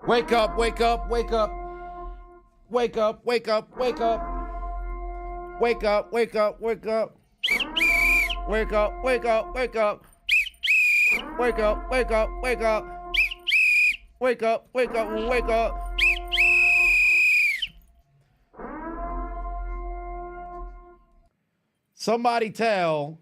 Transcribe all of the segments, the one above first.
Wake up, wake up, wake up. Wake up, wake up, wake up. Wake up, wake up, wake up. Wake up, wake up, wake up. Wake up, wake up, wake up. Wake up, wake up, wake up. Somebody tell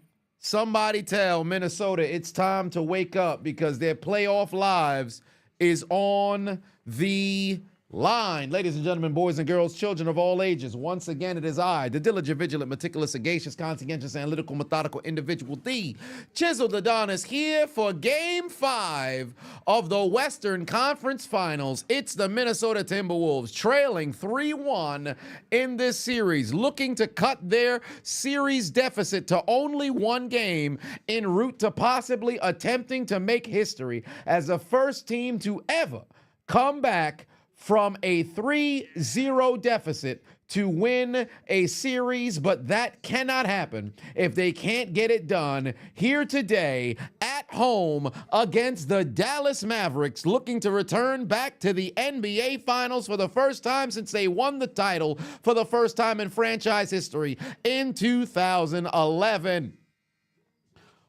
Minnesota it's time to wake up because their playoff lives is on the line. Ladies and gentlemen, boys and girls, children of all ages, once again, it is I, the diligent, vigilant, meticulous, sagacious, conscientious, analytical, methodical individual, the Chiseled Adonis, here for Game 5 of the Western Conference Finals. It's the Minnesota Timberwolves trailing 3-1 in this series, looking to cut their series deficit to only one game en route to possibly attempting to make history as the first team to ever come back from a 3-0 deficit to win a series, but that cannot happen if they can't get it done here today at home against the Dallas Mavericks, looking to return back to the NBA Finals for the first time since they won the title for the first time in franchise history in 2011.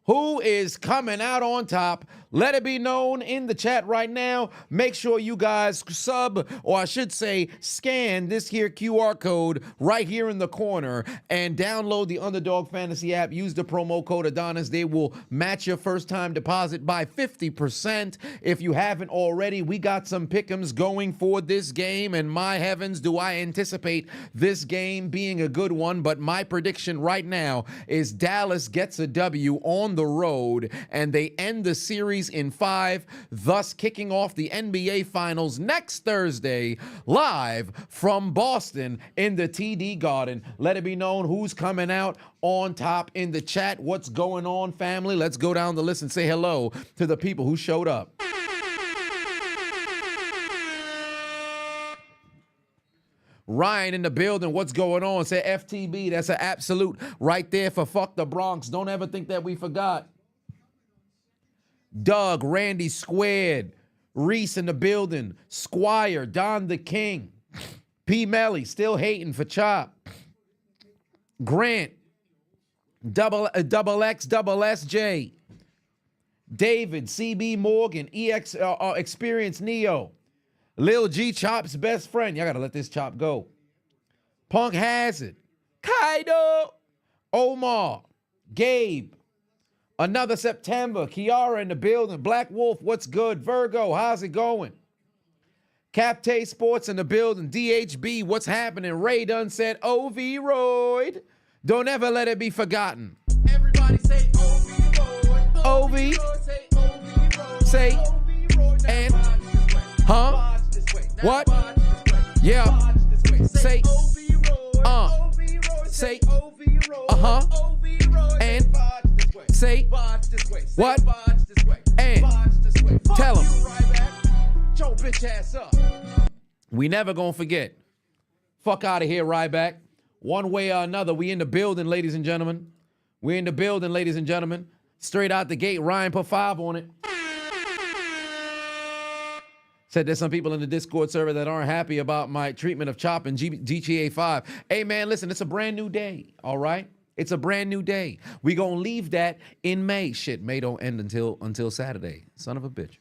Who is coming out on top? Let it be known in the chat right now. Make sure you guys sub, or I should say scan this here QR code right here in the corner and download the Underdog Fantasy app. Use the promo code Adonis. They will match your first time deposit by 50%. If you haven't already, we got some pick'ems going for this game, and my heavens, do I anticipate this game being a good one. But my prediction right now is Dallas gets a W on the road and they end the series in 5, thus kicking off the NBA Finals next Thursday live from Boston in the TD Garden. Let it be known who's coming out on top in the chat. What's going on, family? Let's go down the list and say hello to the people who showed up. Ryan in the building, what's going on? Say FTB, that's an absolute right there for fuck the Bronx. Don't ever think that we forgot. Doug, Randy Squared, Reese in the building, Squire, Don the King, P. Melly, still hating for Chop, Grant, double X, double SJ, David, CB Morgan, Experience Neo, Lil G, Chop's best friend. Y'all gotta let this Chop go. Punk Hazard, Kaido, Omar, Gabe, Another September, Kiara in the building, Black Wolf, what's good? Virgo, how's it going? Captay Sports in the building, DHB, what's happening? Ray Dunn said, OV-roid. Don't ever let it be forgotten. Everybody say OV-roid. OV. Say, and, huh? What? Yeah. Say, say, uh-huh. And, say, what? And, tell them. We never gonna forget. Fuck out of here, Ryback. One way or another, we in the building, ladies and gentlemen. We in the building, ladies and gentlemen. Straight out the gate, Ryan put 5 on it. Said there's some people in the Discord server that aren't happy about my treatment of Chop and GTA 5. Hey, man, listen, it's a brand new day, all right? It's a brand new day. We gonna leave that in May. Shit, May don't end until Saturday. Son of a bitch.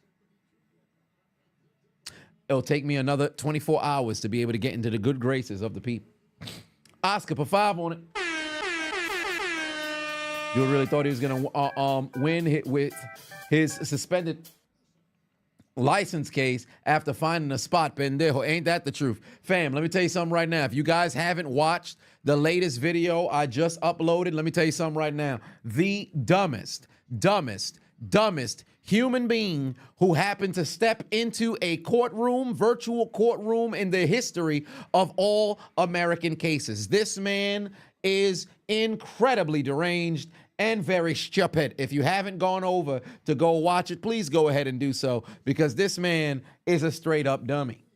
It'll take me another 24 hours to be able to get into the good graces of the people. Oscar, put 5 on it. You really thought he was gonna win with his suspended license case after finding a spot, pendejo. Ain't that the truth? Fam, let me tell you something right now. If you guys haven't watched the latest video I just uploaded, let me tell you something right now. The dumbest human being who happened to step into a courtroom, virtual courtroom in the history of all American cases. This man is incredibly deranged and very stupid. If you haven't gone over to go watch it, please go ahead and do so, because this man is a straight up dummy.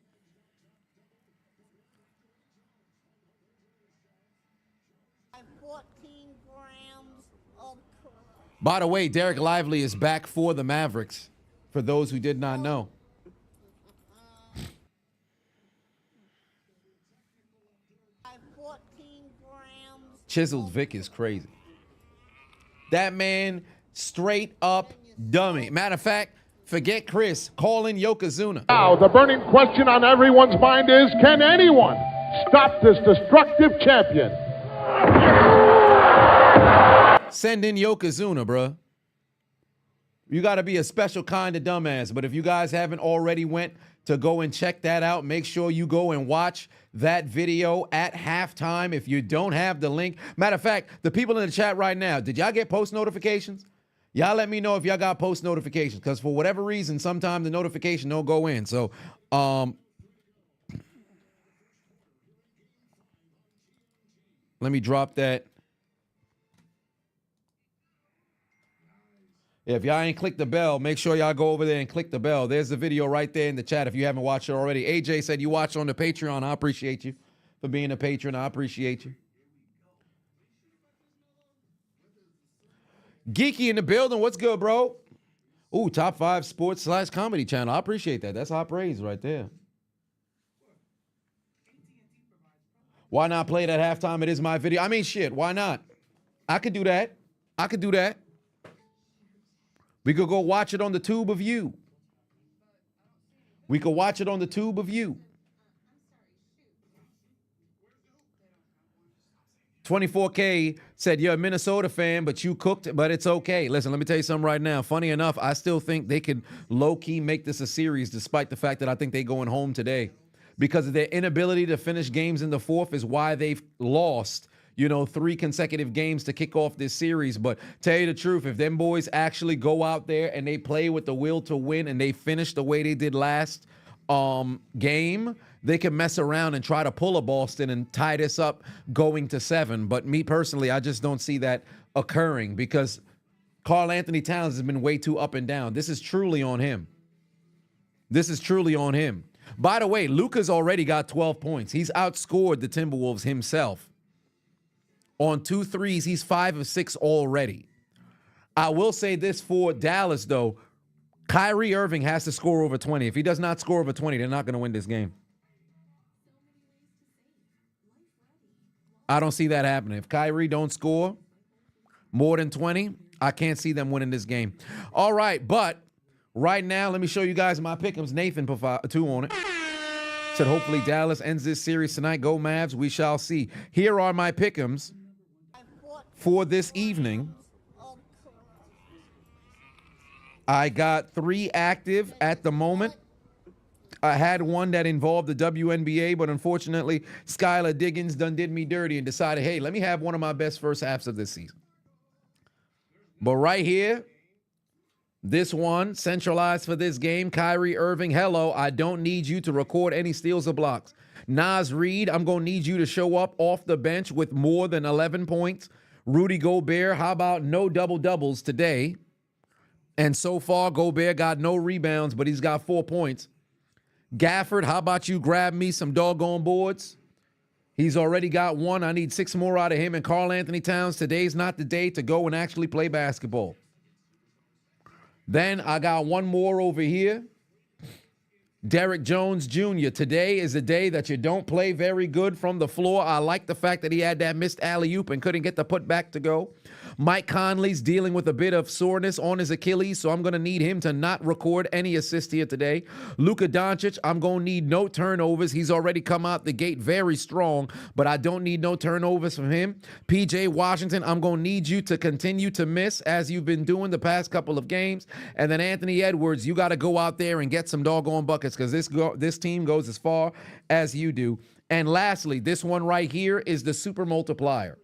By the way, Derek Lively is back for the Mavericks, for those who did not know. Chiseled Vic is crazy. That man straight up dummy. Matter of fact, forget Chris. Call in Yokozuna. Now, the burning question on everyone's mind is, can anyone stop this destructive champion? Send in Yokozuna, bruh. You got to be a special kind of dumbass. But if you guys haven't already went to go and check that out, make sure you go and watch that video at halftime. If you don't have the link. Matter of fact, the people in the chat right now, did y'all get post notifications? Y'all let me know if y'all got post notifications, because for whatever reason, sometimes the notification don't go in. So, let me drop that. If y'all ain't clicked the bell, make sure y'all go over there and click the bell. There's the video right there in the chat if you haven't watched it already. AJ said you watched on the Patreon. I appreciate you for being a patron. I appreciate you. Geeky in the building. What's good, bro? Ooh, top 5 sports / comedy channel. I appreciate that. That's high praise right there. Why not play it at halftime? It is my video. I mean, shit, why not? I could do that. I could do that. We could go watch it on the tube of you. We could watch it on the tube of you. 24K said, you're a Minnesota fan, but you cooked, but it's okay. Listen, let me tell you something right now. Funny enough, I still think they could low-key make this a series, despite the fact that I think they're going home today. Because of their inability to finish games in the fourth is why they've lost, 3 consecutive games to kick off this series. But tell you the truth, if them boys actually go out there and they play with the will to win and they finish the way they did last game, they can mess around and try to pull a Boston and tie this up going to 7. But me personally, I just don't see that occurring because Karl Anthony Towns has been way too up and down. This is truly on him. This is truly on him. By the way, Luka's already got 12 points. He's outscored the Timberwolves himself. On 2 threes, he's 5 of 6 already. I will say this for Dallas, though. Kyrie Irving has to score over 20. If he does not score over 20, they're not going to win this game. I don't see that happening. If Kyrie don't score more than 20, I can't see them winning this game. All right, but right now, let me show you guys my pick'ems. Nathan put 2 on it. Said hopefully Dallas ends this series tonight. Go Mavs. We shall see. Here are my pick'ems for this evening. I got 3 active at the moment. I had one that involved the WNBA, but unfortunately, Skylar Diggins did me dirty and decided, hey, let me have one of my best first halves of this season. But right here, this one, centralized for this game, Kyrie Irving, hello, I don't need you to record any steals or blocks. Naz Reid, I'm going to need you to show up off the bench with more than 11 points. Rudy Gobert, how about no double-doubles today? And so far, Gobert got no rebounds, but he's got 4 points. Gafford, how about you grab me some doggone boards? He's already got 1. I need 6 more out of him. And Karl Anthony Towns, today's not the day to go and actually play basketball. Then I got 1 more over here. Derrick Jones Jr. Today is a day that you don't play very good from the floor. I like the fact that he had that missed alley-oop and couldn't get the putback to go. Mike Conley's dealing with a bit of soreness on his Achilles, so I'm going to need him to not record any assist here today. Luka Doncic, I'm going to need no turnovers. He's already come out the gate very strong, but I don't need no turnovers from him. PJ Washington, I'm going to need you to continue to miss as you've been doing the past couple of games. And then Anthony Edwards, you got to go out there and get some doggone buckets because this team goes as far as you do. And lastly, this one right here is the super multiplier.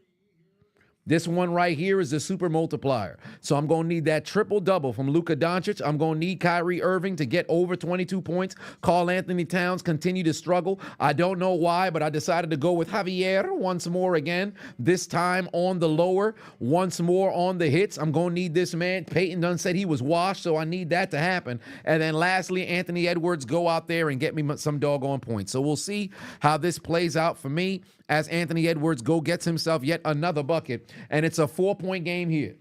This one right here is the super multiplier. So I'm going to need that triple-double from Luka Doncic. I'm going to need Kyrie Irving to get over 22 points. Karl Anthony Towns continue to struggle. I don't know why, but I decided to go with Javier once more again. This time on the lower, once more on the hits. I'm going to need this man. Peyton Dunn said he was washed, so I need that to happen. And then lastly, Anthony Edwards, go out there and get me some doggone points. So we'll see how this plays out for me as Anthony Edwards gets himself yet another bucket. And it's a 4-point game here.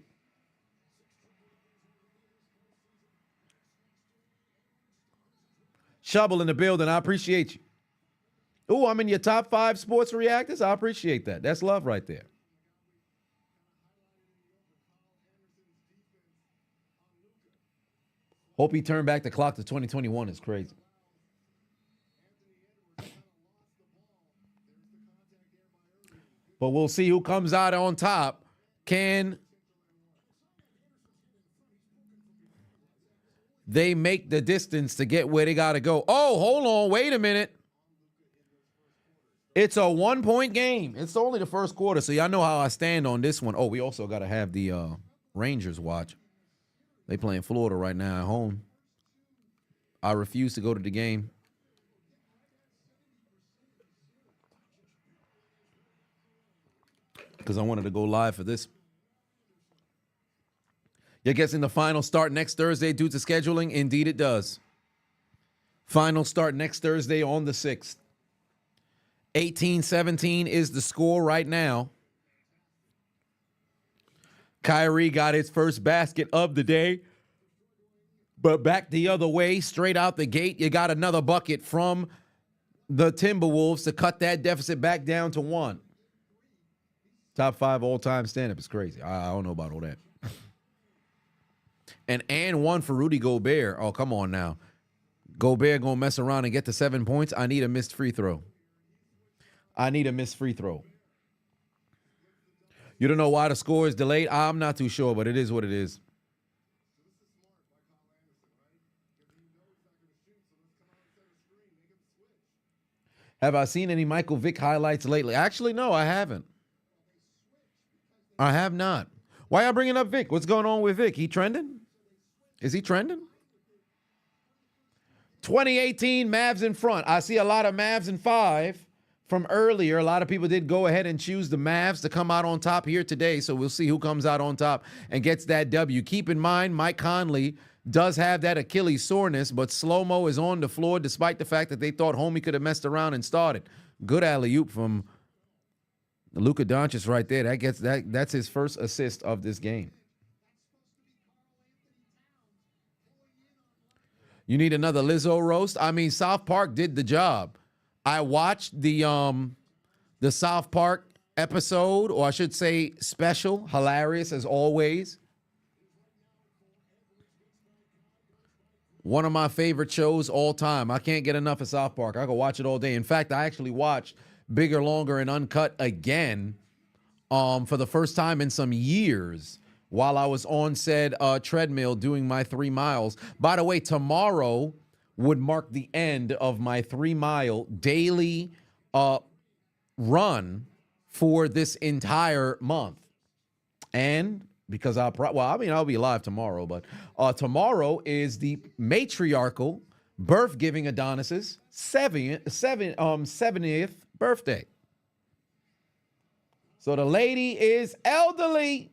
Shovel in the building. I appreciate you. Oh, I'm in your top 5 sports reactors. I appreciate that. That's love right there. Hope he turned back the clock to 2021 is crazy. But we'll see who comes out on top. Can they make the distance to get where they got to go? Oh, hold on. Wait a minute. It's a 1-point game. It's only the first quarter, so y'all know how I stand on this one. Oh, we also got to have the Rangers watch. They playing Florida right now at home. I refuse to go to the game. Because I wanted to go live for this. You're guessing the final start next Thursday due to scheduling? Indeed it does. Final start next Thursday on the 6th. 18-17 is the score right now. Kyrie got his first basket of the day. But back the other way, straight out the gate, you got another bucket from the Timberwolves to cut that deficit back down to 1. Top 5 all-time stand-up is crazy. I don't know about all that. And 1 for Rudy Gobert. Oh, come on now. Gobert going to mess around and get to 7 points. I need a missed free throw. You don't know why the score is delayed? I'm not too sure, but it is what it is. Have I seen any Michael Vick highlights lately? Actually, no, I haven't. I have not. Why y'all bringing up Vic? What's going on with Vic? He trending? Is he trending? 2018 Mavs in front. I see a lot of Mavs in 5 from earlier. A lot of people did go ahead and choose the Mavs to come out on top here today, so we'll see who comes out on top and gets that W. Keep in mind, Mike Conley does have that Achilles soreness, but slow-mo is on the floor despite the fact that they thought Homie could have messed around and started. Good alley-oop from Luka Doncic right there. That's his first assist of this game. You need another Lizzo roast? I mean, South Park did the job. I watched the South Park episode, or I should say special, hilarious as always. One of my favorite shows all time. I can't get enough of South Park. I could watch it all day. In fact, I actually watched Bigger, Longer, and Uncut again for the first time in some years while I was on said treadmill doing my 3 miles. By the way, tomorrow would mark the end of my 3-mile daily run for this entire month. And because I'll be live tomorrow, but tomorrow is the matriarchal birth-giving Adonis's 70th birthday. So the lady is elderly.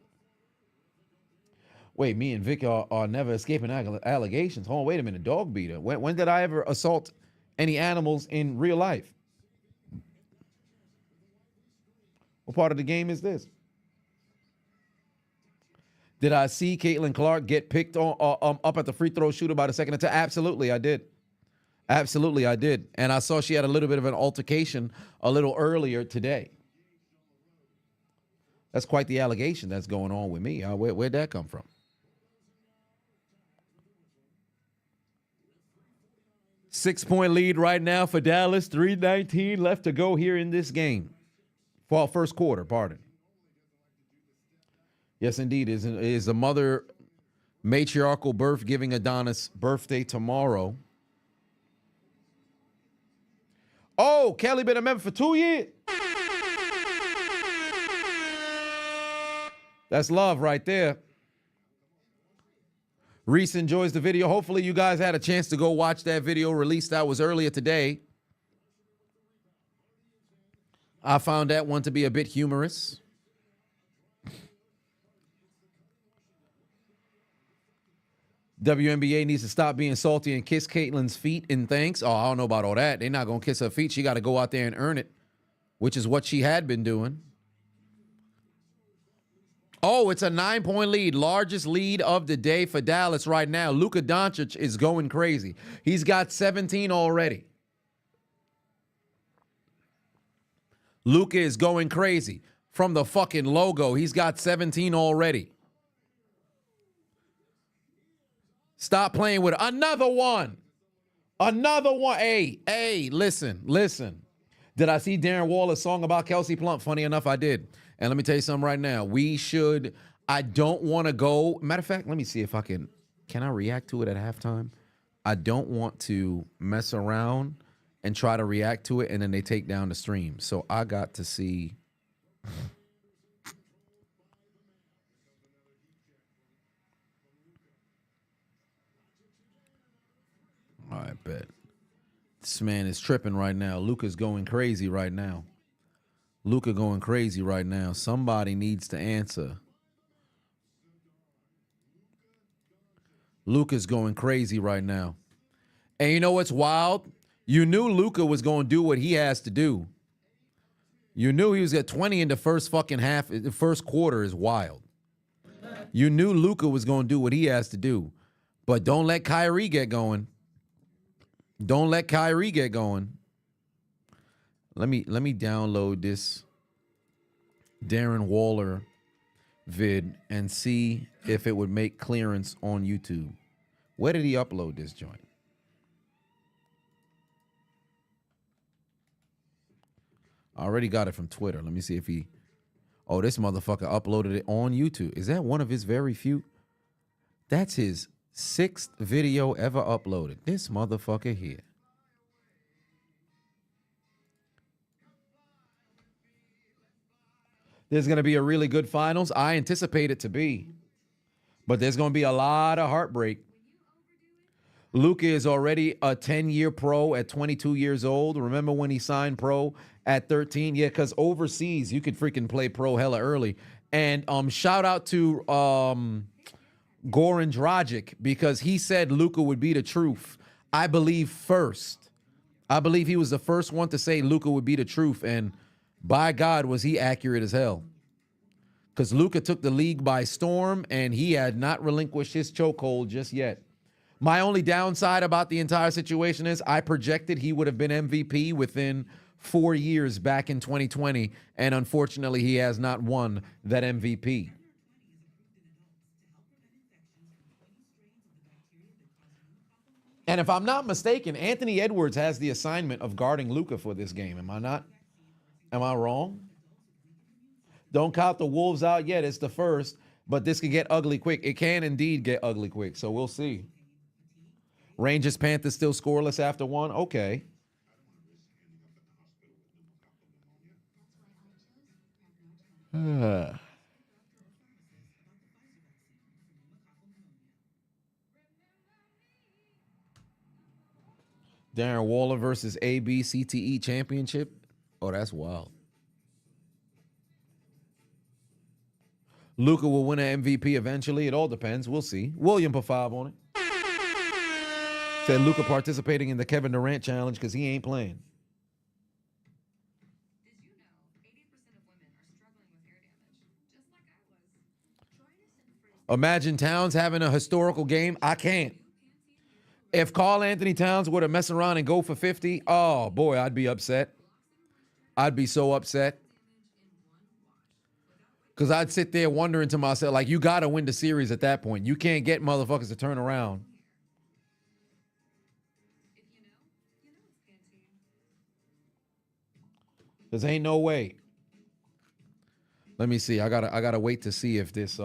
Wait, me and Vic are never escaping allegations. Hold on, wait a minute. Dog beater. When did I ever assault any animals in real life? What part of the game is this? Did I see Caitlin Clark get picked on up at the free throw shooter by the second attempt? Absolutely, I did. Absolutely, I did. And I saw she had a little bit of an altercation a little earlier today. That's quite the allegation that's going on with me. Where'd that come from? Six-point lead right now for Dallas. 3:19 left to go here in this game. Well, first quarter, pardon. Yes, indeed. Is a mother matriarchal birth-giving Adonis birthday tomorrow. Oh, Kelly been a member for 2 years. That's love right there. Reese enjoys the video. Hopefully you guys had a chance to go watch that video released that was earlier today. I found that one to be a bit humorous. WNBA needs to stop being salty and kiss Caitlin's feet in thanks. Oh, I don't know about all that. They're not going to kiss her feet. She got to go out there and earn it, which is what she had been doing. Oh, it's a 9-point lead. Largest lead of the day for Dallas right now. Luka Doncic is going crazy. He's got 17 already. Luka is going crazy. From the fucking logo, he's got 17 already. Stop playing with it. Another one. Another one. Hey, listen. Did I see Darren Waller's song about Kelsey Plum? Funny enough, I did. And let me tell you something right now. I don't want to go. Matter of fact, let me see if I can I react to it at halftime? I don't want to mess around and try to react to it and then they take down the stream. So I got to see. All right, bet. This man is tripping right now. Luka's going crazy right now. Somebody needs to answer. Luka's going crazy right now. And you know what's wild? You knew Luka was going to do what he has to do. You knew he was at 20 in the first fucking half. The first quarter is wild. You knew Luka was going to do what he has to do. But don't let Kyrie get going. Let me download this Darren Waller vid and see if it would make clearance on YouTube. Where did he upload this joint? I already got it from Twitter. Let me see if he... Oh, this motherfucker uploaded it on YouTube. Is that one of his very few? That's his 6th video ever uploaded. This motherfucker here. There's going to be a really good finals. I anticipate it to be. But there's going to be a lot of heartbreak. Luka is already a 10-year pro at 22 years old. Remember when he signed pro at 13? Yeah, because overseas, you could freaking play pro hella early. And shout out to Goran Dragic, because he said Luka would be the truth. I believe first. I believe he was the first one to say Luka would be the truth. And by God, was he accurate as hell. Because Luka took the league by storm, and he had not relinquished his chokehold just yet. My only downside about the entire situation is I projected he would have been MVP within 4 years back in 2020, and unfortunately, he has not won that MVP. And if I'm not mistaken, Anthony Edwards has the assignment of guarding Luka for this game. Am I not? Am I wrong? Don't count the Wolves out yet. It's the first, but this could get ugly quick. It can indeed get ugly quick, so we'll see. Rangers Panthers still scoreless after one. Okay. Darren Waller versus AB CTE championship. Oh, that's wild. Luka will win an MVP eventually. It all depends. We'll see. William put 5 on it. Said Luka participating in the Kevin Durant challenge because he ain't playing. Did you know 80% of women are struggling with hair damage, just like I was? Imagine Towns having a historical game. I can't. If Karl Anthony Towns were to mess around and go for 50, oh boy, I'd be upset. I'd be so upset. Because I'd sit there wondering to myself, like, you got to win the series at that point. You can't get motherfuckers to turn around. There's ain't no way. Let me see. I gotta wait to see if this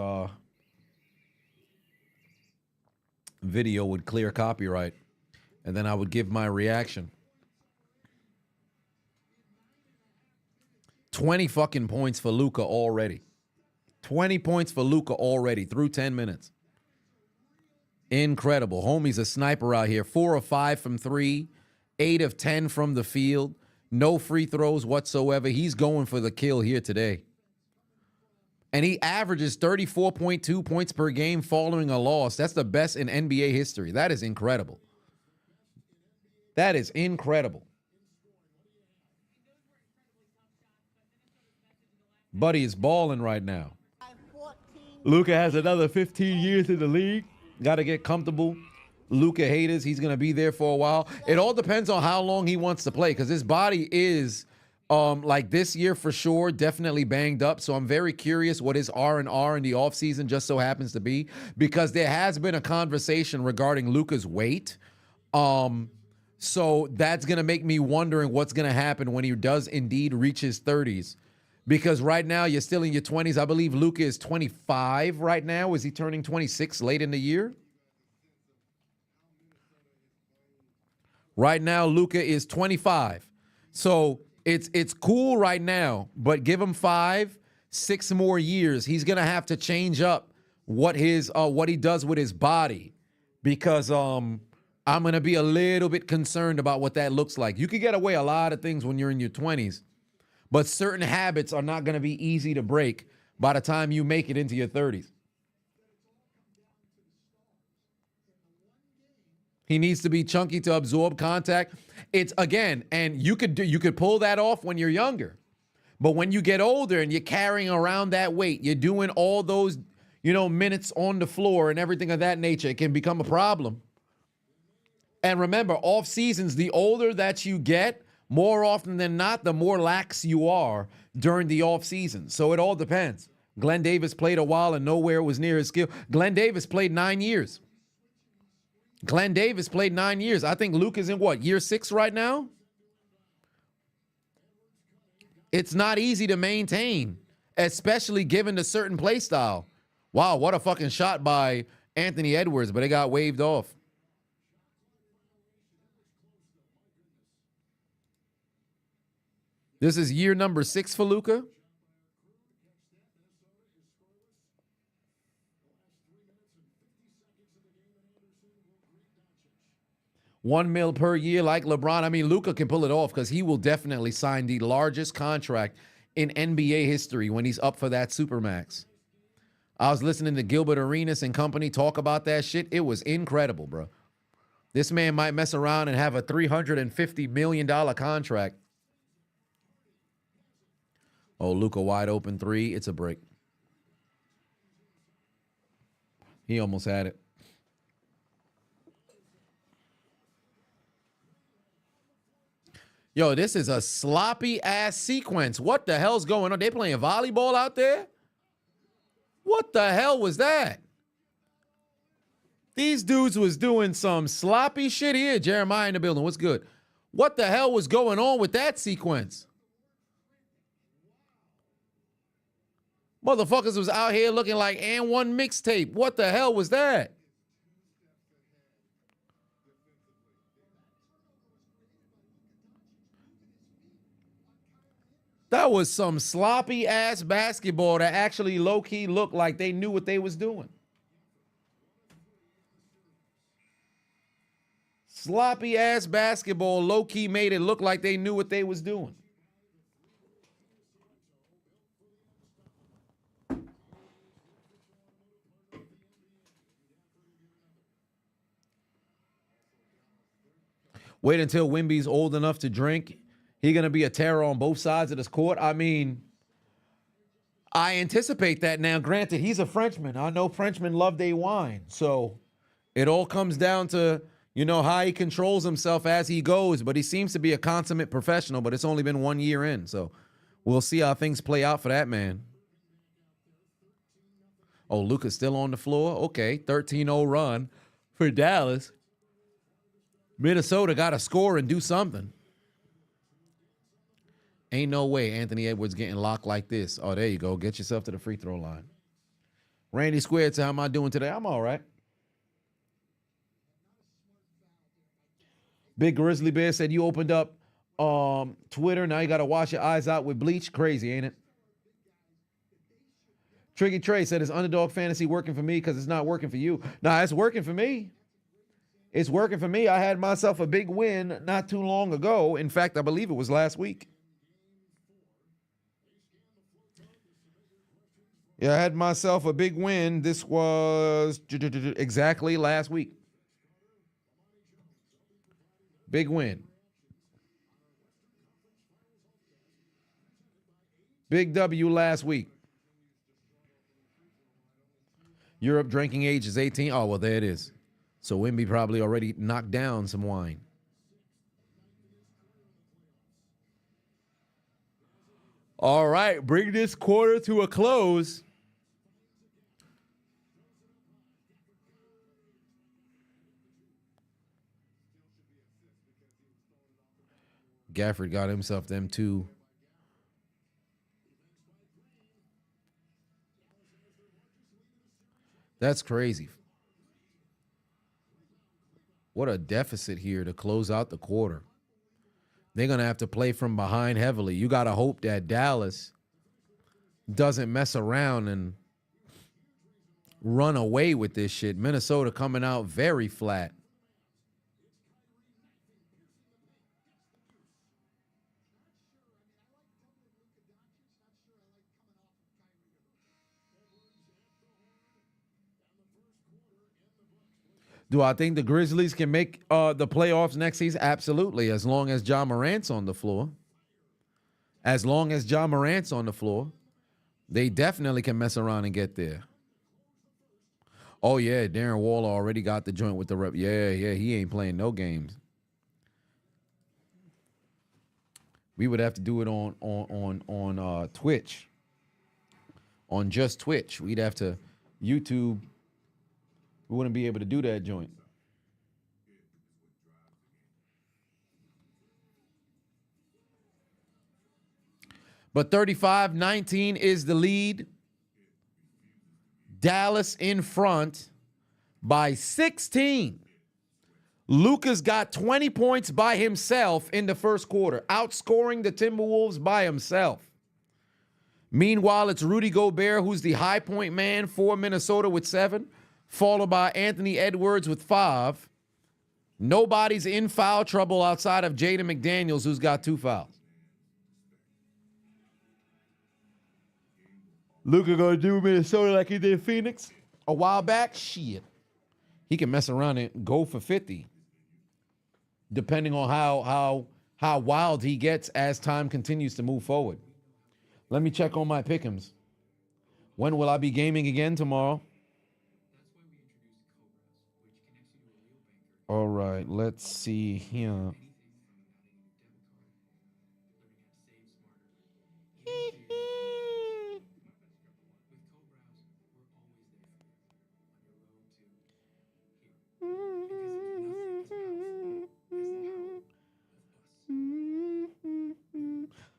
video would clear copyright, and then I would give my reaction. 20 fucking points for Luka already. 20 points for Luka already through 10 minutes. Incredible. Homie's a sniper out here. 4 of 5 from 3, 8 of 10 from the field. No free throws whatsoever. He's going for the kill here today. And he averages 34.2 points per game following a loss. That's the best in NBA history. That is incredible. That is incredible. Buddy is balling right now. Luka has another 15 years in the league. Got to get comfortable. Luka haters, he's going to be there for a while. It all depends on how long he wants to play, because his body is Like this year for sure, definitely banged up. So I'm very curious what his R&R in the offseason just so happens to be, because there has been a conversation regarding Luka's weight. So that's gonna make me wondering what's gonna happen when he does indeed reach his 30s. Because right now you're still in your 20s. I believe Luka is 25 right now. Is he turning 26 late in the year? Right now, Luka is 25. So it's cool right now, but give him 5-6 more years. He's gonna have to change up what he does with his body, because I'm gonna be a little bit concerned about what that looks like. You can get away a lot of things when you're in your 20s, but certain habits are not gonna be easy to break by the time you make it into your 30s. He needs to be chunky to absorb contact. It's again, and you could pull that off when you're younger. But when you get older and you're carrying around that weight, you're doing all those, minutes on the floor and everything of that nature, it can become a problem. And remember, off seasons, the older that you get, more often than not, the more lax you are during the off season. So it all depends. Glenn Davis played a while and nowhere was near his skill. Glenn Davis played 9 years. I think Luke is in what, year 6 right now? It's not easy to maintain, especially given the certain play style. Wow, what a fucking shot by Anthony Edwards, but it got waved off. This is year number 6 for Luka. $1 million per year like LeBron. I mean, Luka can pull it off because he will definitely sign the largest contract in NBA history when he's up for that Supermax. I was listening to Gilbert Arenas and company talk about that shit. It was incredible, bro. This man might mess around and have a $350 million contract. Oh, Luka wide open 3. It's a break. He almost had it. Yo, this is a sloppy ass sequence. What the hell's going on? They playing volleyball out there? What the hell was that? These dudes was doing some sloppy shit here. Jeremiah in the building. What's good? What the hell was going on with that sequence? Motherfuckers was out here looking like and one mixtape. What the hell was that? That was some sloppy ass basketball that actually low-key looked like they knew what they was doing. Sloppy ass basketball low-key made it look like they knew what they was doing. Wait until Wemby's old enough to drink. He going to be a terror on both sides of this court. I mean, I anticipate that now. Granted, he's a Frenchman. I know Frenchmen love their wine. So it all comes down to, how he controls himself as he goes. But he seems to be a consummate professional, but it's only been 1 year in. So we'll see how things play out for that man. Oh, Luka's still on the floor? Okay, 13-0 run for Dallas. Minnesota got to score and do something. Ain't no way Anthony Edwards getting locked like this. Oh, there you go. Get yourself to the free throw line. Randy Squared said, how am I doing today? I'm all right. Big Grizzly Bear said, you opened up Twitter. Now you got to wash your eyes out with bleach. Crazy, ain't it? Tricky Trey said, is Underdog Fantasy working for me because it's not working for you? Nah, it's working for me. It's working for me. I had myself a big win not too long ago. In fact, I believe it was last week. Yeah, I had myself a big win. This was exactly last week. Big win. Big W last week. Europe drinking age is 18. Oh, well, there it is. So Wemby probably already knocked down some wine. All right, bring this quarter to a close. Gafford got himself them two. That's crazy. What a deficit here to close out the quarter. They're going to have to play from behind heavily. You got to hope that Dallas doesn't mess around and run away with this shit. Minnesota coming out very flat. Do I think the Grizzlies can make the playoffs next season? Absolutely, as long as Ja Morant's on the floor. As long as Ja Morant's on the floor, they definitely can mess around and get there. Oh, yeah, Darren Waller already got the joint with the rep. Yeah, he ain't playing no games. We would have to do it on Twitch. On just Twitch. We'd have to YouTube. We wouldn't be able to do that joint. But 35-19 is the lead. Dallas in front by 16. Luka's got 20 points by himself in the first quarter, outscoring the Timberwolves by himself. Meanwhile, it's Rudy Gobert, who's the high point man for Minnesota with 7. Followed by Anthony Edwards with 5. Nobody's in foul trouble outside of Jaden McDaniels, who's got 2 fouls. Luka gonna do Minnesota like he did Phoenix a while back? Shit. He can mess around and go for 50. Depending on how wild he gets as time continues to move forward. Let me check on my pick'ems. When will I be gaming again tomorrow? All right, let's see here.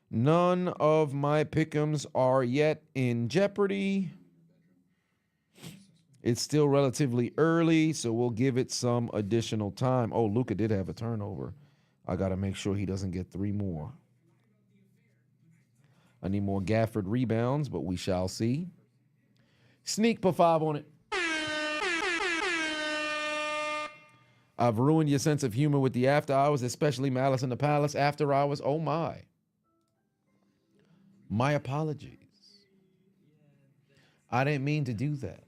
None of my pick'ems are yet in jeopardy. It's still relatively early, so we'll give it some additional time. Oh, Luka did have a turnover. I got to make sure he doesn't get 3 more. I need more Gafford rebounds, but we shall see. Sneak, put 5 on it. I've ruined your sense of humor with the after hours, especially Malice in the Palace after hours. Oh, my. My apologies. I didn't mean to do that.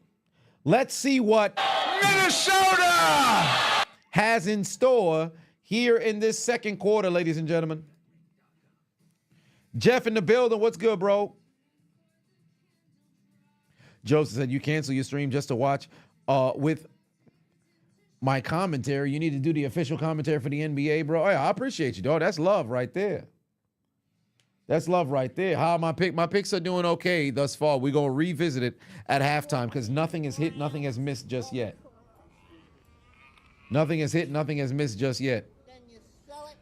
Let's see what Minnesota has in store here in this second quarter, ladies and gentlemen. Jeff in the building. What's good, bro? Joseph said, you cancel your stream just to watch with my commentary. You need to do the official commentary for the NBA, bro. Oh, yeah, I appreciate you, dog. That's love right there. That's love right there. How my picks are doing okay thus far. We're going to revisit it at halftime because nothing has hit, nothing has missed just yet. Nothing has hit, nothing has missed just yet.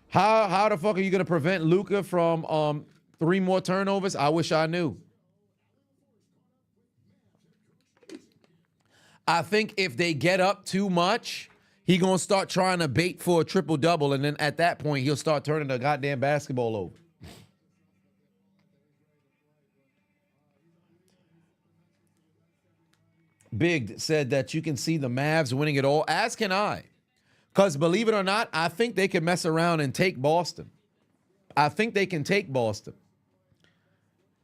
How the fuck are you going to prevent Luka from 3 more turnovers? I wish I knew. I think if they get up too much, he going to start trying to bait for a triple-double, and then at that point, he'll start turning the goddamn basketball over. Big said that you can see the Mavs winning it all, as can I. Because believe it or not, I think they can mess around and take Boston. I think they can take Boston.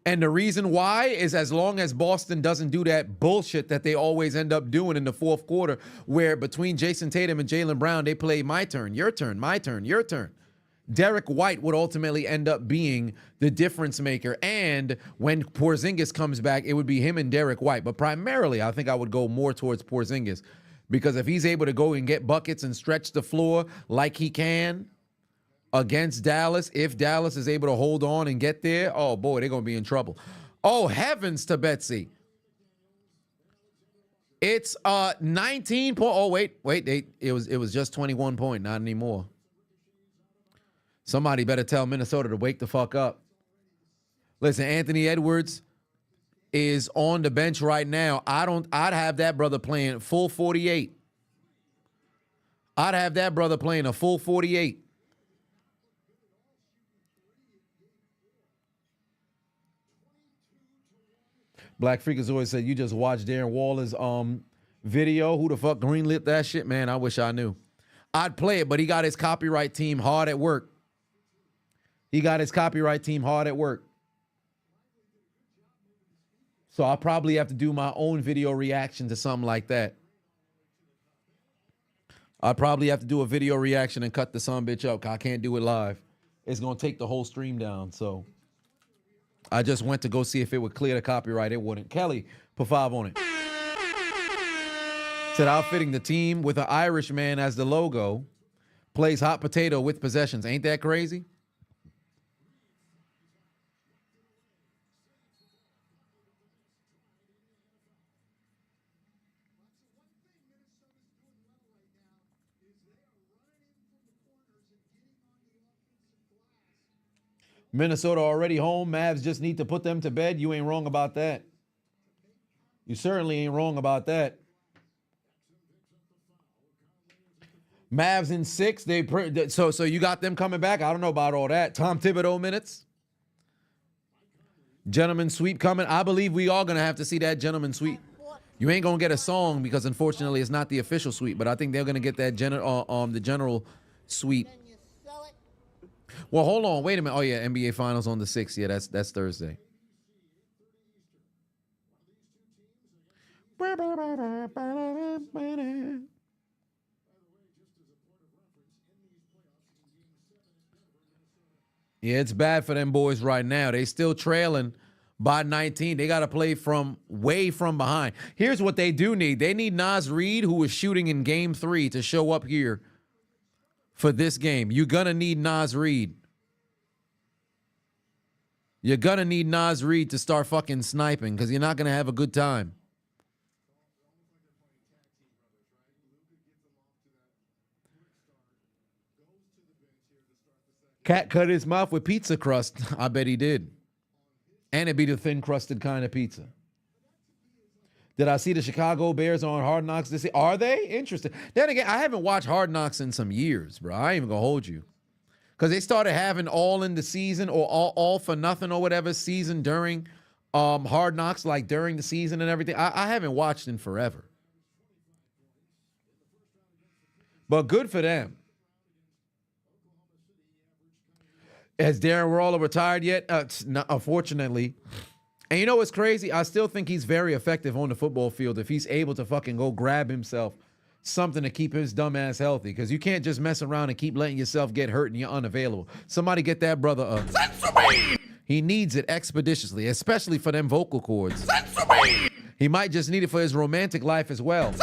And the reason why is as long as Boston doesn't do that bullshit that they always end up doing in the fourth quarter, where between Jason Tatum and Jaylen Brown, they play my turn, your turn, my turn, your turn. Derek White would ultimately end up being the difference maker. And when Porzingis comes back, it would be him and Derek White. But primarily, I think I would go more towards Porzingis. Because if he's able to go and get buckets and stretch the floor like he can, against Dallas, if Dallas is able to hold on and get there, oh boy, they're going to be in trouble. Oh, heavens to Betsy. It's 19 point. Oh, wait. It was just 21 point, not anymore. Somebody better tell Minnesota to wake the fuck up. Listen, Anthony Edwards is on the bench right now. I'd have that brother playing full 48. I'd have that brother playing a full 48. Black Freakazoid said, you just watched Darren Waller's video. Who the fuck greenlit that shit? Man, I wish I knew. I'd play it, but he got his copyright team hard at work. He got his copyright team hard at work. So I'll probably have to do my own video reaction to something like that. I'll probably have to do a video reaction and cut the son bitch up, 'cause I can't do it live. It's going to take the whole stream down, so... I just went to go see if it would clear the copyright. It wouldn't. Kelly, put 5 on it. Said outfitting the team with an Irish man as the logo. Plays hot potato with possessions. Ain't that crazy? Minnesota already home. Mavs just need to put them to bed. You ain't wrong about that. You certainly ain't wrong about that. Mavs in 6. So you got them coming back. I don't know about all that. Tom Thibodeau minutes. Gentleman sweep coming. I believe we are gonna have to see that gentleman sweep. You ain't gonna get a song because unfortunately it's not the official sweep, but I think they're gonna get that the general sweep. Well, hold on. Wait a minute. Oh, yeah. NBA Finals on the 6th. Yeah, that's Thursday. Yeah, it's bad for them boys right now. They still trailing by 19. They got to play from way from behind. Here's what they do need. They need Naz Reid, who was shooting in Game 3, to show up here for this game. You're going to need Naz Reid. You're going to need Naz Reid to start fucking sniping because you're not going to have a good time. Cat cut his mouth with pizza crust. I bet he did. And it'd be the thin crusted kind of pizza. Did I see the Chicago Bears on Hard Knocks this year? Are they? Interesting. Then again, I haven't watched Hard Knocks in some years, bro. I ain't even going to hold you. Because they started having all in the season or all for nothing or whatever season during Hard Knocks, like during the season and everything. I haven't watched in forever. But good for them. Has Darren Waller retired yet? Not, unfortunately. And you know what's crazy? I still think he's very effective on the football field if he's able to fucking go grab himself something to keep his dumb ass healthy, because you can't just mess around and keep letting yourself get hurt and you're unavailable. Somebody get that brother up. He needs it expeditiously, especially for them vocal cords. He might just need it for his romantic life as well,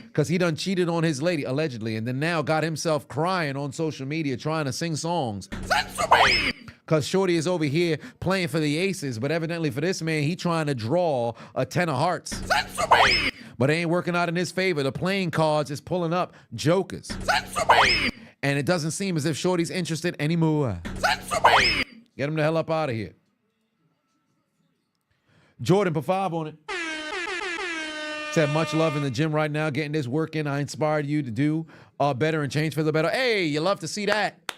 because he done cheated on his lady, allegedly, and then now got himself crying on social media trying to sing songs. Because Shorty is over here playing for the Aces, but evidently for this man, he trying to draw a 10 of hearts. But it ain't working out in his favor. The playing cards is pulling up jokers. And it doesn't seem as if Shorty's interested anymore. Get him the hell up out of here. Jordan, put 5 on it. Said much love in the gym right now, getting this work in. I inspired you to do better and change for the better. Hey, you love to see that.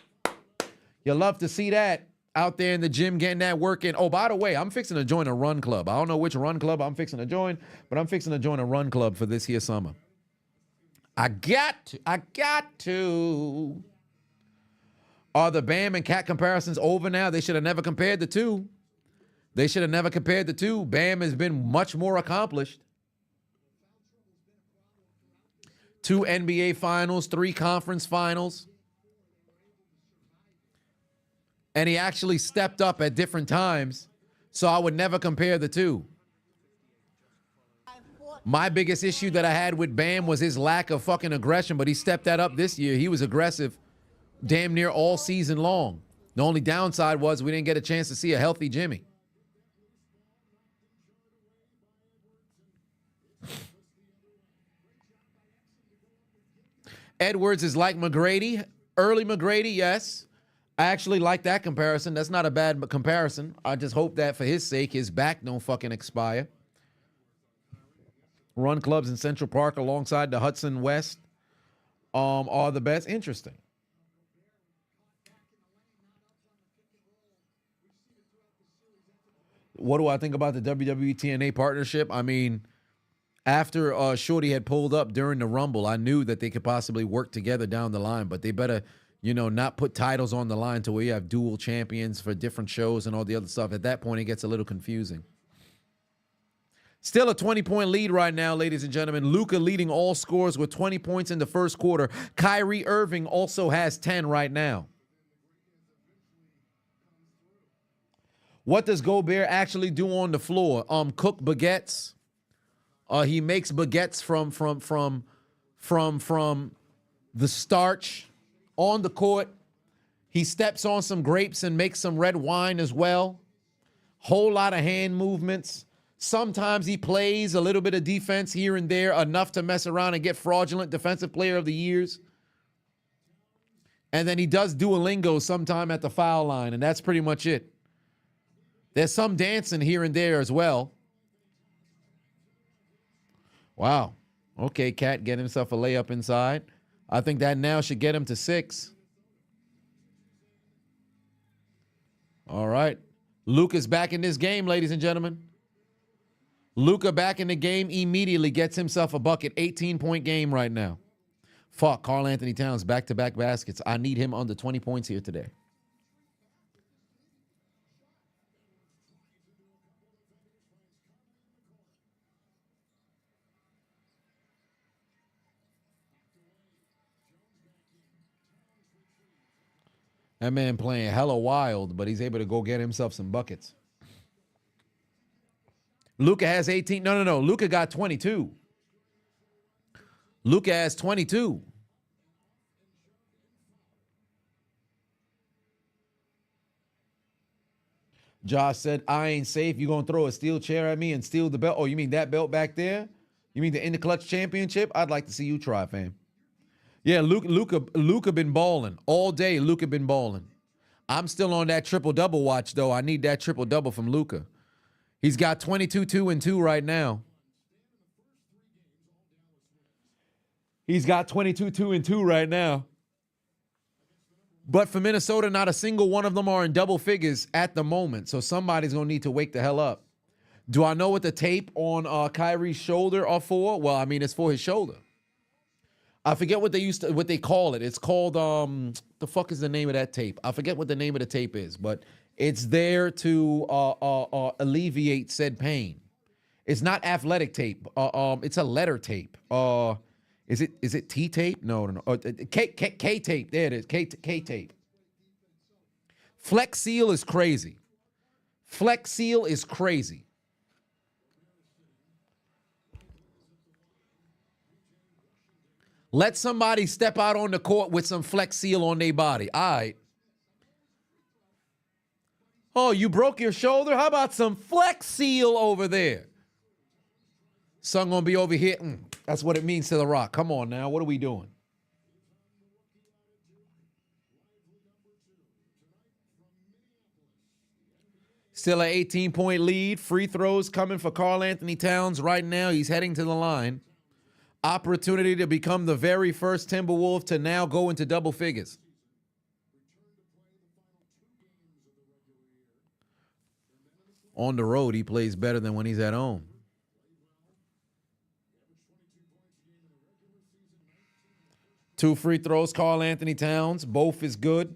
You love to see that. Out there in the gym getting that work in. Oh, by the way, I'm fixing to join a run club. I don't know which run club I'm fixing to join, but I'm fixing to join a run club for this here summer. I got to. Are the Bam and Cat comparisons over now? They should have never compared the two. Bam has been much more accomplished. 2 NBA finals, 3 conference finals. And he actually stepped up at different times. So I would never compare the two. My biggest issue that I had with Bam was his lack of fucking aggression, but he stepped that up this year. He was aggressive damn near all season long. The only downside was we didn't get a chance to see a healthy Jimmy. Edwards is like McGrady. Early McGrady, yes. I actually like that comparison. That's not a bad comparison. I just hope that for his sake, his back don't fucking expire. Run clubs in Central Park alongside the Hudson West are the best. Interesting. What do I think about the WWE TNA partnership? I mean, after Shorty had pulled up during the Rumble, I knew that they could possibly work together down the line, but they better, not put titles on the line to where you have dual champions for different shows and all the other stuff. At that point, it gets a little confusing. Still a 20-point lead right now, ladies and gentlemen. Luka leading all scores with 20 points in the first quarter. Kyrie Irving also has 10 right now. What does Gobert actually do on the floor? Cook baguettes. He makes baguettes from the starch on the court. He steps on some grapes and makes some red wine as well. Whole lot of hand movements. Sometimes he plays a little bit of defense here and there, enough to mess around and get fraudulent defensive player of the years. And then he does Duolingo sometime at the foul line, and that's pretty much it. There's some dancing here and there as well. Wow. Okay, Cat get himself a layup inside. I think that now should get him to 6. All right. Luka's back in this game, ladies and gentlemen. Luka back in the game immediately gets himself a bucket. 18-point game right now. Fuck, Karl Anthony Towns, back-to-back baskets. I need him under 20 points here today. That man playing hella wild, but he's able to go get himself some buckets. Luka has 18. No. Luka got 22. Luka has 22. Josh said, I ain't safe. You going to throw a steel chair at me and steal the belt? Oh, you mean that belt back there? You mean the In the Clutch championship? I'd like to see you try, fam. Yeah, Luka been balling. All day, Luka been balling. I'm still on that triple-double watch, though. I need that triple-double from Luka. He's got 22, 2, and 2 right now. He's got 22, 2, and 2 right now. But for Minnesota, not a single one of them are in double figures at the moment. So somebody's going to need to wake the hell up. Do I know what the tape on Kyrie's shoulder are for? Well, I mean, it's for his shoulder. I forget what they call it. It's called, the fuck is the name of that tape? I forget what the name of the tape is, but it's there to alleviate said pain. It's not athletic tape. It's a letter tape. Is it T tape? No. K tape. There it is. K tape. Flex Seal is crazy. Flex Seal is crazy. Let somebody step out on the court with some Flex Seal on their body. All right. Oh, you broke your shoulder? How about some Flex Seal over there? Son gonna be over here. That's what it means to The Rock. Come on now. What are we doing? Still an 18-point lead. Free throws coming for Karl Anthony Towns right now. He's heading to the line. Opportunity to become the very first Timberwolf to now go into double figures. On the road, he plays better than when he's at home. Two free throws, Karl Anthony Towns. Both is good.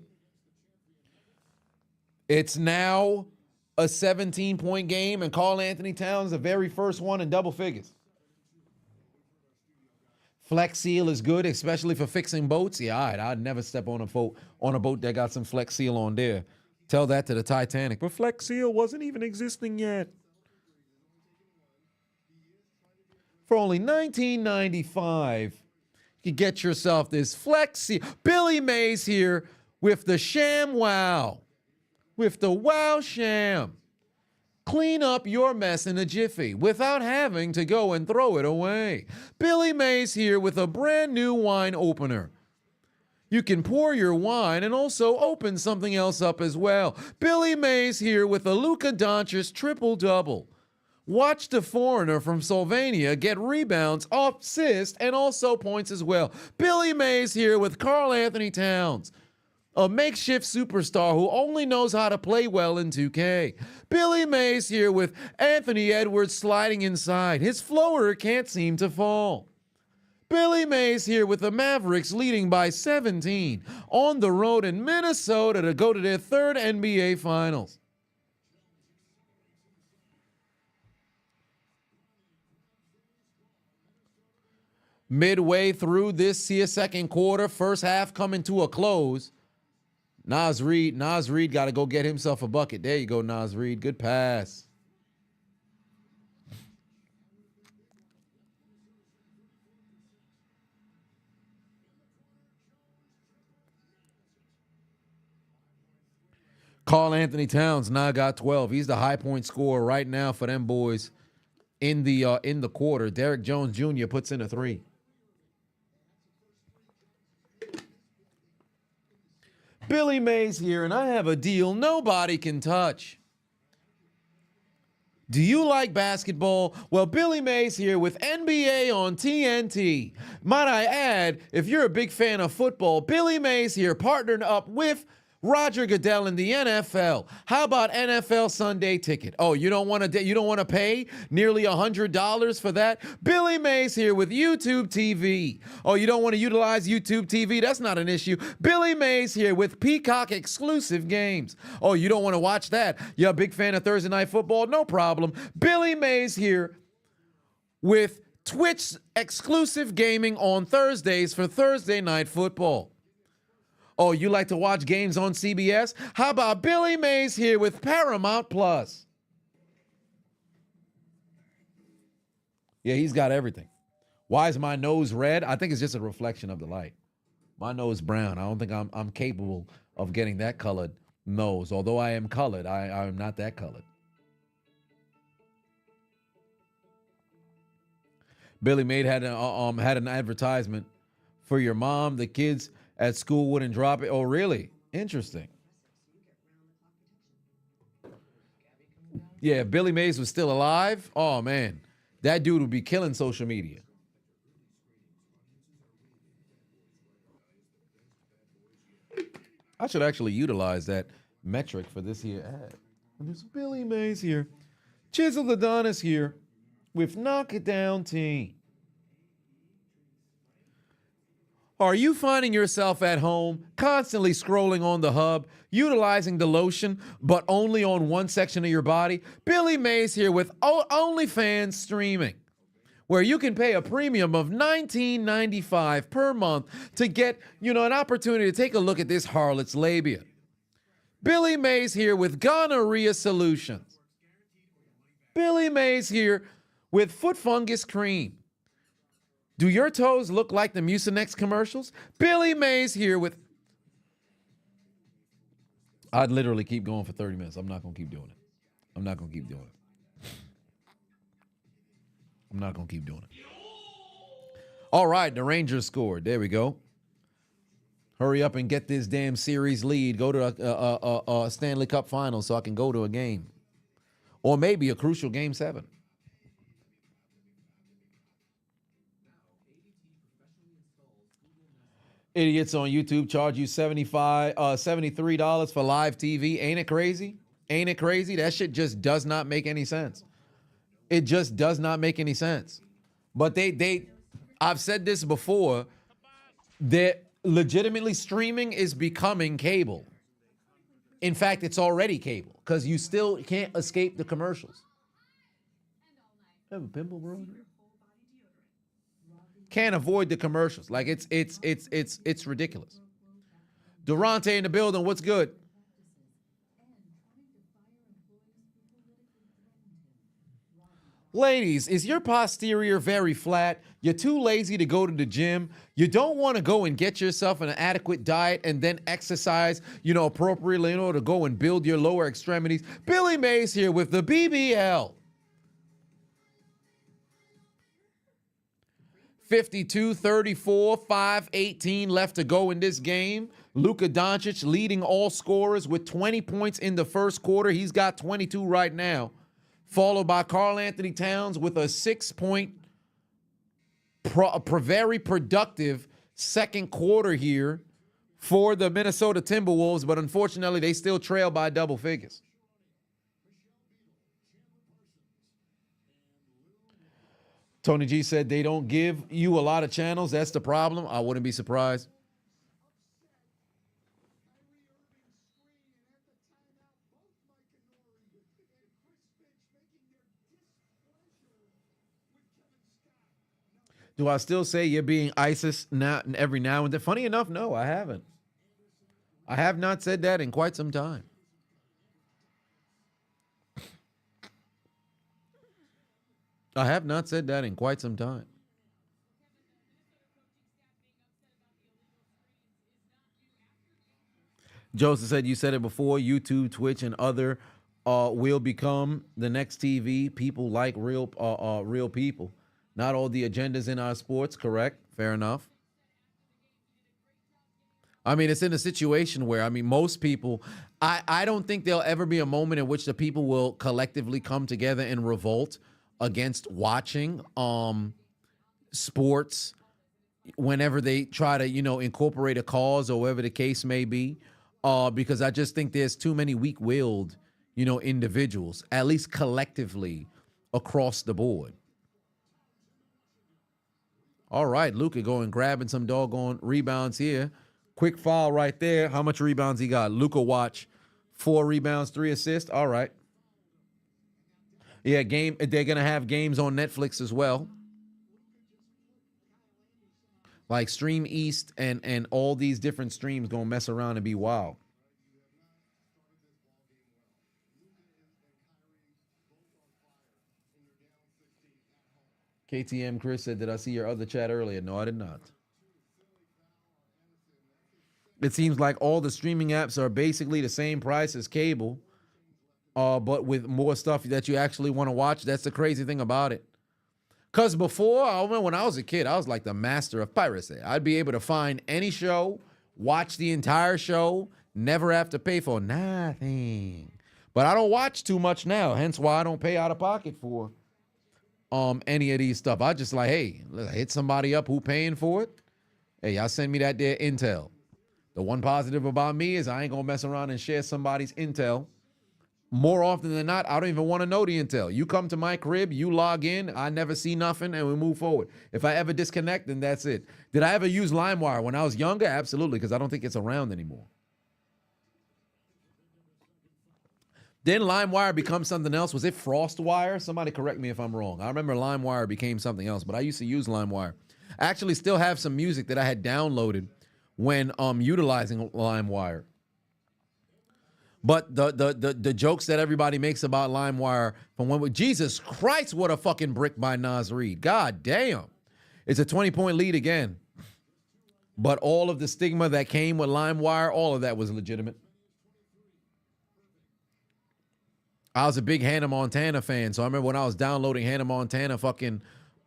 It's now a 17-point game, and Karl Anthony Towns, the very first one in double figures. Flex Seal is good, especially for fixing boats. Yeah, all right, I'd never step on a boat that got some Flex Seal on there. Tell that to the Titanic. But Flex Seal wasn't even existing yet. For only $19.95, you You get yourself this flexi. Billy Mays here with the Sham Wow. With the Wow Sham. Clean up your mess in a jiffy without having to go and throw it away. Billy Mays here with a brand new wine opener. You can pour your wine and also open something else up as well. Billy Mays here with a Luka Doncic triple-double. Watch the foreigner from Slovenia get rebounds, assists, and also points as well. Billy Mays here with Karl Anthony Towns, a makeshift superstar who only knows how to play well in 2K. Billy Mays here with Anthony Edwards sliding inside. His floater can't seem to fall. Billy Mays here with the Mavericks leading by 17 on the road in Minnesota to go to their third NBA Finals. Midway through this here second quarter, first half coming to a close. Nas Reed got to go get himself a bucket. There you go, Nas Reed. Good pass. Karl Anthony Towns now got 12. He's the high point scorer right now for them boys in the quarter. Derrick Jones Jr. puts in a 3. Billy Mays here, and I have a deal nobody can touch. Do you like basketball? Well, Billy Mays here with NBA on TNT. Might I add, if you're a big fan of football, Billy Mays here partnered up with Roger Goodell in the NFL. How about NFL Sunday Ticket? Oh, you don't want to pay nearly $100 for that? Billy Mays here with YouTube TV. Oh, you don't want to utilize YouTube TV? That's not an issue. Billy Mays here with Peacock exclusive games. Oh, you don't want to watch that? You're a big fan of Thursday Night Football? No problem. Billy Mays here with Twitch exclusive gaming on Thursdays for Thursday Night Football. Oh, you like to watch games on CBS? How about Billy Mays here with Paramount Plus? Yeah, he's got everything. Why is my nose red? I think it's just a reflection of the light. My nose brown. I don't think I'm capable of getting that colored nose. Although I am colored, I'm not that colored. Billy Mays had an advertisement for your mom. The kids at school wouldn't drop it. Oh, really? Interesting. Yeah, if Billy Mays was still alive, oh, man, that dude would be killing social media. I should actually utilize that metric for this here ad. And there's Billy Mays here. Chiseled Adonis here with Knock It Down Team. Are you finding yourself at home constantly scrolling on the hub, utilizing the lotion, but only on one section of your body? Billy Mays here with OnlyFans streaming, where you can pay a premium of $19.95 per month to get, an opportunity to take a look at this harlot's labia. Billy Mays here with Gonorrhea Solutions. Billy Mays here with Foot Fungus Cream. Do your toes look like the Mucinex commercials? Billy Mays here with... I'd literally keep going for 30 minutes. I'm not going to keep doing it. I'm not going to keep doing it. All right, the Rangers scored. There we go. Hurry up and get this damn series lead. Go to a Stanley Cup final so I can go to a game. Or maybe a crucial Game 7. Idiots on YouTube charge you $73 for live TV. Ain't it crazy? Ain't it crazy? That shit just does not make any sense. It just does not make any sense. But I've said this before, that legitimately streaming is becoming cable. In fact, it's already cable because you still can't escape the commercials. Have a pimple, bro? Can't avoid the commercials. Like it's ridiculous. Durante in the building. What's good? Ladies, is your posterior very flat? You're too lazy to go to the gym. You don't want to go and get yourself an adequate diet and then exercise, appropriately in order to go and build your lower extremities. Billy Mays here with the BBL. 52-34, 5:18 left to go in this game. Luka Doncic leading all scorers with 20 points in the first quarter. He's got 22 right now. Followed by Karl Anthony Towns with a 6-point, very productive second quarter here for the Minnesota Timberwolves, but unfortunately they still trail by double figures. Tony G said they don't give you a lot of channels. That's the problem. I wouldn't be surprised. Do I still say you're being ISIS now every now and then? Funny enough, no, I haven't. I have not said that in quite some time. I have not said that in quite some time. Joseph said, you said it before, YouTube, Twitch, and other will become the next TV. People like real people. Not all the agendas in our sports, correct? Fair enough. I mean, it's in a situation where, most people, I don't think there'll ever be a moment in which the people will collectively come together and revolt against watching sports whenever they try to, incorporate a cause or whatever the case may be, because I just think there's too many weak-willed, individuals, at least collectively across the board. All right, Luka going grabbing some doggone rebounds here. Quick foul right there. How much rebounds he got? Luka watch 4 rebounds, 3 assists. All right. Yeah, they're going to have games on Netflix as well. Like Stream East and all these different streams going to mess around and be wild. KTM Chris said, did I see your other chat earlier? No, I did not. It seems like all the streaming apps are basically the same price as cable, but with more stuff that you actually want to watch. That's the crazy thing about it. Because before, I remember when I was a kid, I was like the master of piracy. I'd be able to find any show, watch the entire show, never have to pay for nothing. But I don't watch too much now, hence why I don't pay out of pocket for any of these stuff. I just like, hey, hit somebody up who paying for it. Hey, y'all send me that there intel. The one positive about me is I ain't gonna mess around and share somebody's intel. More often than not, I don't even want to know the intel. You come to my crib, you log in, I never see nothing, and we move forward. If I ever disconnect, then that's it. Did I ever use LimeWire when I was younger? Absolutely, because I don't think it's around anymore. Then LimeWire become something else. Was it FrostWire? Somebody correct me if I'm wrong. I remember LimeWire became something else, but I used to use LimeWire. I actually still have some music that I had downloaded when utilizing LimeWire. But the jokes that everybody makes about LimeWire from when Jesus Christ, what a fucking brick by Nas Reed. God damn. It's a 20-point lead again. But all of the stigma that came with LimeWire, all of that was legitimate. I was a big Hannah Montana fan, so I remember when I was downloading Hannah Montana fucking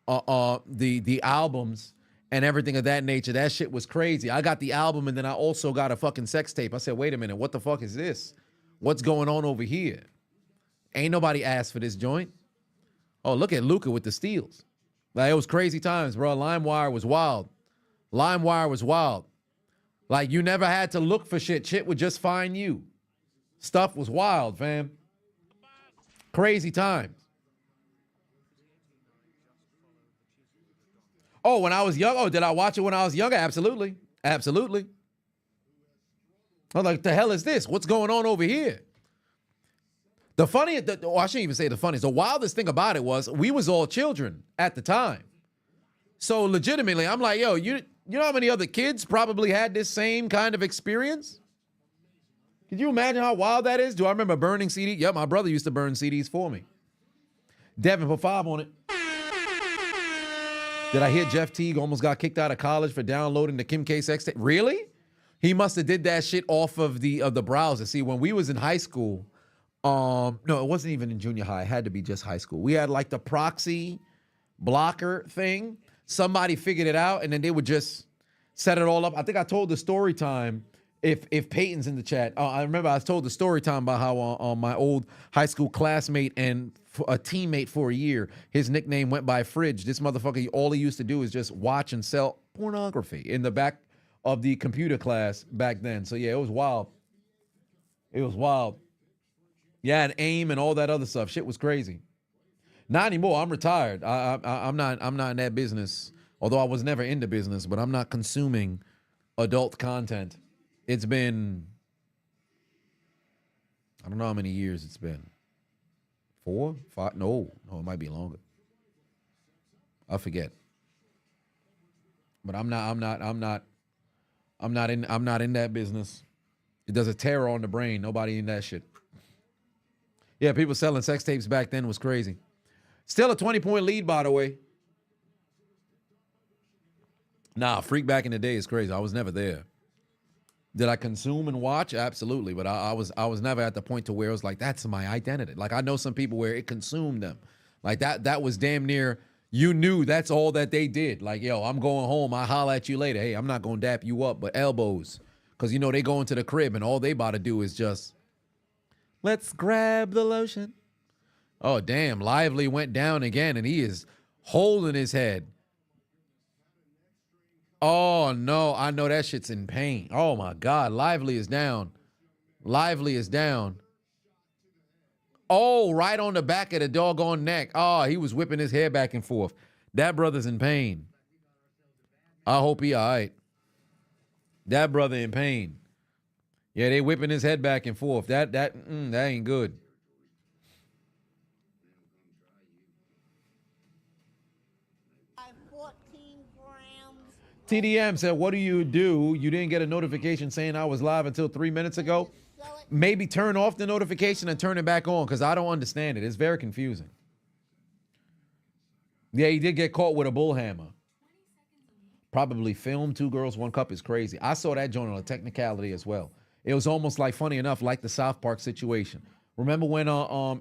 the albums and everything of that nature. That shit was crazy. I got the album and then I also got a fucking sex tape. I said, wait a minute, what the fuck is this? What's going on over here? Ain't nobody asked for this joint. Oh, look at Luka with the steals. Like, it was crazy times, bro. LimeWire was wild. LimeWire was wild. Like, you never had to look for shit. Shit would just find you. Stuff was wild, fam. Crazy times. Oh, when I was young. Oh, did I watch it when I was younger? Absolutely. Absolutely. I was like, the hell is this? What's going on over here? I shouldn't even say the funniest. The wildest thing about it was we was all children at the time. So legitimately, I'm like, yo, you know how many other kids probably had this same kind of experience? Can you imagine how wild that is? Do I remember burning CDs? Yeah, my brother used to burn CDs for me. Devin, put 5 on it. Did I hear Jeff Teague almost got kicked out of college for downloading the Kim K sex tape? Really? He must have did that shit off of the browser. See, when we was in high school, no, it wasn't even in junior high. It had to be just high school. We had like the proxy blocker thing. Somebody figured it out, and then they would just set it all up. I think I told the story time. If Peyton's in the chat, I remember I told the story time about how my old high school classmate and a teammate for a year, his nickname went by Fridge. This motherfucker, all he used to do is just watch and sell pornography in the back of the computer class back then. So yeah, it was wild. It was wild. Yeah, and AIM and all that other stuff. Shit was crazy. Not anymore. I'm retired. I'm not in that business. Although I was never in the business, but I'm not consuming adult content. It's been, I don't know how many years it's been. 4, 5? No, it might be longer. I forget. But I'm not in that business. It does a terror on the brain. Nobody in that shit. Yeah, people selling sex tapes back then was crazy. Still a 20-point lead, by the way. Nah, Freak back in the day is crazy. I was never there. Did I consume and watch? Absolutely, but I was never at the point to where it was like, that's my identity. Like, I know some people where it consumed them. Like, that was damn near, you knew that's all that they did. Like, yo, I'm going home. I holler at you later. Hey, I'm not going to dap you up, but elbows. Because, you know, they go into the crib and all they about to do is just, let's grab the lotion. Oh, damn. Lively went down again, and he is holding his head. Oh, no. I know that shit's in pain. Oh, my God. Lively is down. Lively is down. Oh, right on the back of the doggone neck. Oh, he was whipping his hair back and forth. That brother's in pain. I hope he all right. That brother in pain. Yeah, they whipping his head back and forth. That ain't good. TDM said, what do? You didn't get a notification saying I was live until 3 minutes ago. Maybe turn off the notification and turn it back on because I don't understand it. It's very confusing. Yeah, he did get caught with a bull hammer. Probably filmed. 2 Girls, 1 Cup is crazy. I saw that joint on a technicality as well. It was almost like, funny enough, like the South Park situation. Remember when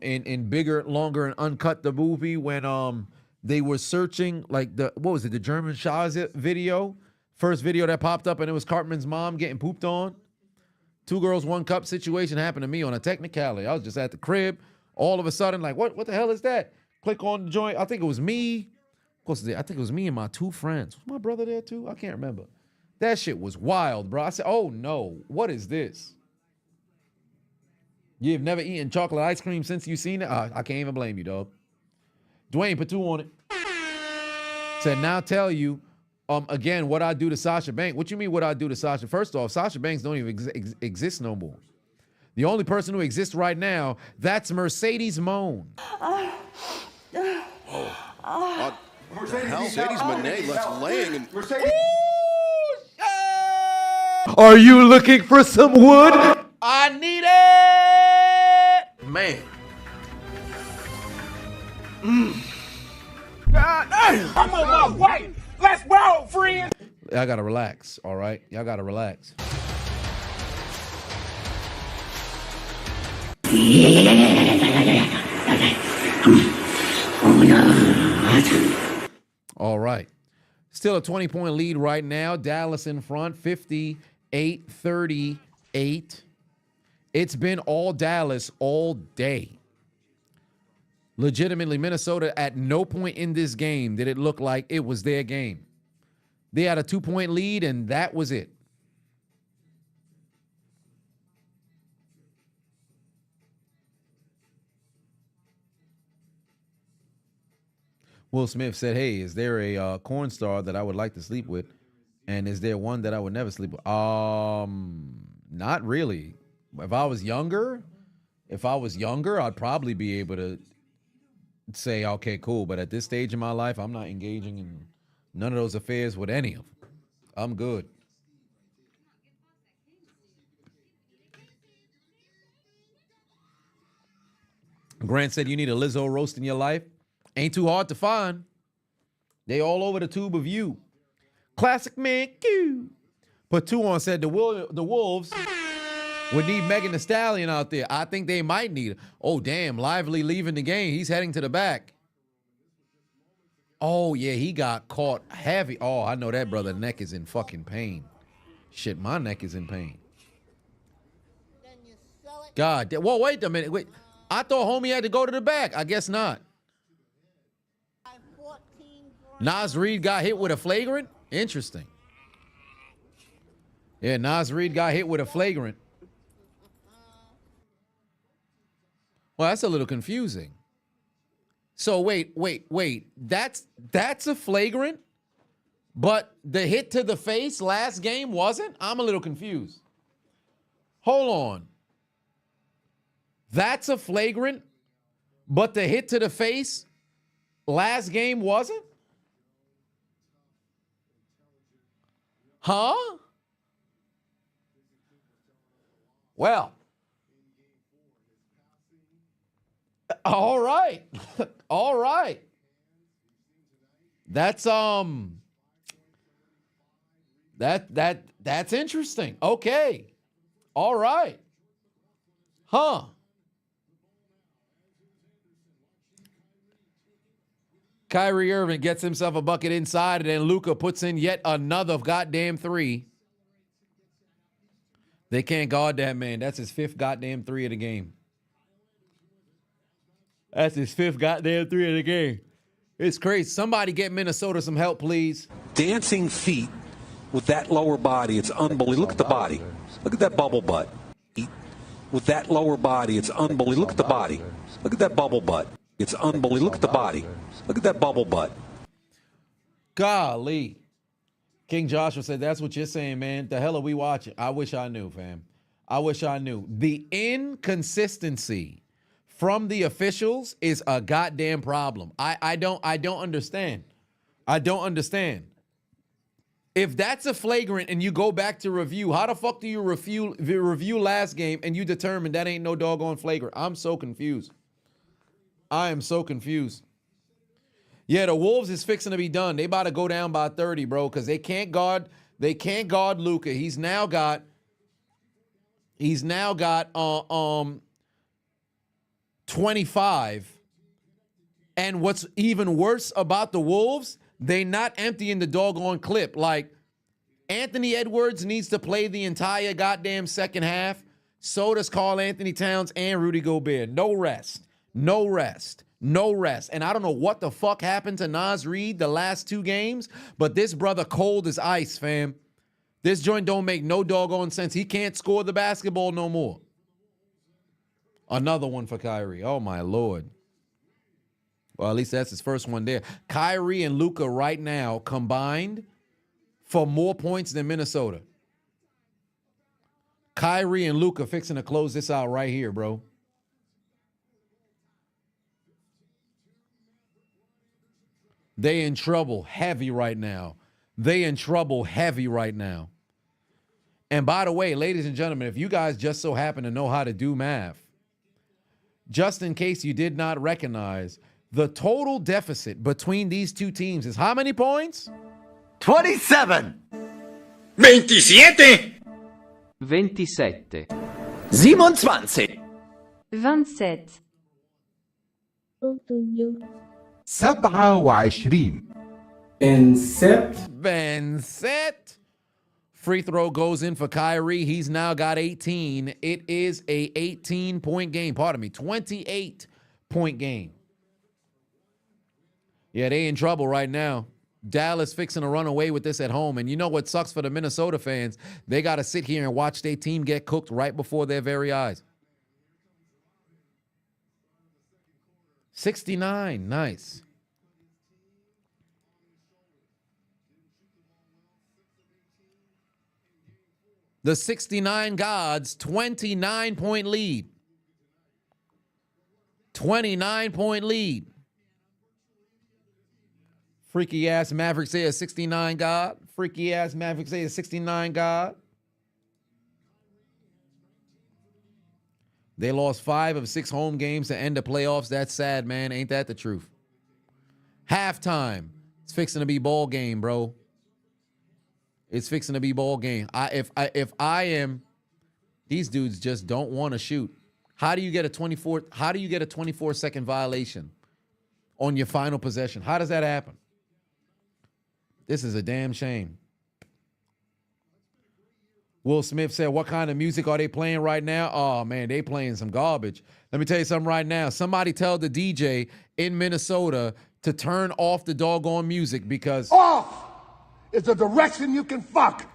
in Bigger, Longer, and Uncut, the movie, when they were searching, like, the German Shah's video? First video that popped up, and it was Cartman's mom getting pooped on. 2 Girls, 1 Cup situation happened to me on a technicality. I was just at the crib. All of a sudden, like, what the hell is that? Click on the joint. I think it was me. Of course, I think it was me and my 2 friends. Was my brother there too? I can't remember. That shit was wild, bro. I said, oh no, what is this? You've never eaten chocolate ice cream since you seen it? I can't even blame you, dog. Dwayne, put 2 on it. Said, now tell you, again, what I do to Sasha Banks. What you mean what I do to Sasha? First off, Sasha Banks don't even exist no more. The only person who exists right now, that's Mercedes Moan. Mercedes Monet left laying and Are you looking for some wood? I need it! Man. I'm on my way. Let's roll, friend. Y'all gotta relax, all right? Y'all gotta relax. All right. Still a 20-point lead right now. Dallas in front, 58-38. It's been all Dallas all day. Legitimately, Minnesota, at no point in this game did it look like it was their game. They had a 2-point lead, and that was it. Will Smith said, hey, is there a corn star that I would like to sleep with? And is there one that I would never sleep with? Not really. If I was younger, I'd probably be able to say, okay, cool. But at this stage in my life, I'm not engaging in none of those affairs with any of them. I'm good. Grant said, you need a Lizzo roast in your life? Ain't too hard to find. They all over the tube of you. Classic man Q. Put 2 on, said the Wolves would need Megan Thee Stallion out there. I think they might need her. Oh, damn. Lively leaving the game. He's heading to the back. Oh, yeah, he got caught heavy. Oh, I know that brother neck is in fucking pain. Shit, my neck is in pain. God, whoa, wait a minute. Wait. I thought homie had to go to the back. I guess not. Nas Reed got hit with a flagrant? Interesting. Yeah, Nas Reed got hit with a flagrant. Well, that's a little confusing. So wait. That's a flagrant, but the hit to the face last game wasn't? I'm a little confused. Hold on. That's a flagrant, but the hit to the face last game wasn't? Huh? Well, all right. All right. That's that's interesting. Okay. All right. Huh. Kyrie Irving gets himself a bucket inside, and then Luka puts in yet another goddamn 3. They can't guard that man. That's his 5th goddamn 3 of the game. That's his 5th goddamn 3 of the game. It's crazy. Somebody get Minnesota some help, please. Dancing feet with that lower body. It's unbelievable. Look at the body. Look at that bubble butt. With that lower body, it's unbelievable. Look at the body. Look at that bubble butt. It's unbelievable. Look at the body. Look at that bubble butt. Golly. King Joshua said, that's what you're saying, man. The hell are we watching? I wish I knew, fam. I wish I knew. The inconsistency from the officials is a goddamn problem. I don't understand. I don't understand. If that's a flagrant and you go back to review, how the fuck do you review last game and you determine that ain't no doggone flagrant? I'm so confused. I am so confused. Yeah, the Wolves is fixing to be done. They about to go down by 30, bro, because they can't guard Luka. He's now got 25. And what's even worse about the Wolves, they not emptying the doggone clip. Like, Anthony Edwards needs to play the entire goddamn second half. So does Karl Anthony Towns and Rudy Gobert. No rest. No rest. No rest. And I don't know what the fuck happened to Nas Reed the last 2 games, but this brother cold as ice, fam. This joint don't make no doggone sense. He can't score the basketball no more. Another one for Kyrie. Oh, my Lord. Well, at least that's his first one there. Kyrie and Luka right now combined for more points than Minnesota. Kyrie and Luka fixing to close this out right here, bro. They in trouble heavy right now. They in trouble heavy right now. And by the way, ladies and gentlemen, if you guys just so happen to know how to do math, just in case you did not recognize, the total deficit between these two teams is how many points? 27. 27. 27. 27. 27. 27. And set. Been set. Free throw goes in for Kyrie. He's now got 18. It is a 18-point game. Pardon me, 28-point game. Yeah, they in trouble right now. Dallas fixing to run away with this at home. And you know what sucks for the Minnesota fans? They got to sit here and watch their team get cooked right before their very eyes. 69, nice. The 69 Gods, 29-point lead. 29-point lead. Freaky ass Mavericks say a 69 God. Freaky ass Mavericks say a 69 God. They lost 5 of 6 home games to end the playoffs. That's sad, man. Ain't that the truth? Halftime. It's fixing to be ball game, bro. It's fixing to be ball game. If I am, these dudes just don't want to shoot. How do you get a 24-second violation on your final possession? How does that happen? This is a damn shame. Will Smith said, what kind of music are they playing right now? Oh, man, they playing some garbage. Let me tell you something right now. Somebody tell the DJ in Minnesota to turn off the doggone music because... Off is the direction you can fuck.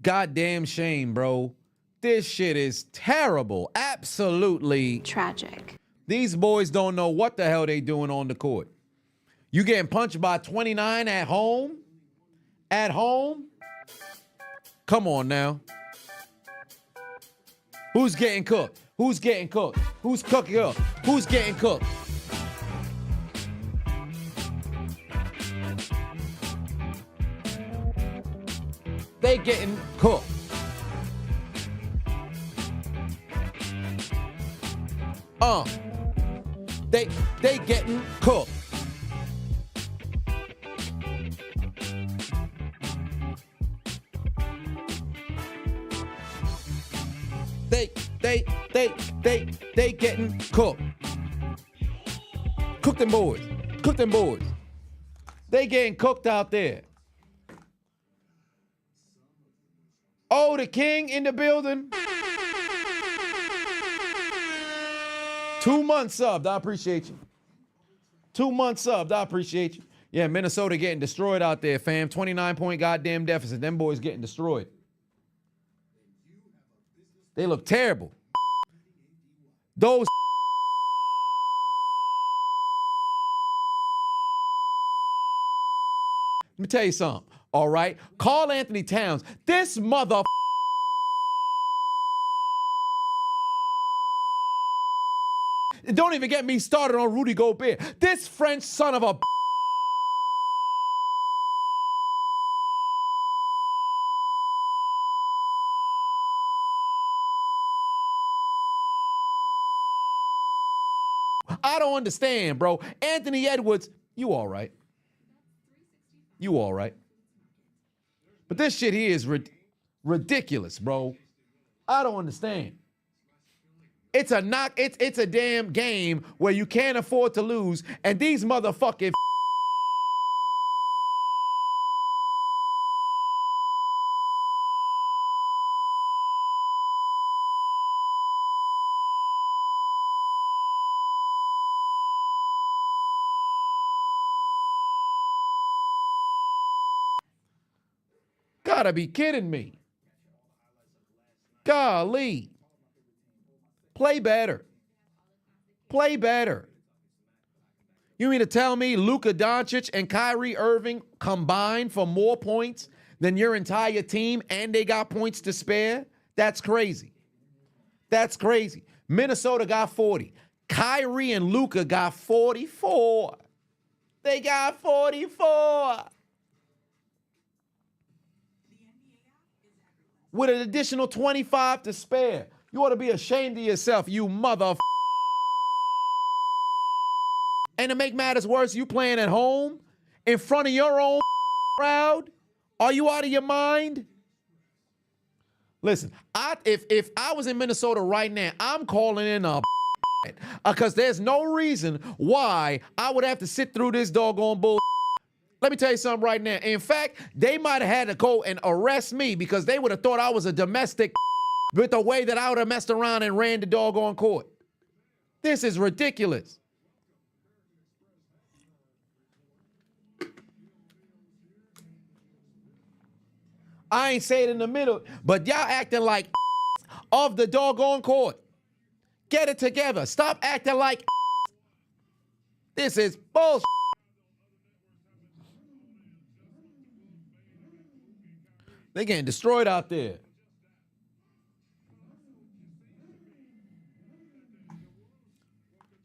Goddamn shame, bro. This shit is terrible. Absolutely Tragic. These boys don't know what the hell they doing on the court. You getting punched by 29 at home? At home? Come on now. Who's getting cooked? Who's getting cooked? Who's cooking up? Who's getting cooked? They getting cooked. They getting cooked. They getting cooked. Cook them boys. Cook them boys. They getting cooked out there. Oh, the king in the building. 2 months subbed. I appreciate you. 2 months subbed. I appreciate you. Yeah, Minnesota getting destroyed out there, fam. 29-point goddamn deficit. Them boys getting destroyed. They look terrible. Those Let me tell you something, all right? Karl Anthony Towns, this mother don't even get me started on Rudy Gobert. This French son of a I don't understand, bro. Anthony Edwards, you all right. You all right. But this shit here is ridiculous, bro. I don't understand. It's a damn game where you can't afford to lose, and these motherfucking gotta be kidding me. Golly. Play better. Play better. You mean to tell me Luka Doncic and Kyrie Irving combined for more points than your entire team and they got points to spare? That's crazy. That's crazy. Minnesota got 40. Kyrie and Luka got 44. They got 44. With an additional 25 to spare. You ought to be ashamed of yourself, you mother. And to make matters worse, you playing at home in front of your own crowd? Are you out of your mind? Listen, if I was in Minnesota right now, I'm calling in a because there's no reason why I would have to sit through this doggone bull. Let me tell you something right now. In fact, they might have had to go and arrest me because they would have thought I was a domestic with the way that I would have messed around and ran the doggone court. This is ridiculous. I ain't say it in the middle, but y'all acting like of the doggone court. Get it together. Stop acting like this is bullshit. They getting destroyed out there.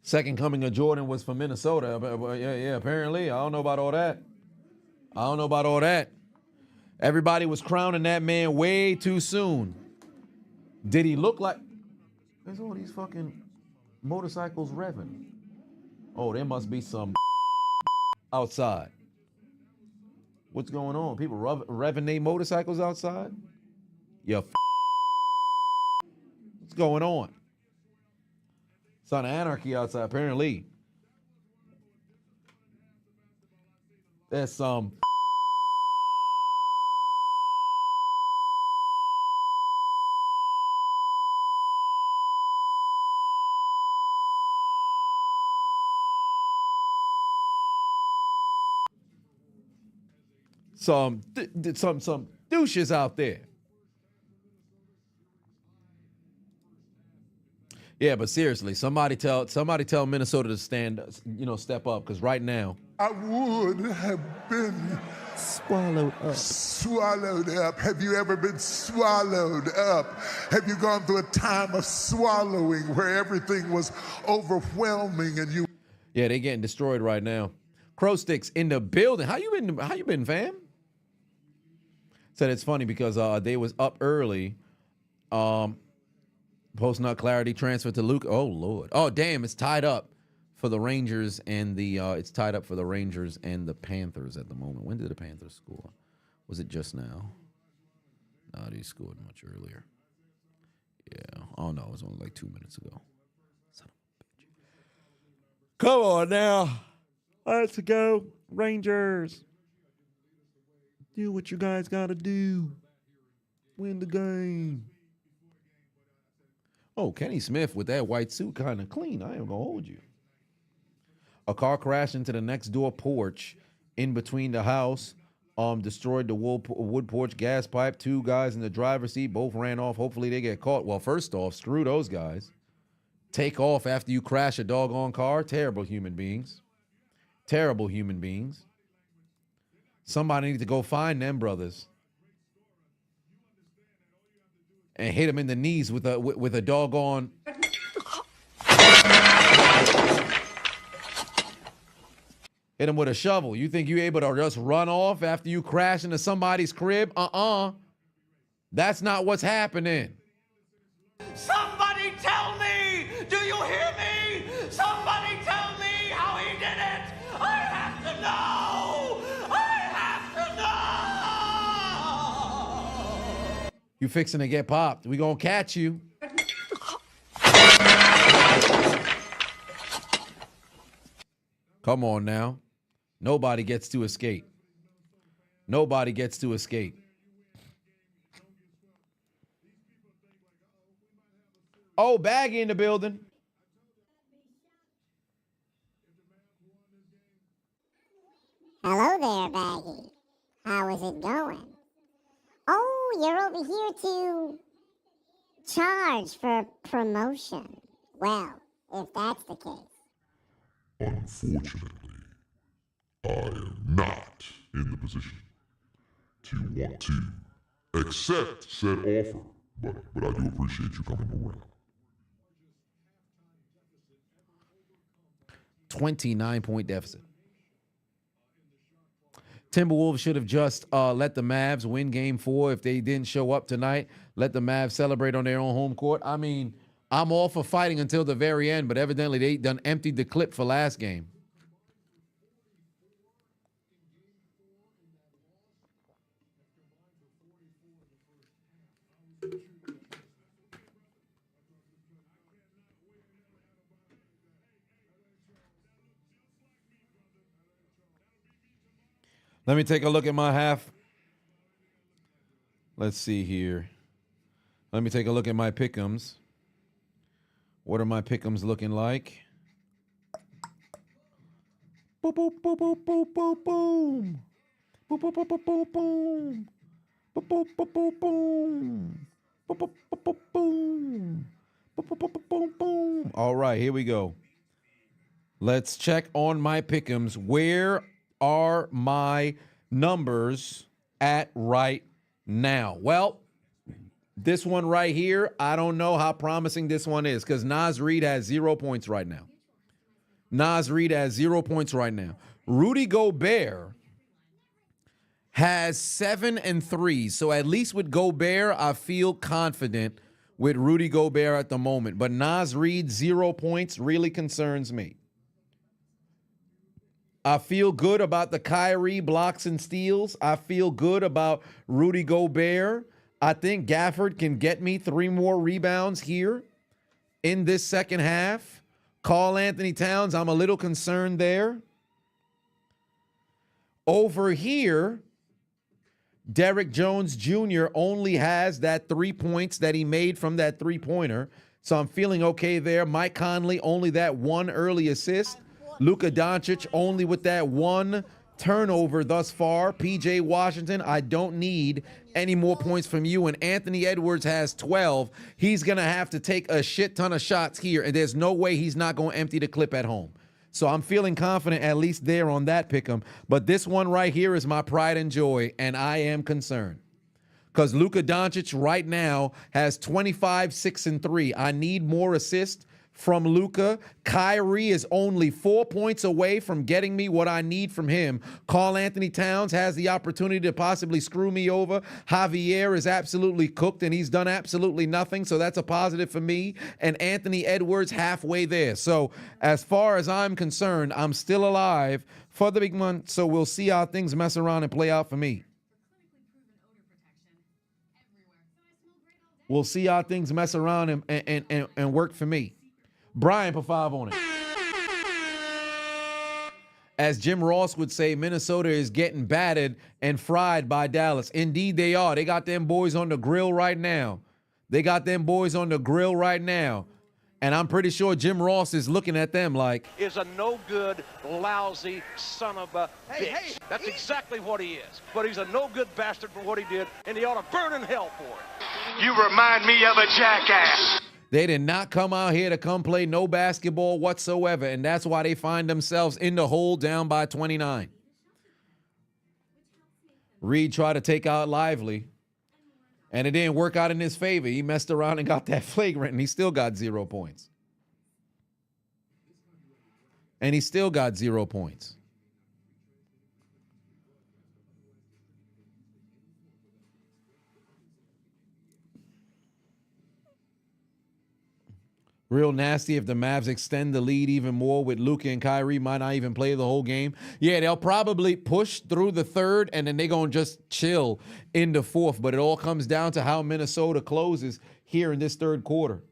Second coming of Jordan was from Minnesota. Yeah, apparently. I don't know about all that. Everybody was crowning that man way too soon. Did he look like... There's all these fucking motorcycles revving. Oh, there must be some outside. What's going on? People revving their motorcycles outside? Yeah. What's going on? Son of anarchy outside, apparently. There's some douches out there. Yeah, but seriously, somebody tell Minnesota to step up, because right now I would have been swallowed up. Swallowed up. Have you ever been swallowed up? Have you gone through a time of swallowing where everything was overwhelming and you... Yeah, they getting destroyed right now. Crow Sticks in the building. How you been, fam? Said it's funny because they was up early. Post-nut clarity transfer to Luke. Oh Lord. Oh damn, it's tied up for the Rangers and the Panthers at the moment. When did the Panthers score? Was it just now? No, they scored much earlier. Yeah. Oh no, it was only like 2 minutes ago. Son of a bitch. Come on now. Let's go, Rangers. Do what you guys gotta do. Win the game. Oh, Kenny Smith with that white suit kind of clean. I ain't gonna hold you. A car crashed into the next door porch in between the house. Destroyed the wood porch gas pipe. 2 guys in the driver's seat both ran off. Hopefully they get caught. Well, first off, screw those guys. Take off after you crash a doggone car. Terrible human beings. Terrible human beings. Somebody needs to go find them brothers and hit them in the knees with a doggone. Hit them with a shovel. You think you able to just run off after you crash into somebody's crib? That's not what's happening. Somebody tell me! Do you hear me? Somebody tell me how he did it! I have to know! I have to know! You fixing to get popped. We gonna catch you. Come on now. Nobody gets to escape. Nobody gets to escape. Oh, Baggy in the building. Hello there, Baggy. How is it going? Oh, you're over here to charge for promotion. Well, if that's the case. Unfortunately, I am not in the position to want to accept said offer, but I do appreciate you coming around. 29-point deficit. Timberwolves should have just let the Mavs win game 4 if they didn't show up tonight. Let the Mavs celebrate on their own home court. I mean, I'm all for fighting until the very end, but evidently they done emptied the clip for last game. Let me take a look at my half. Let's see here. Let me take a look at my pick'ems. What are my pick'ems looking like? Boop, boop, boop, boop, boop, boop, boom. Boop, boop, boop, boop, boop, boom. Boop, boop, boop, boop, boom. Boop, boop, boop, boop, boom. Boom, boom. All right, here we go. Let's check on my pick'ems. Where are my numbers at right now? Well, this one right here, I don't know how promising this one is because Nas Reed has 0 points right now. Nas Reed has 0 points right now. Rudy Gobert has 7 and 3. So at least with Gobert, I feel confident with Rudy Gobert at the moment. But Nas Reed, 0 points, really concerns me. I feel good about the Kyrie blocks and steals. I feel good about Rudy Gobert. I think Gafford can get me 3 more rebounds here in this second half. Karl Anthony Towns, I'm a little concerned there. Over here, Derrick Jones Jr. only has that 3 points that he made from that three-pointer. So I'm feeling okay there. Mike Conley, only that 1 early assist. Luka Doncic, only with that 1 turnover thus far. PJ Washington, I don't need any more points from you. And Anthony Edwards has 12. He's going to have to take a shit ton of shots here, and there's no way he's not going to empty the clip at home. So I'm feeling confident at least there on that pick'em. But this one right here is my pride and joy, and I am concerned. Because Luka Doncic right now has 25, 6, and 3. I need more assists from Luka. Kyrie is only 4 points away from getting me what I need from him. Karl Anthony Towns has the opportunity to possibly screw me over. Javier is absolutely cooked, and he's done absolutely nothing, so that's a positive for me. And Anthony Edwards halfway there. So as far as I'm concerned, I'm still alive for the big month, so we'll see how things mess around and play out for me. We'll see how things mess around and work for me. Brian, put 5 on it. As Jim Ross would say, Minnesota is getting battered and fried by Dallas. Indeed, they are. They got them boys on the grill right now. And I'm pretty sure Jim Ross is looking at them like, is a no good, lousy son of a bitch. That's exactly what he is. But he's a no good bastard for what he did, and he ought to burn in hell for it. You remind me of a jackass. they did not come out here to come play no basketball whatsoever, and that's why they find themselves in the hole down by 29. Reed tried to take out Lively, and it didn't work out in his favor. He messed around and got that flagrant, and he still got 0 points. Real nasty if the Mavs extend the lead even more with Luka and Kyrie, might not even play the whole game. Yeah, they'll probably push through the third, and then they're going to just chill in the fourth. But it all comes down to how Minnesota closes here in this third quarter.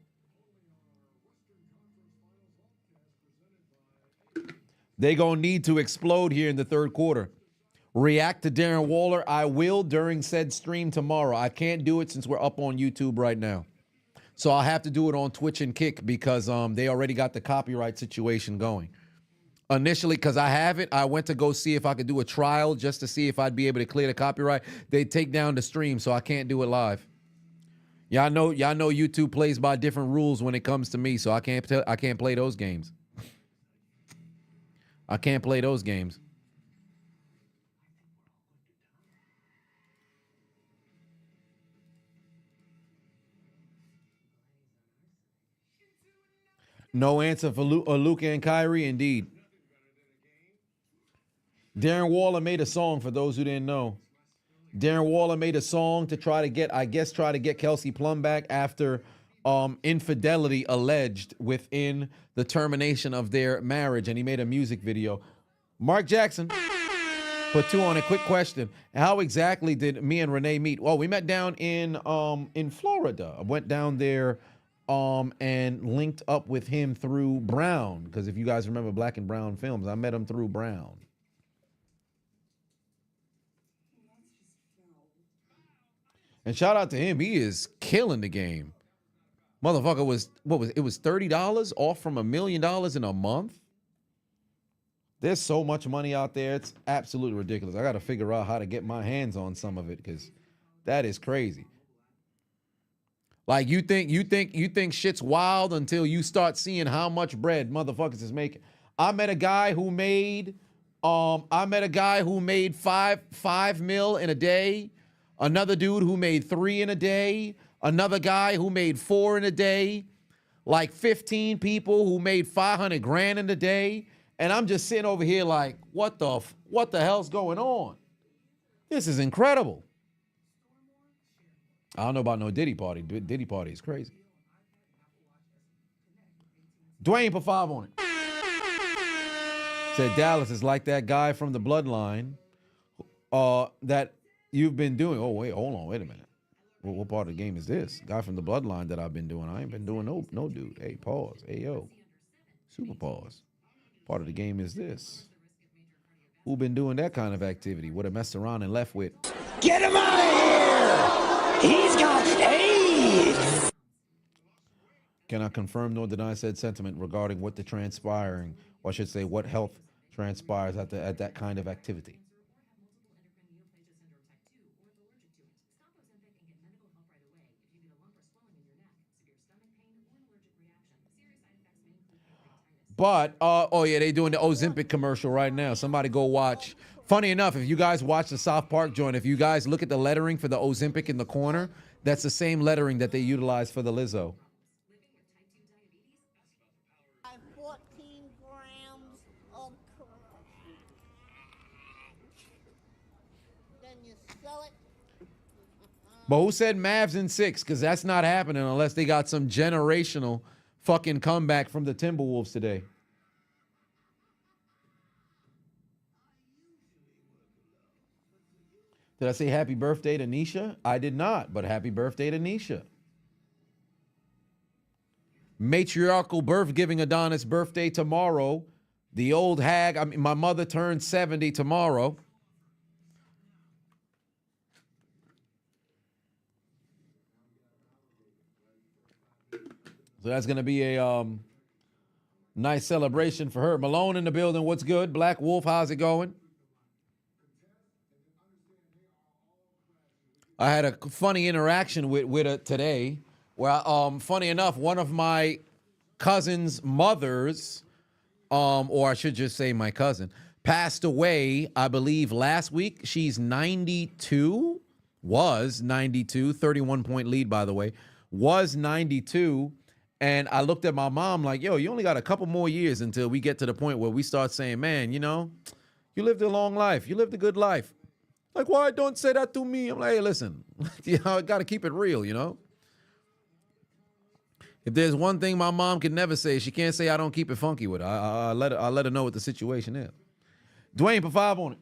They're going to need to explode here in the third quarter. React to Darren Waller. I will during said stream tomorrow. I can't do it since we're up on YouTube right now. So I'll have to do it on Twitch and Kick because they already got the copyright situation going. Initially, because I have it, I went to go see if I could do a trial just to see if I'd be able to clear the copyright. They take down the stream, so I can't do it live. Y'all know YouTube plays by different rules when it comes to me, so I can't play those games. I can't play those games. No answer for Luka and Kyrie, indeed. Darren Waller made a song, for those who didn't know. Darren Waller made a song to try to get Kelsey Plum back after infidelity alleged within the termination of their marriage, and he made a music video. Mark Jackson put 2 on it. Quick question. How exactly did me and Renee meet? Well, we met down in Florida. I went down there and linked up with him through Brown, because if you guys remember Black and Brown Films, I met him through Brown. And shout out to him. He is killing the game. Motherfucker was $30 off from $1 million in a month. There's so much money out there. It's absolutely ridiculous. I got to figure out how to get my hands on some of it because that is crazy. Like you think shit's wild until you start seeing how much bread motherfuckers is making. I met a guy who made five mil in a day. Another dude who made 3 in a day. Another guy who made 4 in a day. Like 15 people who made 500 grand in a day. And I'm just sitting over here like, what the hell's going on? This is incredible. I don't know about no Diddy party. Diddy party is crazy. Dwayne put 5 on it. Said Dallas is like that guy from the bloodline that you've been doing. Oh, wait, hold on. Wait a minute. What part of the game is this? Guy from the bloodline that I've been doing. I ain't been doing no dude. Hey, pause. Hey, yo. Super pause. Part of the game is this. Who been doing that kind of activity? Would have messed around and left with. Get him out of here! He's got AIDS! Cannot confirm nor deny said sentiment regarding what the transpiring, or I should say what health transpires at that kind of activity. But, oh yeah, they doing the Ozempic commercial right now. Somebody go watch. Funny enough, if you guys watch the South Park joint, if you guys look at the lettering for the Ozempic in the corner, that's the same lettering that they utilize for the Lizzo. 14 grams of crack. Then you sell it. But who said Mavs in 6? Because that's not happening unless they got some generational fucking comeback from the Timberwolves today. Did I say happy birthday to Nisha? I did not, but happy birthday to Nisha. Matriarchal birth giving Adonis birthday tomorrow. The old hag, my mother turned 70 tomorrow. So that's going to be a nice celebration for her. Malone in the building. What's good? Black Wolf, how's it going? I had a funny interaction with her today where, funny enough, one of my cousin's mothers, or I should just say my cousin, passed away, I believe, last week. She's 92, was 92, 31-point lead, by the way, was 92. And I looked at my mom like, yo, you only got a couple more years until we get to the point where we start saying, man, you know, you lived a long life. You lived a good life. Like, why don't say that to me? I'm like, hey, listen, you know, I got to keep it real, you know? If there's one thing my mom can never say, she can't say I don't keep it funky with her. I let her know what the situation is. Dwayne, put 5 on it.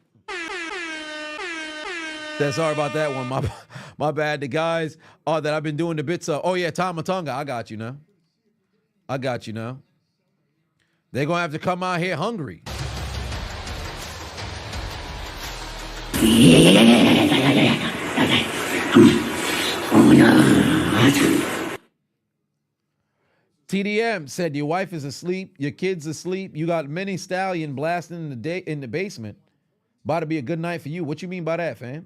Said, sorry about that one. My bad. The guys that I've been doing the bits of, oh, yeah, Tom Matunga, I got you now. I got you now. They're going to have to come out here hungry. TDM said your wife is asleep, your kid's asleep, you got mini stallion blasting in the basement. About to be a good night for you. What you mean by that, fam?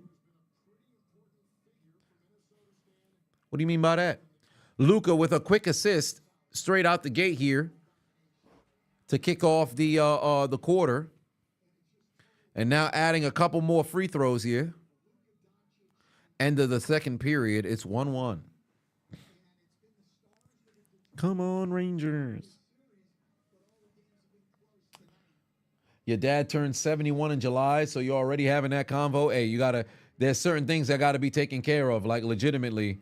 What do you mean by that? Luka with a quick assist straight out the gate here to kick off the quarter. And now adding a couple more free throws here. End of the second period, it's 1-1. Come on, Rangers. Your dad turned 71 in July, so you're already having that convo. Hey, there's certain things that got to be taken care of. Like, legitimately,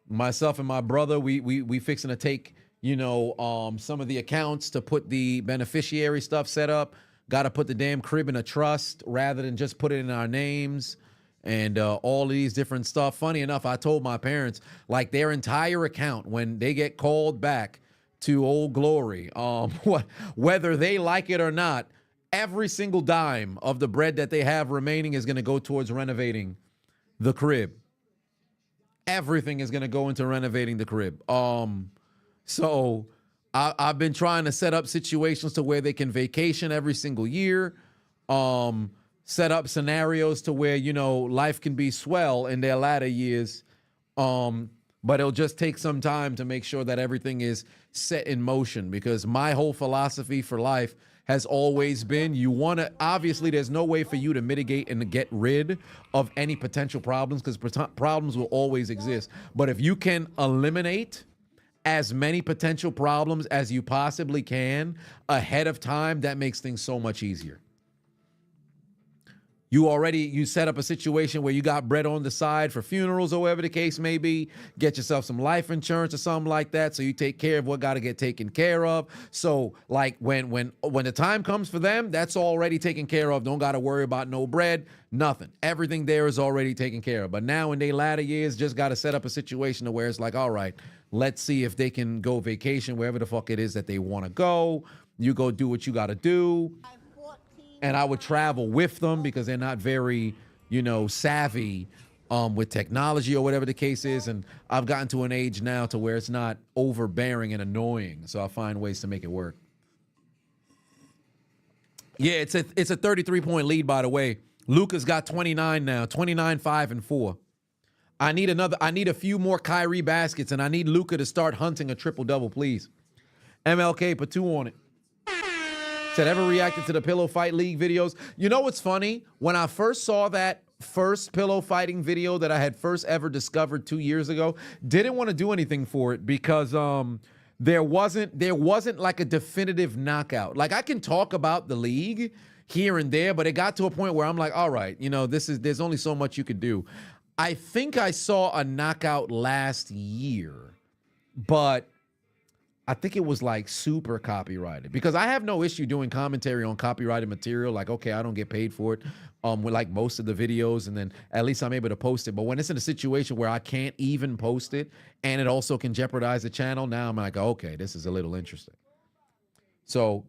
myself and my brother, we fixing to take, you know, some of the accounts to put the beneficiary stuff set up. Got to put the damn crib in a trust rather than just put it in our names and all of these different stuff. Funny enough, I told my parents, like, their entire account, when they get called back to Old Glory, whether they like it or not, every single dime of the bread that they have remaining is going to go towards renovating the crib. Everything is going to go into renovating the crib. So I've been trying to set up situations to where they can vacation every single year, set up scenarios to where, you know, life can be swell in their latter years. But but it'll just take some time to make sure that everything is set in motion, because my whole philosophy for life has always been, you want to, obviously there's no way for you to mitigate and to get rid of any potential problems, because problems will always exist. But if you can eliminate as many potential problems as you possibly can ahead of time, that makes things so much easier. You set up a situation where you got bread on the side for funerals or whatever the case may be. Get yourself some life insurance or something like that, so you take care of what got to get taken care of. So like when the time comes for them, that's already taken care of. Don't got to worry about no bread, nothing. Everything there is already taken care of. But now in their latter years, just got to set up a situation where it's like, all right, let's see if they can go vacation wherever the fuck it is that they want to go. You go do what you got to do. And I would travel with them because they're not very, savvy with technology or whatever the case is. And I've gotten to an age now to where it's not overbearing and annoying. So I find ways to make it work. Yeah, it's a 33-point lead, by the way. Luka's got 29 now, 29, 5, and 4. I need a few more Kyrie baskets, and I need Luka to start hunting a triple-double, please. MLK, put 2 on it. Said, ever reacted to the pillow fight league videos? You know what's funny? When I first saw that first pillow fighting video that I had first ever discovered 2 years ago, didn't want to do anything for it because there wasn't like a definitive knockout. Like, I can talk about the league here and there, but it got to a point where I'm like, all right, there's only so much you could do. I think I saw a knockout last year, but I think it was like super copyrighted, because I have no issue doing commentary on copyrighted material. Like, okay, I don't get paid for it with like most of the videos, and then at least I'm able to post it. But when it's in a situation where I can't even post it and it also can jeopardize the channel, now I'm like, okay, this is a little interesting. So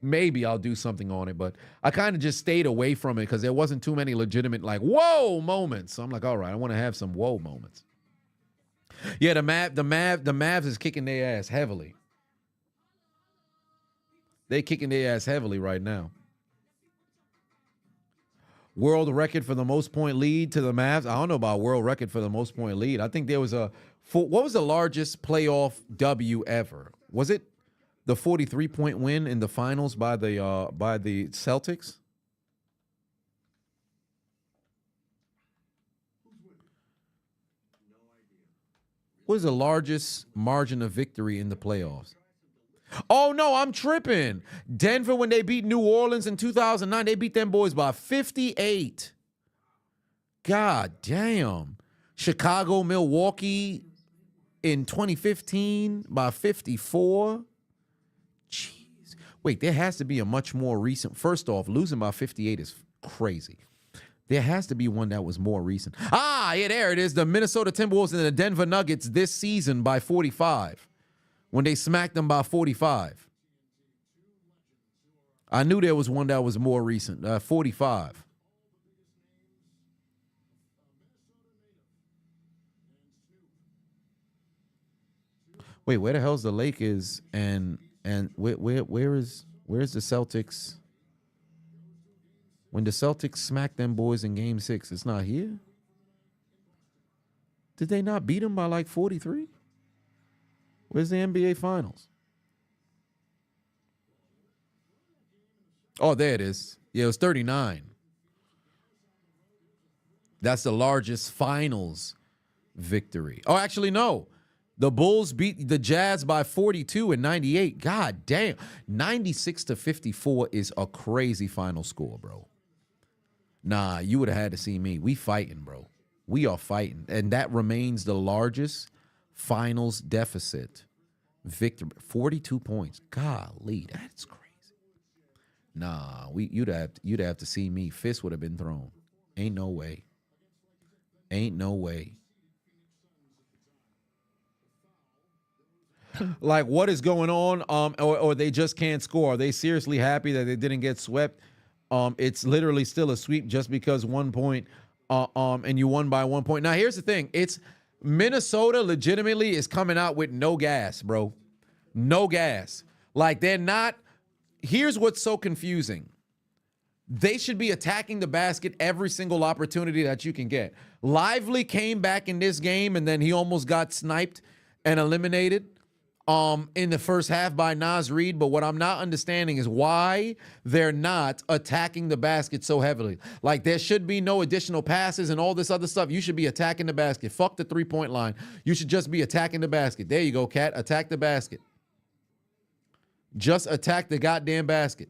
maybe I'll do something on it, but I kind of just stayed away from it because there wasn't too many legitimate like whoa moments. So I'm like, all right, I want to have some whoa moments. Yeah, the Mavs is kicking their ass heavily. They kicking their ass heavily right now. World record for the most point lead to the Mavs. I don't know about world record for the most point lead. I think there was what was the largest playoff W ever? Was it the 43-point win in the finals by the Celtics? What is the largest margin of victory in the playoffs? Oh, no, I'm tripping. Denver, when they beat New Orleans in 2009, they beat them boys by 58. God damn. Chicago, Milwaukee in 2015 by 54. Jeez. Wait, there has to be a much more recent. First off, losing by 58 is crazy. There has to be one that was more recent. Yeah, there it is. The Minnesota Timberwolves and the Denver Nuggets this season by 45. When they smacked them by 45. I knew there was one that was more recent. 45. Wait, where the hell's the Lakers and where's the Celtics? When the Celtics smacked them boys in Game 6, it's not here? Did they not beat them by like 43? Where's the NBA Finals? Oh, there it is. Yeah, it was 39. That's the largest finals victory. Oh, actually, no. The Bulls beat the Jazz by 42 in 98. God damn. 96-54 is a crazy final score, bro. Nah, you would have had to see me. We fighting, bro. We are fighting. And that remains the largest finals deficit victory. 42 points. Golly, that's crazy. Nah, you'd have to see me. Fist would have been thrown. Ain't no way. Ain't no way. Like, what is going on? Or they just can't score. Are they seriously happy that they didn't get swept? It's literally still a sweep just because 1 point, and you won by 1 point. Now, here's the thing. It's Minnesota legitimately is coming out with no gas, bro. No gas. Like, they're not. Here's what's so confusing. They should be attacking the basket every single opportunity that you can get. Lively came back in this game, and then he almost got sniped and eliminated in the first half by Nas Reed. But what I'm not understanding is why they're not attacking the basket so heavily. Like, there should be no additional passes and all this other stuff. You should be attacking the basket. Fuck the three-point line. You should just be attacking the basket. There you go, Cat. Attack the basket. Just attack the goddamn basket.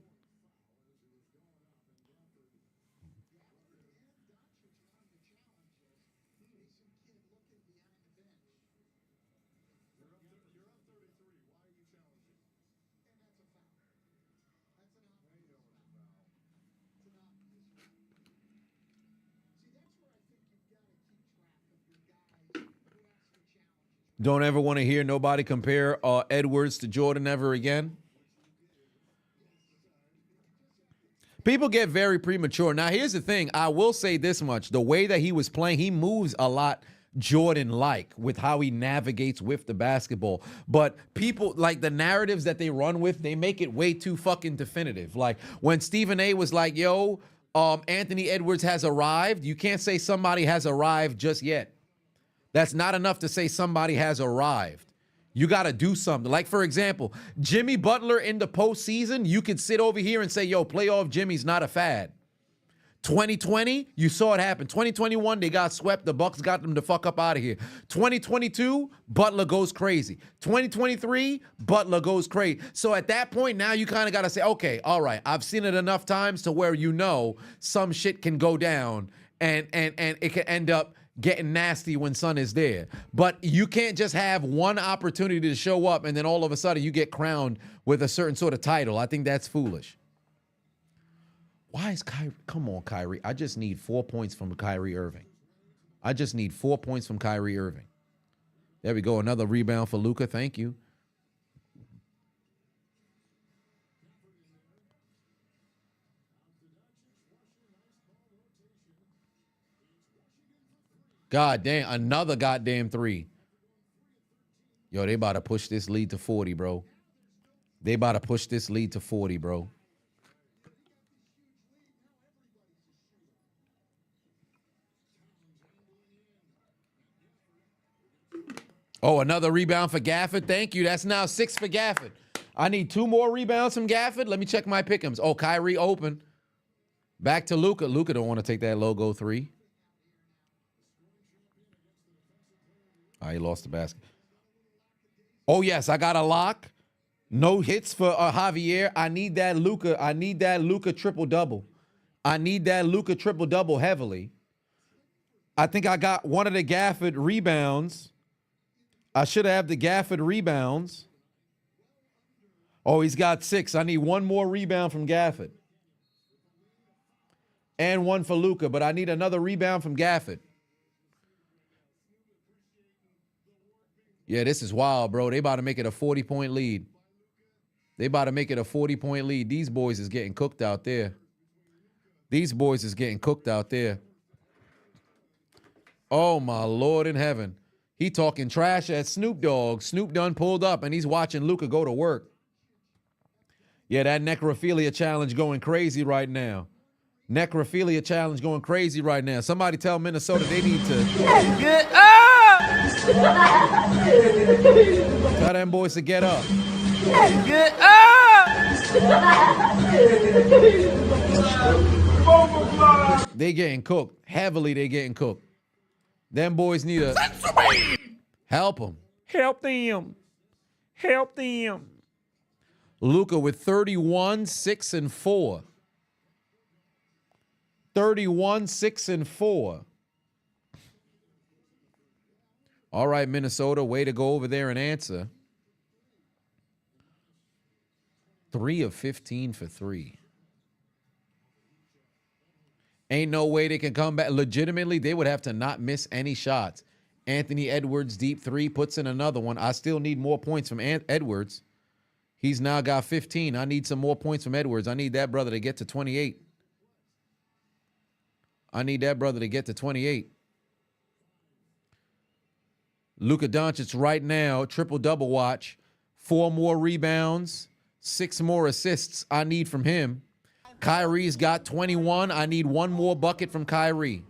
Don't ever want to hear nobody compare Edwards to Jordan ever again. People get very premature. Now, here's the thing. I will say this much. The way that he was playing, he moves a lot Jordan-like with how he navigates with the basketball. But people, like, the narratives that they run with, they make it way too fucking definitive. Like, when Stephen A was like, yo, Anthony Edwards has arrived, you can't say somebody has arrived just yet. That's not enough to say somebody has arrived. You got to do something. Like, for example, Jimmy Butler in the postseason, you could sit over here and say, yo, playoff Jimmy's not a fad. 2020, you saw it happen. 2021, they got swept. The Bucks got them to fuck up out of here. 2022, Butler goes crazy. 2023, Butler goes crazy. So at that point, now you kind of got to say, okay, all right, I've seen it enough times to where you know some shit can go down and it can end up getting nasty when Son is there. But you can't just have one opportunity to show up and then all of a sudden you get crowned with a certain sort of title. I think that's foolish. Why is Kyrie? Come on, Kyrie. I just need 4 points from Kyrie Irving. I just need 4 points from Kyrie Irving. There we go. Another rebound for Luka. Thank you. God damn, another goddamn three. Yo, they about to push this lead to 40, bro. They about to push this lead to 40, bro. Oh, another rebound for Gafford. Thank you. That's now 6 for Gafford. I need 2 more rebounds from Gafford. Let me check my pick'ems. Oh, Kyrie open. Back to Luka. Luka don't want to take that logo 3. He lost the basket. Oh, yes, I got a lock. No hits for Javier. I need that Luka. I need that Luka triple-double. I need that Luka triple-double heavily. I think I got one of the Gafford rebounds. I should have the Gafford rebounds. Oh, he's got 6. I need one more rebound from Gafford. And one for Luka, but I need another rebound from Gafford. Yeah, this is wild, bro. They about to make it a 40-point lead. They about to make it a 40-point lead. These boys is getting cooked out there. These boys is getting cooked out there. Oh, my Lord in heaven. He talking trash at Snoop Dogg. Snoop done pulled up, and he's watching Luka go to work. Yeah, that necrophilia challenge going crazy right now. Necrophilia challenge going crazy right now. Somebody tell Minnesota they need to get up. Tell them boys to get up. Get up. They getting cooked. Heavily they getting cooked. Them boys need to help them. Help them. Help them. Luka with 31, 6, and 4. 31, 6, and 4. All right, Minnesota, way to go over there and answer. 3 of 15 for 3. Ain't no way they can come back. Legitimately, they would have to not miss any shots. Anthony Edwards, deep 3, puts in another one. I still need more points from Edwards. He's now got 15. I need some more points from Edwards. I need that brother to get to 28. I need that brother to get to 28. Luka Doncic right now, triple-double watch. 4 more rebounds, 6 more assists I need from him. Kyrie's got 21. I need one more bucket from Kyrie.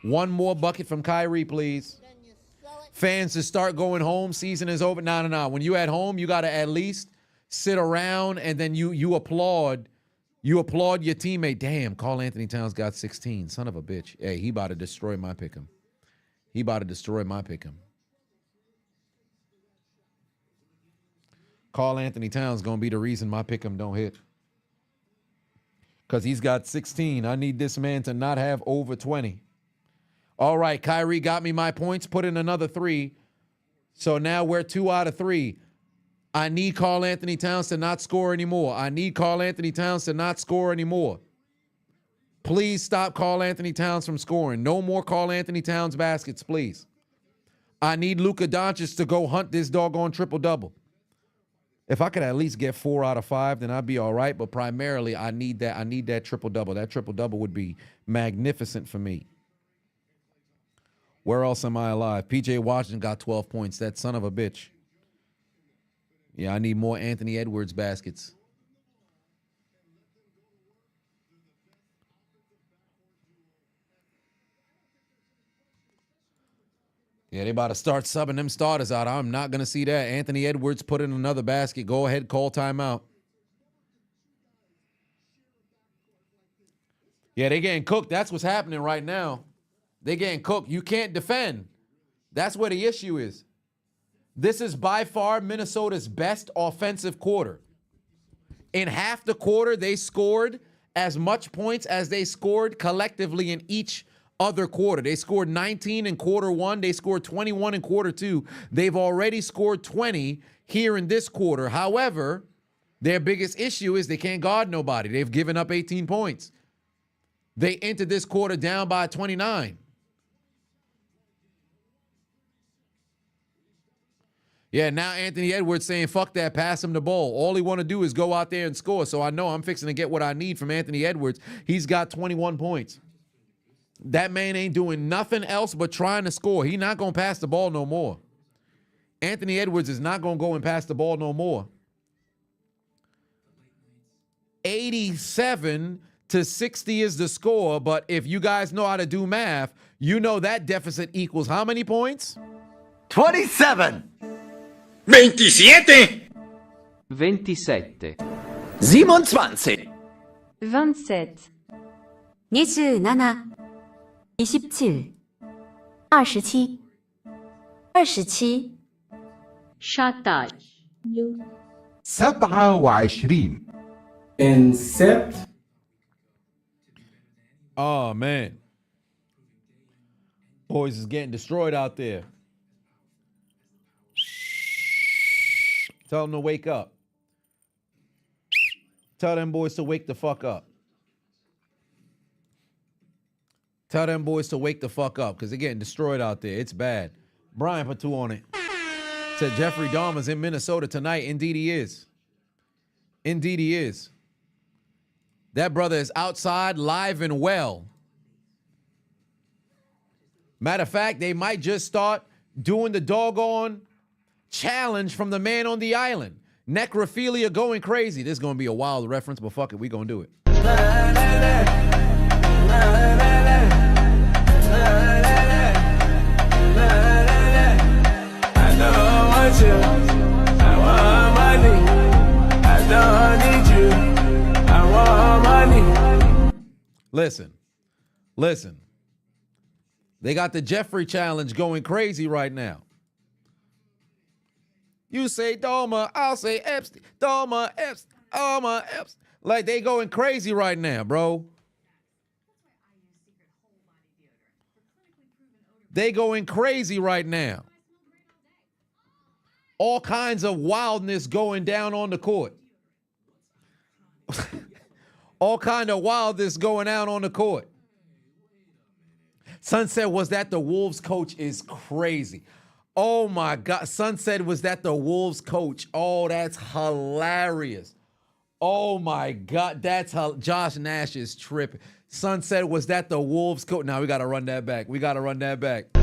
One more bucket from Kyrie, please. Fans to start going home. Season is over. No. When you at home, you got to at least sit around and then you applaud. You applaud your teammate. Damn, Karl Anthony Towns got 16. Son of a bitch. Hey, he about to destroy my pick'em. He about to destroy my pick'em. Karl Anthony Towns going to be the reason my pick'em don't hit. Because he's got 16. I need this man to not have over 20. All right, Kyrie got me my points. Put in another 3. So now we're 2 out of 3. I need Karl Anthony Towns to not score anymore. I need Karl Anthony Towns to not score anymore. Please stop Karl Anthony Towns from scoring. No more Karl Anthony Towns baskets, please. I need Luka Doncic to go hunt this doggone triple-double. If I could at least get 4 out of 5, then I'd be all right. But primarily, I need that. I need that triple-double. That triple-double would be magnificent for me. Where else am I alive? P.J. Washington got 12 points. That son of a bitch. Yeah, I need more Anthony Edwards baskets. Yeah, they about to start subbing them starters out. I'm not going to see that. Anthony Edwards put in another basket. Go ahead, call timeout. Yeah, they getting cooked. That's what's happening right now. They getting cooked. You can't defend. That's where the issue is. This is by far Minnesota's best offensive quarter. In half the quarter, they scored as much points as they scored collectively in each other quarter. They scored 19 in quarter 1. They scored 21 in quarter 2. They've already scored 20 here in this quarter. However, their biggest issue is they can't guard nobody. They've given up 18 points. They entered this quarter down by 29. Yeah, now Anthony Edwards saying, fuck that, pass him the ball. All he want to do is go out there and score. So I know I'm fixing to get what I need from Anthony Edwards. He's got 21 points. That man ain't doing nothing else but trying to score. He not going to pass the ball no more. Anthony Edwards is not going to go and pass the ball no more. 87 to 60 is the score, but if you guys know how to do math, you know that deficit equals how many points? 27. 27. 27. 27. 27. 27. 27. 27. 27. shoutout. 27. And set. Oh, man. Boys is getting destroyed out there. Tell them to wake up. Tell them boys to wake the fuck up. Tell them boys to wake the fuck up because they're getting destroyed out there. It's bad. Brian put 2 on it. Said Jeffrey Dahmer's in Minnesota tonight. Indeed he is. Indeed he is. That brother is outside, live and well. Matter of fact, they might just start doing the doggone challenge from the man on the island. Necrophilia going crazy. This is going to be a wild reference, but fuck it, we going to do it. I don't want you. I want money. I don't need you. I want money. Listen. They got the Jeffrey challenge going crazy right now. You say Dahmer, I'll say Epstein. Dahmer, Epstein, Dahmer, Epstein. Like they going crazy right now, bro. They going crazy right now. All kinds of wildness going down on the court. All kind of wildness going out on the court. Sunset was that the Wolves coach is crazy. Oh my God. Sunset was that the Wolves coach. Oh, that's hilarious. Oh my God. That's how Josh Nash is tripping. Sunset was that the Wolves coach. Now we got to run that back. We got to run that back. I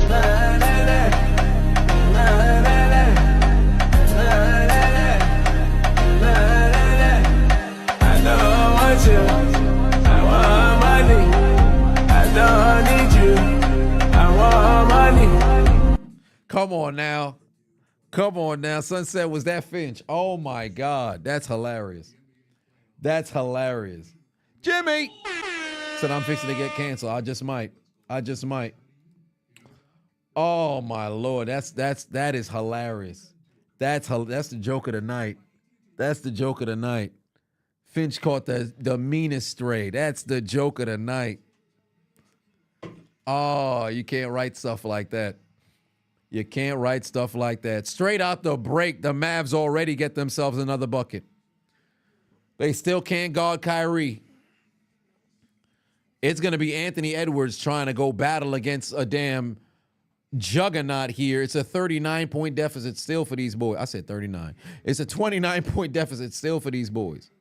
don't want you. Come on now. Sunset, was that Finch? Oh, my God. That's hilarious. That's hilarious. Jimmy said, I'm fixing to get canceled. I just might. Oh, my Lord. That is hilarious. That's the joke of the night. That's the joke of the night. Finch caught the meanest stray. That's the joke of the night. Oh, you can't write stuff like that. You can't write stuff like that. Straight out the break, the Mavs already get themselves another bucket. They still can't guard Kyrie. It's going to be Anthony Edwards trying to go battle against a damn juggernaut here. It's a 39-point deficit still for these boys. I said 39. It's a 29-point deficit still for these boys.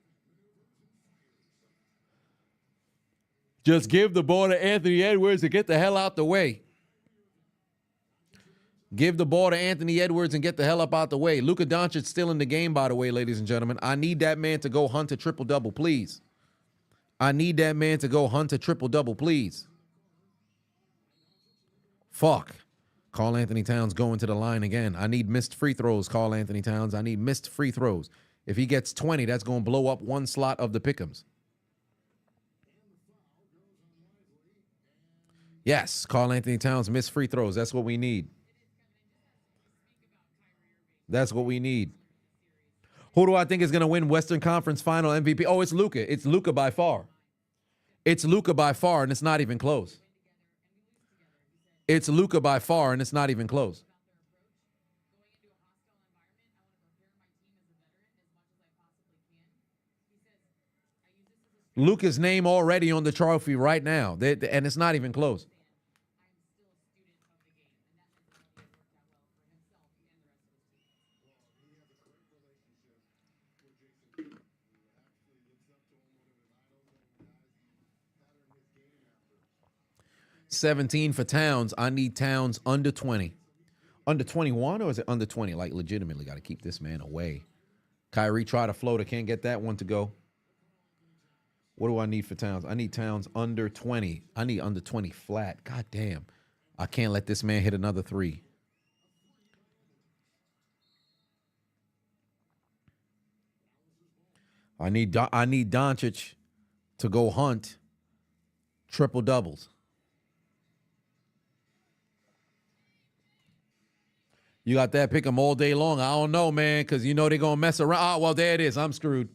Just give the ball to Anthony Edwards and get the hell out the way. Give the ball to Anthony Edwards and get the hell up out the way. Luka Doncic still in the game, by the way, ladies and gentlemen. I need that man to go hunt a triple-double, please. I need that man to go hunt a triple-double, please. Fuck. Karl Anthony Towns going to the line again. I need missed free throws, Karl Anthony Towns. I need missed free throws. If he gets 20, that's going to blow up one slot of the pick'ems. Yes, Karl Anthony Towns missed free throws. That's what we need. That's what we need. Who do I think is going to win Western Conference Final MVP? Oh, it's Luka. It's Luka by far. It's Luka by far, and it's not even close. It's Luka by far, and it's not even close. Luka's name already on the trophy right now, and it's not even close. $17 for Towns. I need Towns under 20. Under 21, or is it under 20? Like, legitimately got to keep this man away. Kyrie tried a floater. Can't get that one to go. What do I need for Towns? I need Towns under 20. I need under 20 flat. God damn. I can't let this man hit another three. I need Doncic to go hunt triple doubles. You got that pick 'em all day long. I don't know, man, because you know they're going to mess around. Oh, well, there it is. I'm screwed.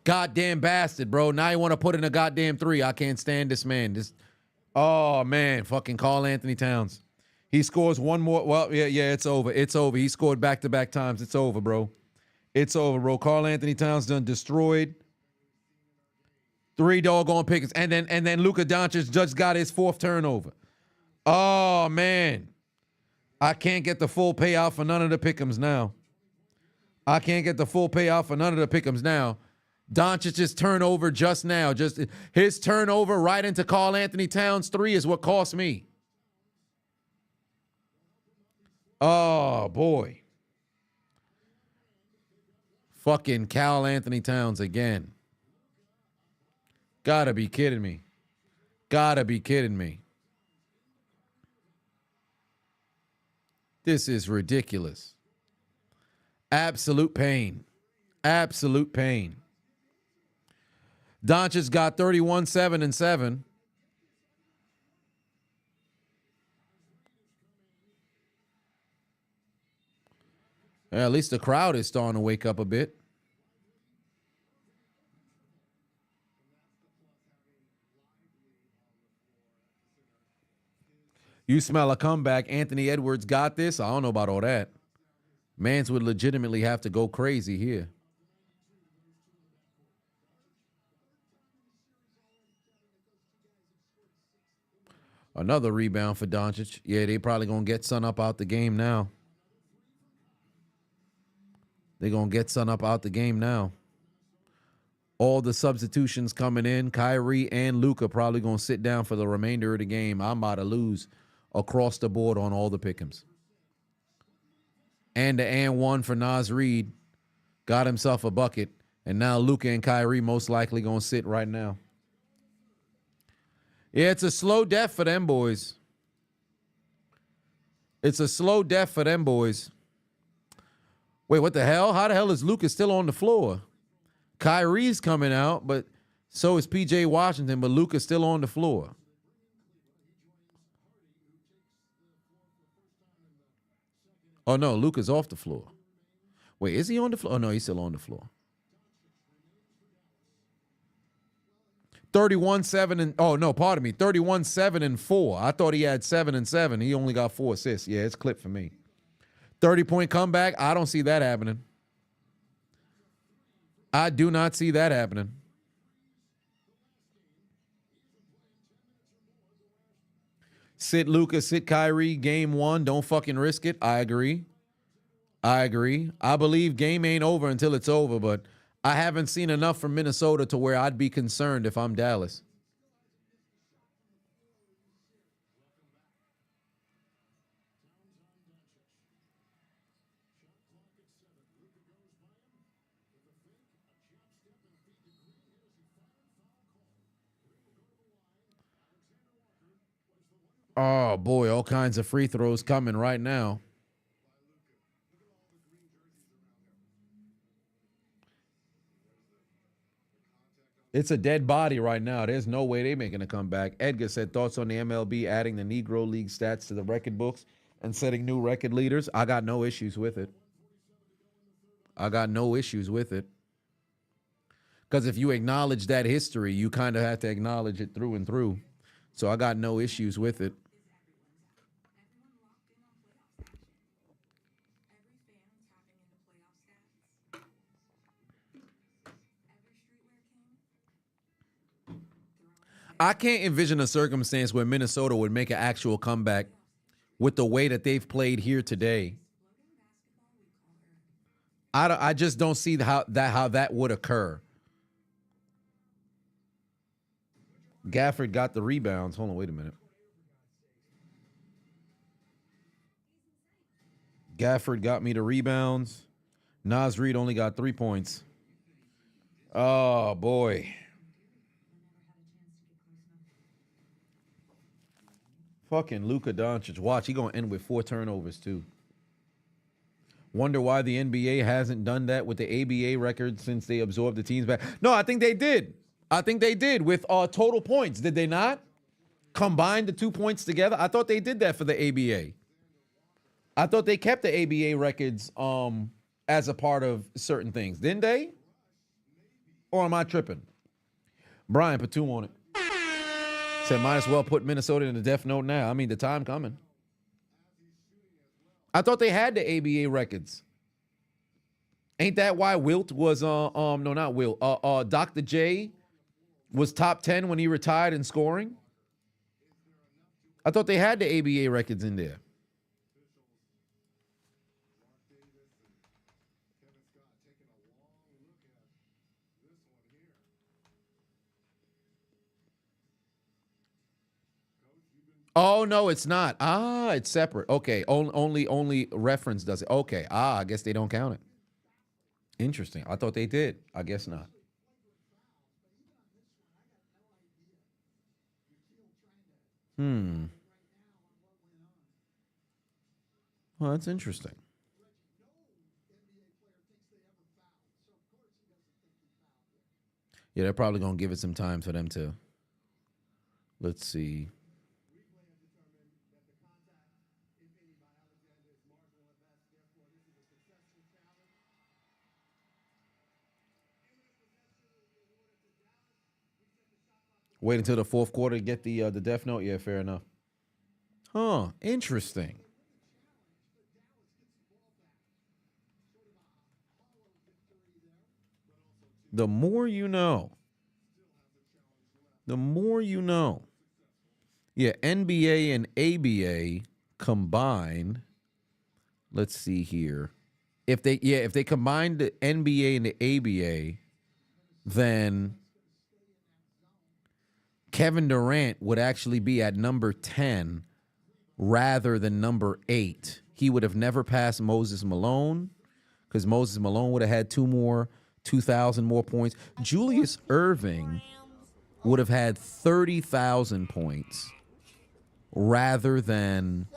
Goddamn bastard, bro. Now you want to put in a goddamn three. I can't stand this man. Oh, man. Fucking Karl Anthony Towns. He scores one more. Well, yeah, it's over. It's over. He scored back-to-back times. It's over, bro. It's over, bro. Karl Anthony Towns done destroyed. 3 doggone pickers. And then Luka Doncic just got his 4th turnover. Oh, man. I can't get the full payout for none of the pick'ems now. Doncic's turnover just now. Just his turnover right into Karl Anthony Towns' 3 is what cost me. Oh, boy. Fucking Karl Anthony Towns again. Gotta be kidding me. This is ridiculous. Absolute pain. Doncic got 31, 7, and 7. At least the crowd is starting to wake up a bit. You smell a comeback. Anthony Edwards got this. I don't know about all that. Mans would legitimately have to go crazy here. Another rebound for Doncic. Yeah, they probably going to get Sun Up out the game now. All the substitutions coming in. Kyrie and Luka probably going to sit down for the remainder of the game. I'm about to lose across the board on all the pick'ems. And the and one for Naz Reid got himself a bucket. And now Luka and Kyrie most likely going to sit right now. Yeah, it's a slow death for them boys. It's a slow death for them boys. Wait, what the hell? How the hell is Luka still on the floor? Kyrie's coming out, but so is PJ Washington, but Luka's still on the floor. Oh, no, Luka's off the floor. Wait, is he on the floor? Oh, no, he's still on the floor. 31-7 and oh no, pardon me. 31-7 and 4. I thought he had 7 and 7. He only got 4 assists. Yeah, it's clipped for me. 30-point comeback. I don't see that happening. I do not see that happening. Sit Luka, sit Kyrie, game 1. Don't fucking risk it. I agree. I believe game ain't over until it's over, but I haven't seen enough from Minnesota to where I'd be concerned if I'm Dallas. Oh, boy, all kinds of free throws coming right now. It's a dead body right now. There's no way they're making a comeback. Edgar said, thoughts on the MLB adding the Negro League stats to the record books and setting new record leaders? I got no issues with it. Because if you acknowledge that history, you kind of have to acknowledge it through and through. So I got no issues with it. I can't envision a circumstance where Minnesota would make an actual comeback with the way that they've played here today. I just don't see how that would occur. Gafford got the rebounds. Hold on, wait a minute. Gafford got me the rebounds. Naz Reid only got 3 points. Oh, boy. Fucking Luka Doncic. Watch, he going to end with 4 turnovers, too. Wonder why the NBA hasn't done that with the ABA record since they absorbed the teams back. No, I think they did. With total points. Did they not? Combine the 2 points together? I thought they did that for the ABA. I thought they kept the ABA records as a part of certain things. Didn't they? Or am I tripping? Brian, put 2 on it. Said might as well put Minnesota in the death note now. I mean, the time coming. I thought they had the ABA records. Ain't that why Wilt was no, not Wilt. Dr. J was top 10 when he retired in scoring? I thought they had the ABA records in there. Oh, no, it's not. Ah, it's separate. Okay, only reference does it. Okay, I guess they don't count it. Interesting. I thought they did. I guess not. Well, that's interesting. Yeah, they're probably going to give it some time for them to, let's see. Wait until the fourth quarter to get the death note? Yeah, fair enough. Huh, interesting. The more you know. The more you know. Yeah, NBA and ABA combined. Let's see here. If they combine the NBA and the ABA, then Kevin Durant would actually be at number 10 rather than number 8. He would have never passed Moses Malone because Moses Malone would have had 2,000 more points. Julius Erving would have had 30,000 points rather than,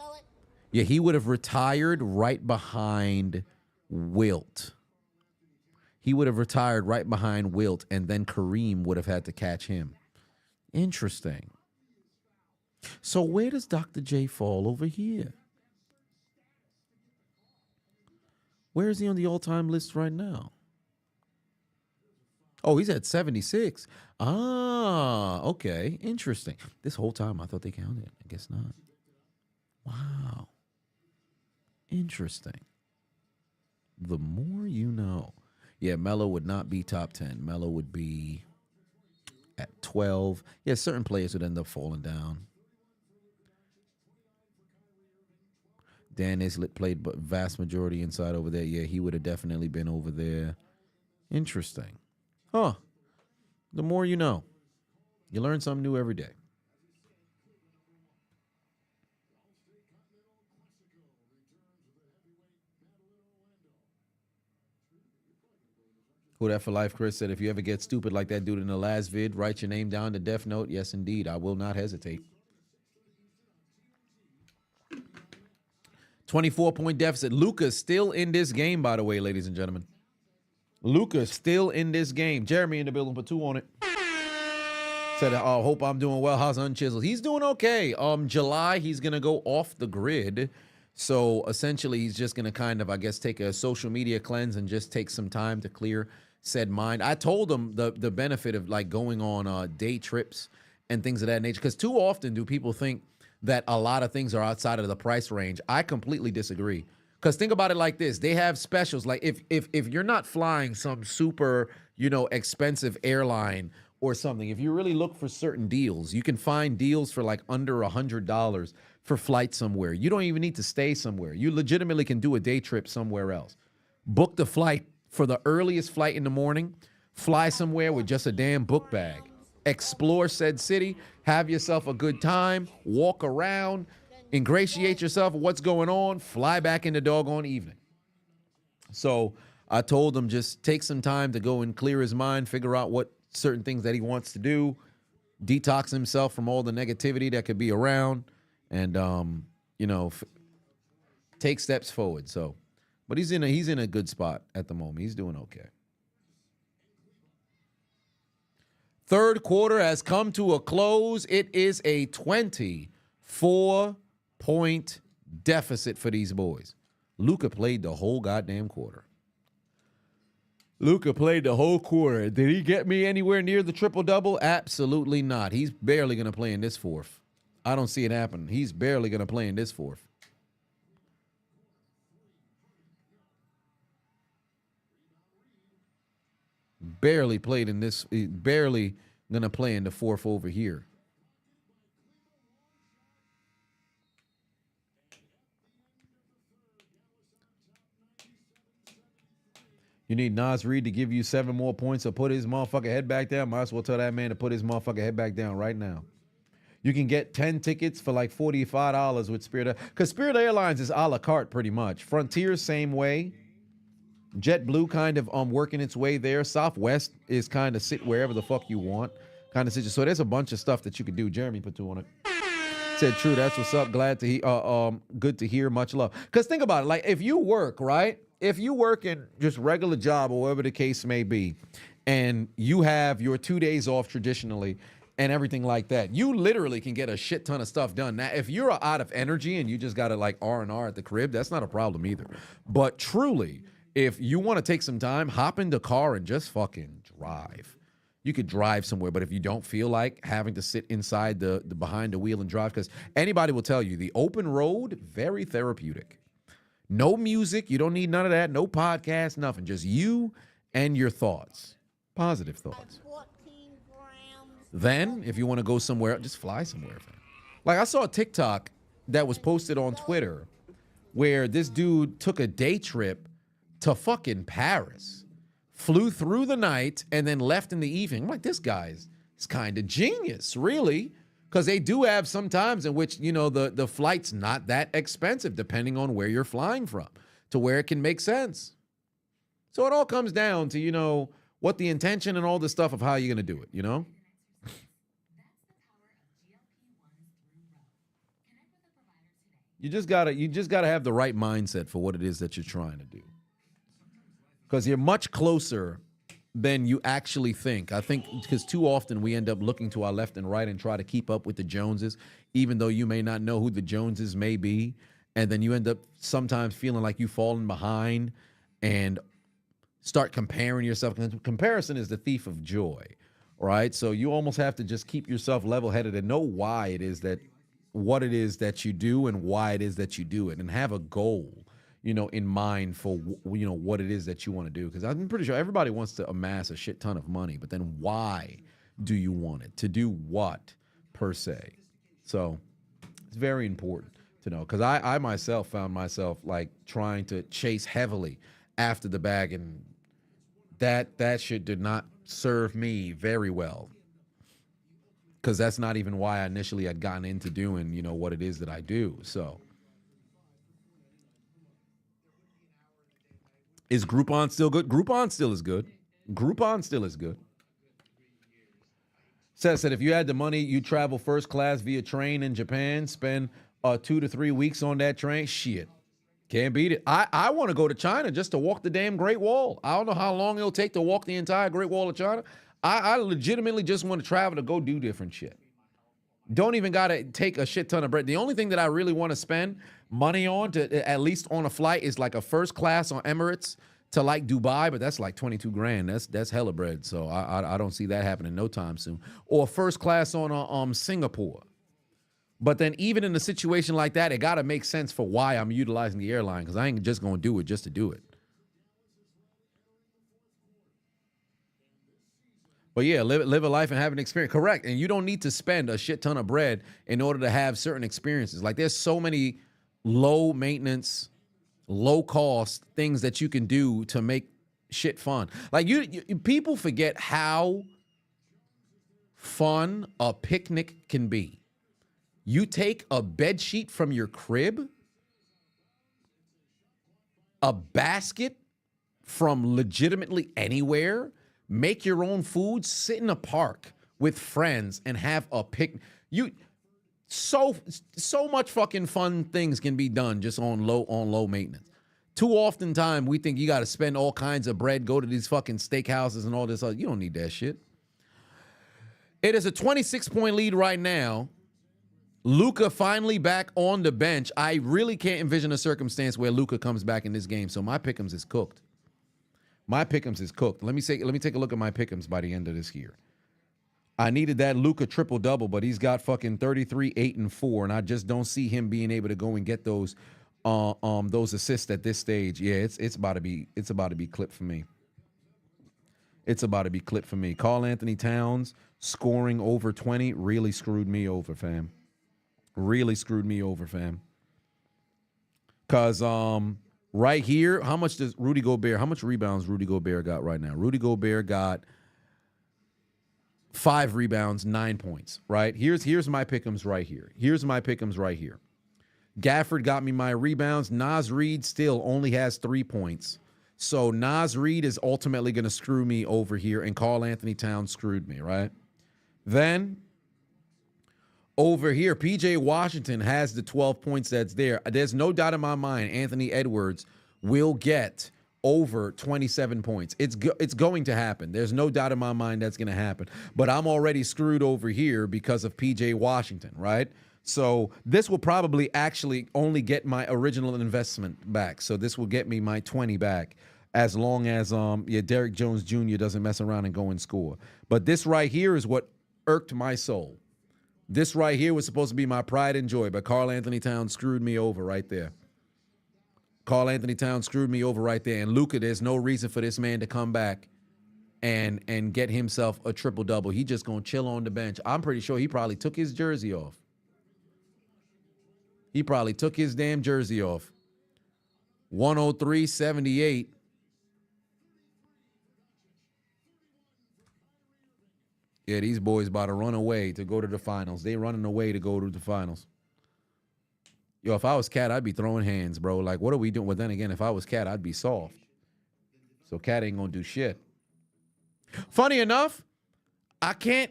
Yeah, he would have retired right behind Wilt. He would have retired right behind Wilt, and then Kareem would have had to catch him. Interesting. So where does Dr. J fall over here? Where is he on the all-time list right now? Oh, he's at 76. Ah, okay. Interesting. This whole time I thought they counted. I guess not. Wow. Interesting. The more you know. Yeah, Melo would not be top 10. Melo would be at 12. Yeah, certain players would end up falling down. Dan Islett played but vast majority inside over there. Yeah, he would have definitely been over there. Interesting. Huh. The more you know. You learn something new every day. Who that for life, Chris said, if you ever get stupid like that dude in the last vid, write your name down to Death Note. Yes, indeed. I will not hesitate. 24-point deficit. Luka's still in this game, by the way, ladies and gentlemen. Luka's still in this game. Jeremy in the building, put 2 on it. Said, I hope I'm doing well. How's Unchiseled? He's doing okay. July, he's going to go off the grid. So essentially, he's just going to kind of, I guess, take a social media cleanse and just take some time to clear said mind. I told him the benefit of like going on day trips and things of that nature, because too often do people think that a lot of things are outside of the price range. I completely disagree. Because think about it like this. They have specials. Like if you're not flying some super, expensive airline or something, if you really look for certain deals, you can find deals for like under $100 for flight somewhere. You don't even need to stay somewhere. You legitimately can do a day trip somewhere else. Book the flight for the earliest flight in the morning. Fly somewhere with just a damn book bag. Explore said city. Have yourself a good time. Walk around. Ingratiate yourself with what's going on. Fly back in the doggone evening. So I told him just take some time to go and clear his mind, figure out what certain things that he wants to do, detox himself from all the negativity that could be around, and take steps forward. So, but he's in a good spot at the moment. He's doing okay. Third quarter has come to a close. It is a 24-point deficit for these boys. Luka played the whole goddamn quarter. Luka played the whole quarter. Did he get me anywhere near the triple-double? Absolutely not. He's barely going to play in this fourth. I don't see it happen. He's barely going to play in this fourth. Barely played in this. Barely going to play in the fourth over here. You need Nas Reed to give you 7 more points or put his motherfucking head back down. Might as well tell that man to put his motherfucking head back down right now. You can get 10 tickets for like $45 with Spirit. Because Spirit Airlines is a la carte pretty much. Frontier, same way. JetBlue kind of working its way there. Southwest is kind of sit wherever the fuck you want. Kind of situation. So there's a bunch of stuff that you could do. Jeremy put 2 on it. Said true. That's what's up. Glad to hear. Good to hear. Much love. Because think about it. Like if you work, right? If you work in just regular job or whatever the case may be, and you have your 2 days off traditionally and everything like that, you literally can get a shit ton of stuff done. Now, if you're out of energy and you just got to like R&R at the crib, that's not a problem either. But truly, if you want to take some time, hop in the car and just fucking drive. You could drive somewhere, but if you don't feel like having to sit inside the behind the wheel and drive, because anybody will tell you the open road, very therapeutic. No music. You don't need none of that. No podcast, nothing. Just you and your thoughts. Positive thoughts. Then, if you want to go somewhere, just fly somewhere. Like, I saw a TikTok that was posted on Twitter where this dude took a day trip to fucking Paris, flew through the night, and then left in the evening. I'm like, this guy's kind of genius, really. Because they do have some times in which, the flight's not that expensive, depending on where you're flying from, to where it can make sense. So it all comes down to, what the intention and all the stuff of how you're going to do it, You just gotta have the right mindset for what it is that you're trying to do. Because you're much closer than you actually think. I think because too often we end up looking to our left and right and try to keep up with the Joneses, even though you may not know who the Joneses may be. And then you end up sometimes feeling like you've fallen behind and start comparing yourself. Comparison is the thief of joy, right? So you almost have to just keep yourself level-headed and know why it is that, what it is that you do and why it is that you do it, and have a goal, in mind for, what it is that you want to do. Because I'm pretty sure everybody wants to amass a shit ton of money, but then why do you want it? To do what, per se? So it's very important to know, because I myself found myself like trying to chase heavily after the bag, and that shit did not serve me very well, because that's not even why I initially had gotten into doing, what it is that I do. So is Groupon still good? Groupon still is good. Groupon still is good. Says that if you had the money, you travel first class via train in Japan, spend 2 to 3 weeks on that train. Shit. Can't beat it. I want to go to China just to walk the damn Great Wall. I don't know how long it'll take to walk the entire Great Wall of China. I legitimately just want to travel to go do different shit. Don't even got to take a shit ton of bread. The only thing that I really want to spend money on, to at least on a flight, is like a first class on Emirates to like Dubai, but that's like 22 grand. That's hella bread. So I don't see that happening no time soon. Or first class on Singapore. But then even in a situation like that, it got to make sense for why I'm utilizing the airline, because I ain't just going to do it just to do it. But yeah, live a life and have an experience. Correct. And you don't need to spend a shit ton of bread in order to have certain experiences. Like, there's so many low maintenance, low cost things that you can do to make shit fun. Like, you people forget how fun a picnic can be. You take a bed sheet from your crib, a basket from legitimately anywhere, make your own food, sit in a park with friends and have a picnic. So much fucking fun things can be done just on low maintenance. Too often time we think you got to spend all kinds of bread, go to these fucking steakhouses and all this other. You don't need that shit. It is a 26-point lead right now. Luka finally back on the bench. I really can't envision a circumstance where Luka comes back in this game. So my pick'ems is cooked. My pick'ems is cooked. Let me take a look at my pick'ems by the end of this year. I needed that Luka triple-double, but he's got fucking 33, 8, and 4, and I just don't see him being able to go and get those assists at this stage. Yeah, it's about to be clipped for me. It's about to be clipped for me. Karl Anthony Towns scoring over 20 really screwed me over, fam. Really screwed me over, fam. Cause right here, how much rebounds Rudy Gobert got right now? Rudy Gobert got 5 rebounds, 9 points, right? Here's my pick'ems right here. Gafford got me my rebounds. Naz Reid still only has 3 points. So Naz Reid is ultimately going to screw me over here, and Karl Anthony Towns screwed me, right? Then over here, PJ Washington has the 12 points that's there. There's no doubt in my mind Anthony Edwards will get over 27 points. It's going to happen. There's no doubt in my mind that's going to happen. But I'm already screwed over here because of PJ Washington, right? So this will probably actually only get my original investment back. So this will get me my 20 back, as long as Derrick Jones Jr. doesn't mess around and go and score. But this right here is what irked my soul. This right here was supposed to be my pride and joy, but Karl Anthony Towns screwed me over right there. Karl Anthony Towns screwed me over right there. And Luka, there's no reason for this man to come back and get himself a triple-double. He just going to chill on the bench. I'm pretty sure he probably took his jersey off. He probably took his damn jersey off. 103-78. Yeah, these boys about to run away to go to the finals. They running away to go to the finals. Yo, if I was Cat, I'd be throwing hands, bro. Like, what are we doing? Well, then again, if I was Cat, I'd be soft. So Cat ain't gonna do shit. Funny enough, I can't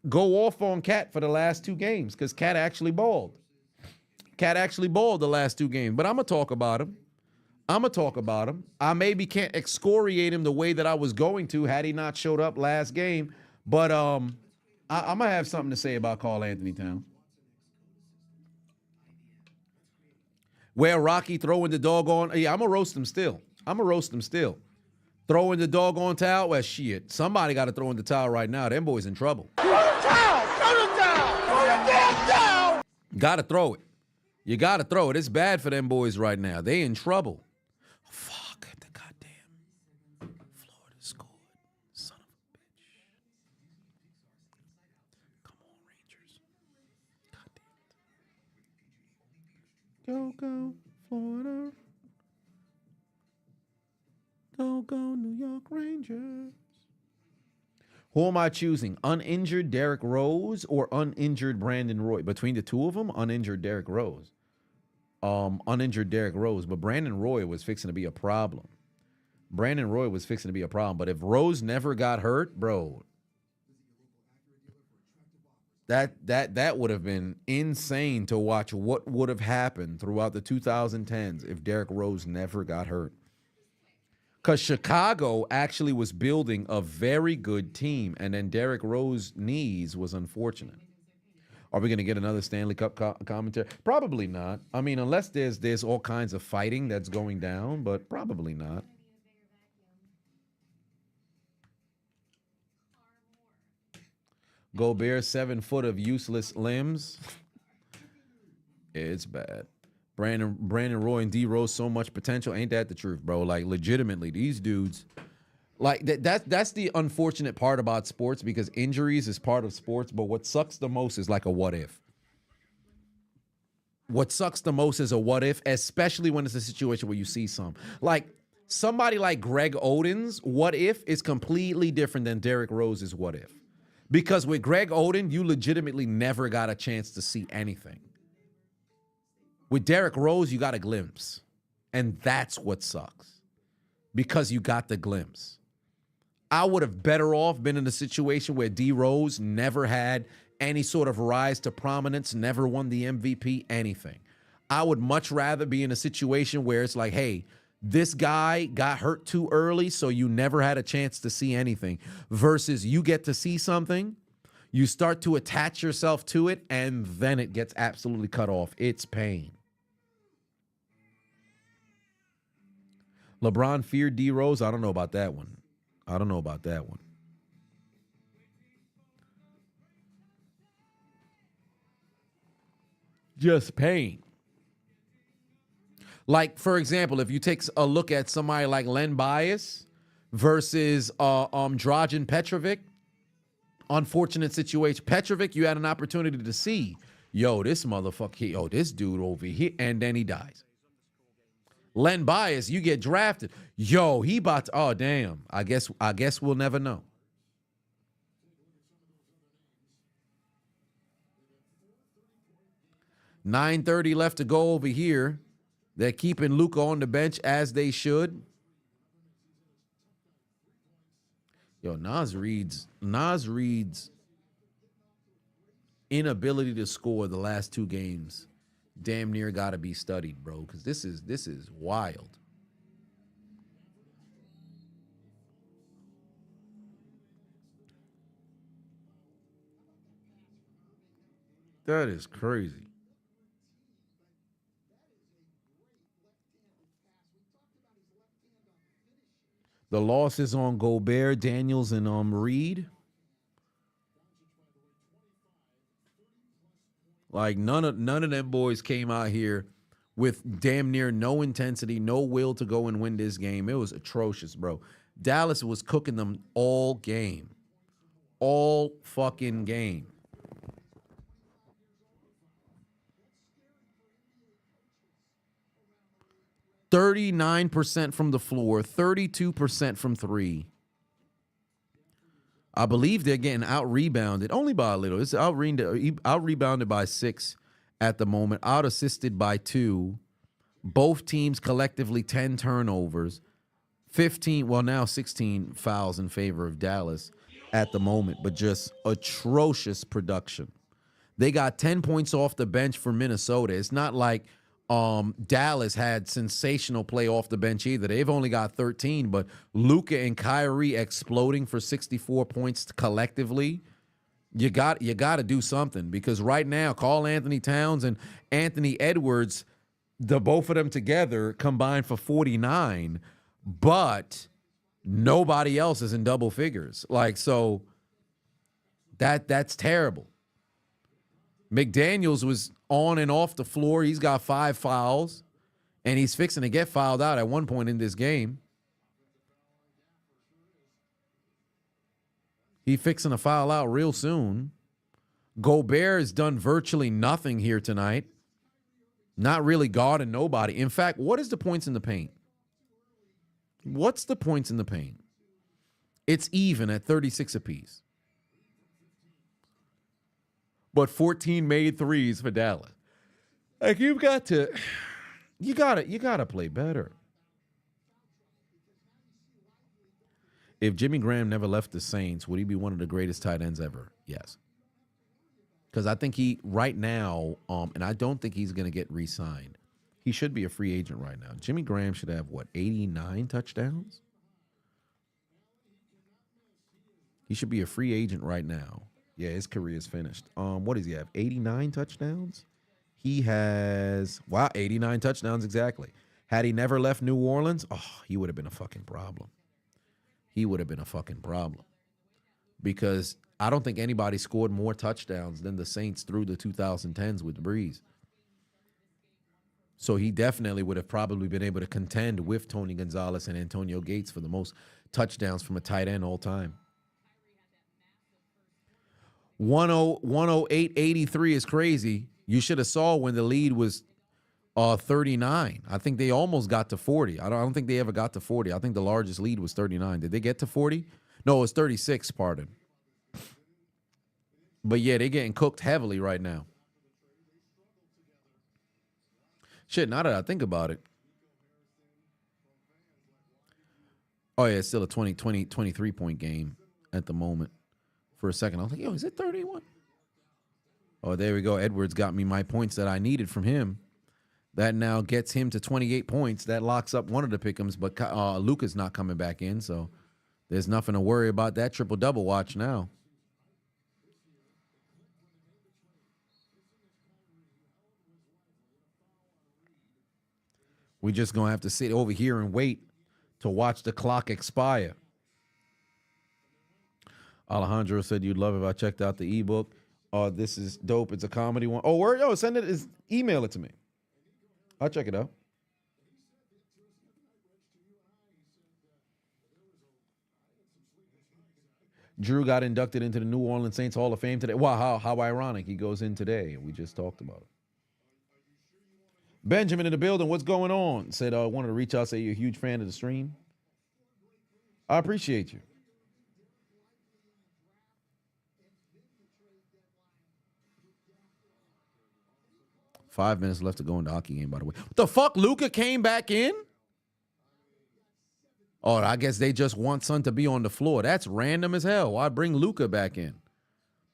go off on Cat for the last 2 games because Cat actually balled. Cat actually balled the last 2 games, but I'm going to talk about him. I maybe can't excoriate him the way that I was going to had he not showed up last game, but I'm going to have something to say about Karl Anthony Towns. Where Rocky throwing the doggone, yeah, I'm going to roast him still. Throwing the doggone towel, well, shit. Somebody got to throw in the towel right now. Them boys in trouble. Throw the towel! Throw the towel! Throw the damn towel! Got to throw it. You got to throw it. It's bad for them boys right now. They in trouble. Fuck, the goddamn Florida scored. Son of a bitch. Come on, Rangers. Goddamn it. Go, Florida. Go, New York Rangers. Who am I choosing? Uninjured Derrick Rose or uninjured Brandon Roy? Between the two of them, uninjured Derrick Rose. Uninjured Derrick Rose. But Brandon Roy was fixing to be a problem. But if Rose never got hurt, bro, that would have been insane to watch what would have happened throughout the 2010s if Derrick Rose never got hurt. Because Chicago actually was building a very good team, and then Derrick Rose's knees was unfortunate. Are we going to get another Stanley Cup commentary? Probably not. I mean, unless there's all kinds of fighting that's going down, but probably not. Gobert, 7 foot of useless limbs. It's bad. Brandon Roy and D Rose, so much potential. Ain't that the truth, bro? Like, legitimately, these dudes, like that's the unfortunate part about sports, because injuries is part of sports. But what sucks the most is like a what if. What sucks the most is a what if, especially when it's a situation where you see like somebody like Greg Oden's what if is completely different than Derrick Rose's what if. Because with Greg Oden, you legitimately never got a chance to see anything. With Derrick Rose, you got a glimpse. And that's what sucks. Because you got the glimpse. I would have better off been in a situation where D Rose never had any sort of rise to prominence, never won the MVP, anything. I would much rather be in a situation where it's like, hey, this guy got hurt too early, so you never had a chance to see anything, versus you get to see something, you start to attach yourself to it, and then it gets absolutely cut off. It's pain. LeBron feared D Rose. I don't know about that one. Just pain. Like, for example, if you take a look at somebody like Len Bias versus Dragan Petrovic, unfortunate situation. Petrovic, you had an opportunity to see, yo, this motherfucker, this dude over here, and then he dies. Len Bias, you get drafted. Yo, he about to, oh, damn. I guess we'll never know. $9:30 left to go over here. They're keeping Luka on the bench as they should. Yo, Nas Reed's inability to score the last 2 games damn near got to be studied, bro, because this is wild. That is crazy. The losses on Gobert, Daniels, and Reed. Like none of them boys came out here with damn near no intensity, no will to go and win this game. It was atrocious, bro. Dallas was cooking them all game. All fucking game. %39% from the floor, 32% from 3. I believe they're getting out-rebounded, only by a little. It's out-rebounded by 6 at the moment, out-assisted by 2. Both teams collectively 10 turnovers, 16 fouls in favor of Dallas at the moment, but just atrocious production. They got 10 points off the bench for Minnesota. It's not like Dallas had sensational play off the bench either. They've only got 13, but Luka and Kyrie exploding for 64 points collectively. You got to do something, because right now, Karl Anthony Towns and Anthony Edwards, the both of them together combined for 49, but nobody else is in double figures. Like, so that's terrible. McDaniels was on and off the floor. He's got 5 fouls, and he's fixing to get fouled out at one point in this game. He's fixing to foul out real soon. Gobert has done virtually nothing here tonight. Not really guarding nobody. In fact, what is the points in the paint? What's the points in the paint? It's even at 36 apiece. But 14 made threes for Dallas. Like, you gotta play better. If Jimmy Graham never left the Saints, would he be one of the greatest tight ends ever? Yes. Because I think right now, and I don't think he's going to get re-signed. He should be a free agent right now. Jimmy Graham should have, 89 touchdowns? He should be a free agent right now. Yeah, his career is finished. What does he have? 89 touchdowns? He has, 89 touchdowns exactly. Had he never left New Orleans, he would have been a fucking problem. He would have been a fucking problem. Because I don't think anybody scored more touchdowns than the Saints through the 2010s with Breeze. So he definitely would have probably been able to contend with Tony Gonzalez and Antonio Gates for the most touchdowns from a tight end all time. 108-83 is crazy. You should have saw when the lead was 39. I think they almost got to 40. I don't think they ever got to 40. I think the largest lead was 39. Did they get to 40? No, it was 36, pardon. But yeah, they're getting cooked heavily right now. Shit, now that I think about it. Oh, yeah, it's still a 23-point game at the moment. For a second, I was like, yo, is it 31? Oh, there we go. Edwards got me my points that I needed from him. That now gets him to 28 points. That locks up one of the pick'ems, but Luka's not coming back in, so there's nothing to worry about that triple-double watch now. We just going to have to sit over here and wait to watch the clock expire. Alejandro said you'd love it if I checked out the ebook. This is dope. It's a comedy one. Oh, word? Yo, send it. Email it to me. I'll check it out. Drew got inducted into the New Orleans Saints Hall of Fame today. Wow, how ironic. He goes in today. We just talked about it. Benjamin in the building. What's going on? Said I wanted to reach out, say you're a huge fan of the stream. I appreciate you. Five minutes left to go in the hockey game, by the way. What the fuck? Luka came back in? Oh, I guess they just want Son to be on the floor. That's random as hell. Why bring Luka back in?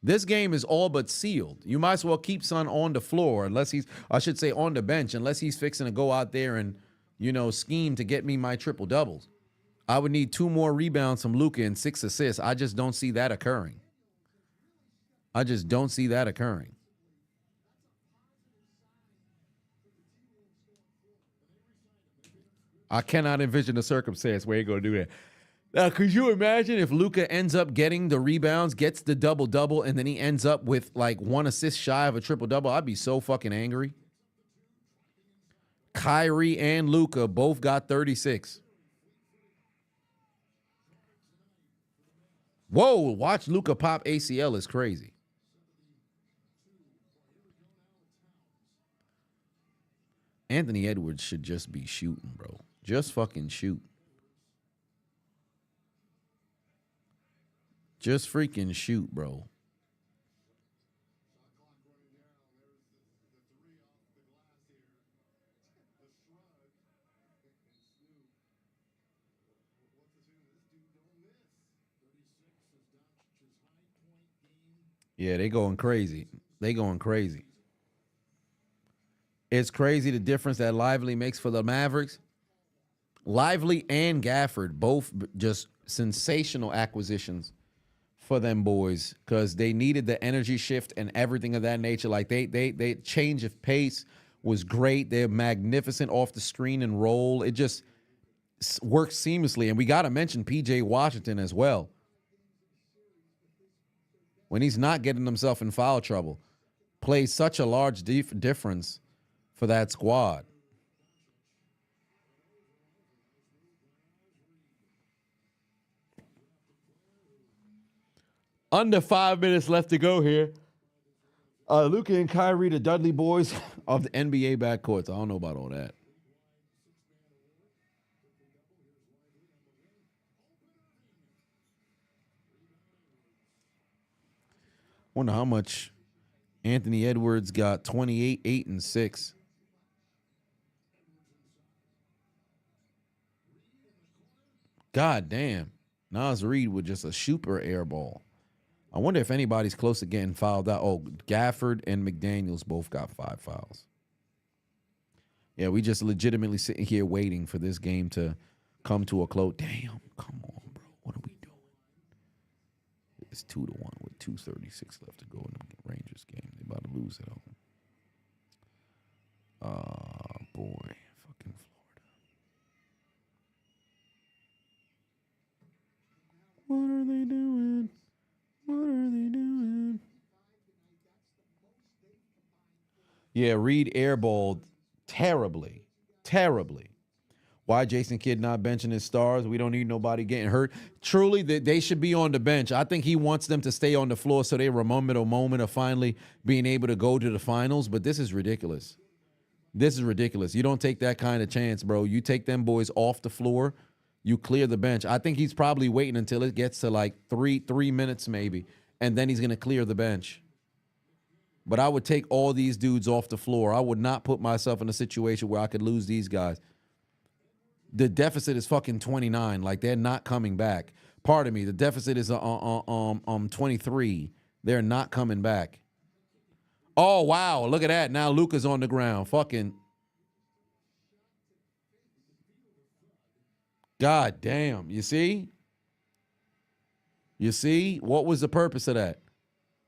This game is all but sealed. You might as well keep Son on the floor, unless he's, I should say on the bench, unless he's fixing to go out there and, scheme to get me my triple doubles. I would need 2 more rebounds from Luka and 6 assists. I just don't see that occurring. I cannot envision a circumstance where he's going to do that. Now, could you imagine if Luka ends up getting the rebounds, gets the double-double, and then he ends up with, 1 assist shy of a triple-double? I'd be so fucking angry. Kyrie and Luka both got 36. Whoa, watch Luka pop ACL is crazy. Anthony Edwards should just be shooting, bro. Just fucking shoot. Just freaking shoot, bro. Yeah, they going crazy. They going crazy. It's crazy the difference that Lively makes for the Mavericks. Lively and Gafford, both just sensational acquisitions for them boys because they needed the energy shift and everything of that nature. Like they change of pace was great. They're magnificent off the screen and roll. It just works seamlessly. And we got to mention PJ Washington as well. When he's not getting himself in foul trouble, plays such a large difference for that squad. Under 5 minutes left to go here. Luka and Kyrie, the Dudley boys of the NBA backcourts. I don't know about all that. Wonder how much Anthony Edwards got. 28, 8, and 6. God damn. Nas Reed with just a super air ball. I wonder if anybody's close to getting fouled out. Oh, Gafford and McDaniels both got 5 fouls. Yeah, we just legitimately sitting here waiting for this game to come to a close. Damn, come on, bro. What are we doing? It's 2-1 with 2:36 left to go in the Rangers game. They about to lose at home. Boy, fucking Florida. What are they doing? What are they doing? Yeah, Reed airballed terribly. Terribly. Why Jason Kidd not benching his stars? We don't need nobody getting hurt. Truly, they should be on the bench. I think he wants them to stay on the floor so they remember the moment of finally being able to go to the finals. But this is ridiculous. This is ridiculous. You don't take that kind of chance, bro. You take them boys off the floor. You clear the bench. I think he's probably waiting until it gets to like three minutes maybe, and then he's going to clear the bench. But I would take all these dudes off the floor. I would not put myself in a situation where I could lose these guys. The deficit is fucking 29. Like, they're not coming back. Pardon me. The deficit is 23. They're not coming back. Oh, wow. Look at that. Now Luka's on the ground. Fucking. God damn. You see? You see? What was the purpose of that?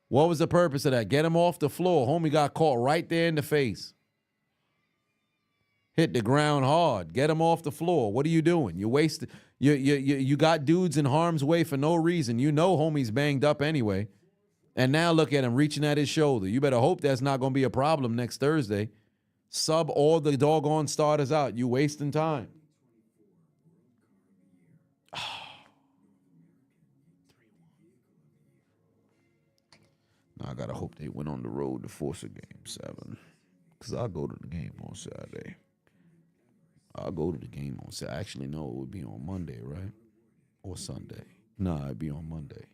What was the purpose of that? Get him off the floor. Homie got caught right there in the face. Hit the ground hard. Get him off the floor. What are you doing? You wasted. You got dudes in harm's way for no reason. You know homie's banged up anyway. And now look at him reaching at his shoulder. You better hope that's not going to be a problem next Thursday. Sub all the doggone starters out. You wasting time. Now I got to hope they went on the road to force a game 7. Because I'll go to the game on Saturday. I'll go to the game on Saturday. Actually, no, it would be on Monday, right? Or Sunday. Nah, it'd be on Monday.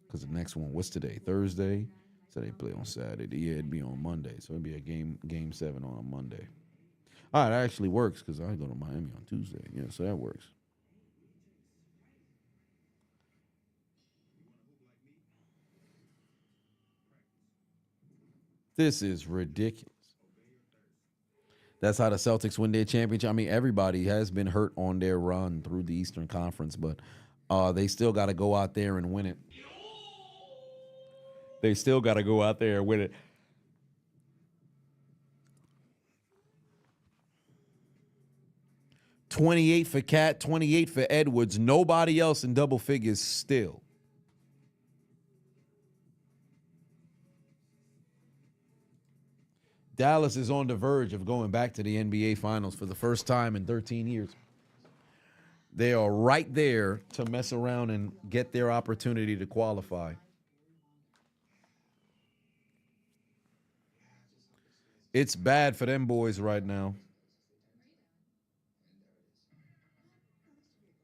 Because the next one, what's today? Thursday? So they play on Saturday. Yeah, it'd be on Monday. So it'd be a game 7 on a Monday. All right, that actually works because I go to Miami on Tuesday. Yeah, so that works. This is ridiculous. That's how the Celtics win their championship. I mean, everybody has been hurt on their run through the Eastern Conference, but they still got to go out there and win it. They still got to go out there and win it. $28 for Cat, $28 for Edwards. Nobody else in double figures still. Dallas is on the verge of going back to the NBA Finals for the first time in 13 years. They are right there to mess around and get their opportunity to qualify. It's bad for them boys right now.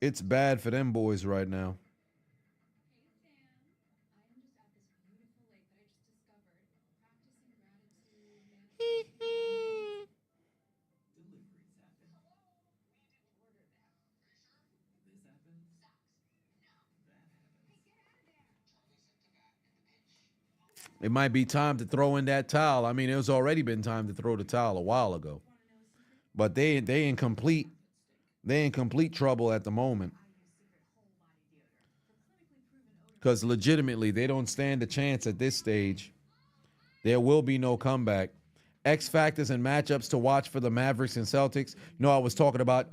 It's bad for them boys right now. It might be time to throw in that towel. I mean, it was already been time to throw the towel a while ago. But they in complete trouble at the moment. Because legitimately, they don't stand a chance at this stage. There will be no comeback. X factors and matchups to watch for the Mavericks and Celtics. I was talking about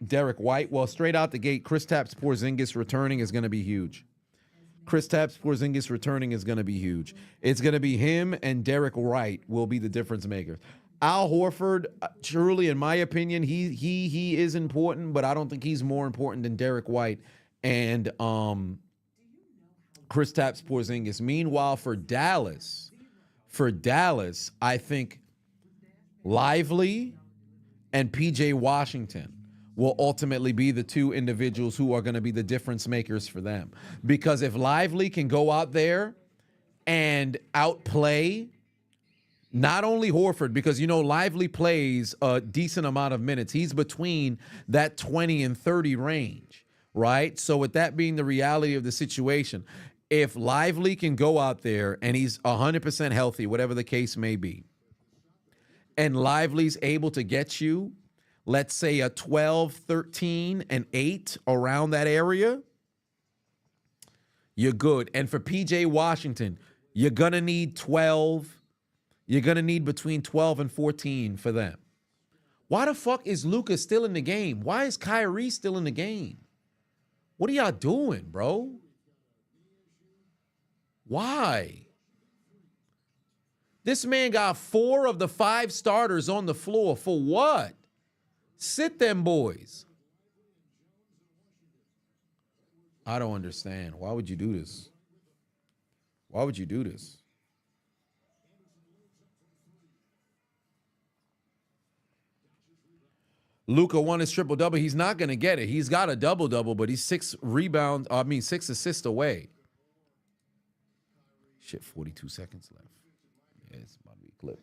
Derek White. Well, straight out the gate, Kristaps Porzingis returning is going to be huge. Kristaps Porzingis returning is going to be huge. It's going to be him and Derek White will be the difference makers. Al Horford, truly, in my opinion, he is important, but I don't think he's more important than Derek White and Kristaps Porzingis. Meanwhile, for Dallas, I think Lively and PJ Washington will ultimately be the two individuals who are going to be the difference makers for them. Because if Lively can go out there and outplay not only Horford, because, Lively plays a decent amount of minutes. He's between that 20 and 30 range, right? So with that being the reality of the situation, if Lively can go out there and he's 100% healthy, whatever the case may be, and Lively's able to get you, let's say a 12, 13, and 8 around that area, you're good. And for PJ Washington, you're going to need 12. You're going to need between 12 and 14 for them. Why the fuck is Luka still in the game? Why is Kyrie still in the game? What are y'all doing, bro? Why? This man got 4 of the 5 starters on the floor. For what? Sit them boys. I don't understand. Why would you do this? Why would you do this? Luka won his triple-double. He's not going to get it. He's got a double-double, but he's 6 assists away. Shit, 42 seconds left. Yeah, it's about to be a clip.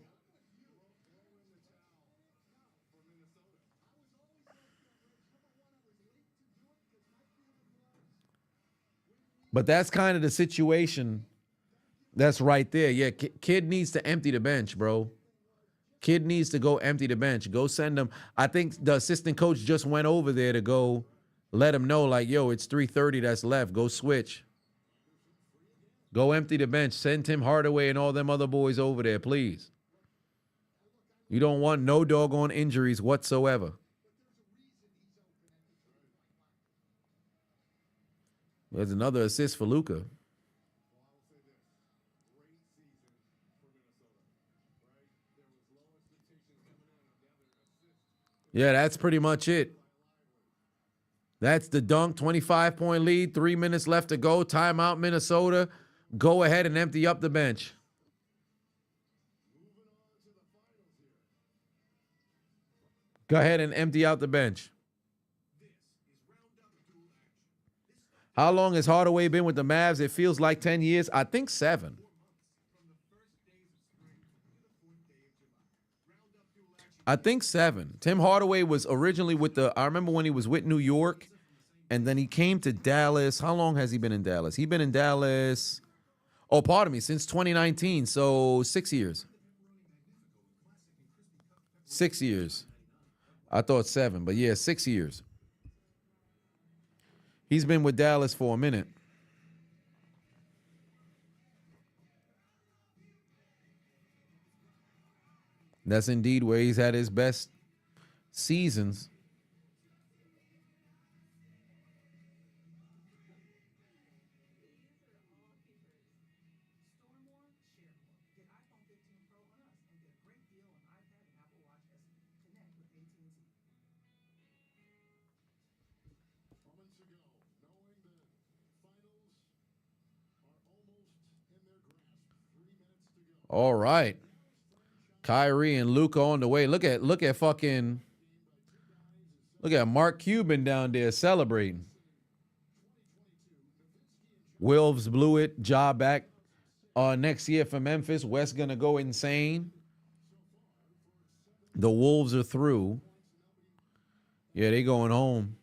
But that's kind of the situation that's right there. Yeah, kid needs to empty the bench, bro. Kid needs to go empty the bench. Go send him. I think the assistant coach just went over there to go let him know, like, yo, it's 3:30 that's left. Go switch. Go empty the bench. Send Tim Hardaway and all them other boys over there, please. You don't want no doggone injuries whatsoever. There's another assist for Luka. Yeah, that's pretty much it. That's the dunk, 25-point lead, 3 minutes left to go. Timeout, Minnesota. Go ahead and empty up the bench. Go ahead and empty out the bench. How long has Hardaway been with the Mavs? It feels like 10 years. I think 7. I think 7. Tim Hardaway was originally with I remember when he was with New York, and then he came to Dallas. How long has he been in Dallas? He's been in Dallas, since 2019, so 6 years. 6 years. I thought 7, but yeah, 6 years. He's been with Dallas for a minute. That's indeed where he's had his best seasons. All right. Kyrie and Luka on the way. Look at Mark Cuban down there celebrating. Wolves blew it. Ja back next year for Memphis. West gonna go insane. The Wolves are through. Yeah, they going home.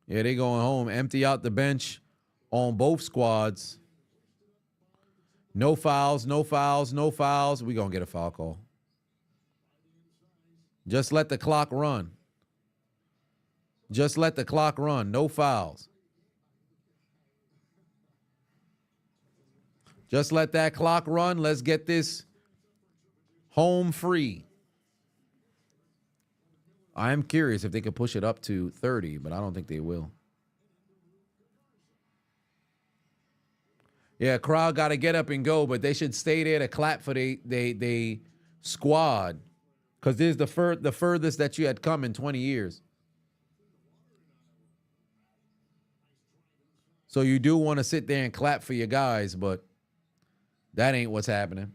Empty out the bench on both squads. No fouls, no fouls, no fouls. We're going to get a foul call. Just let the clock run. Just let the clock run. No fouls. Just let that clock run. Let's get this home free. I am curious if they could push it up to 30, but I don't think they will. Yeah, crowd got to get up and go, but they should stay there to clap for they squad, because this is the furthest that you had come in 20 years. So you do want to sit there and clap for your guys, but that ain't what's happening.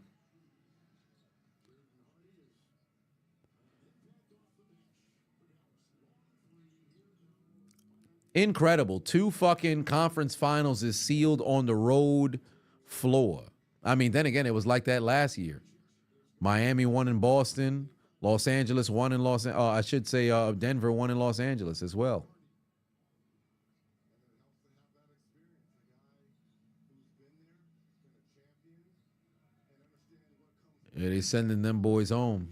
Incredible. 2 fucking conference finals is sealed on the road floor. I mean, then again, it was like that last year. Miami won in Boston. Los Angeles won in Denver won in Los Angeles as well. Yeah, they sending them boys home.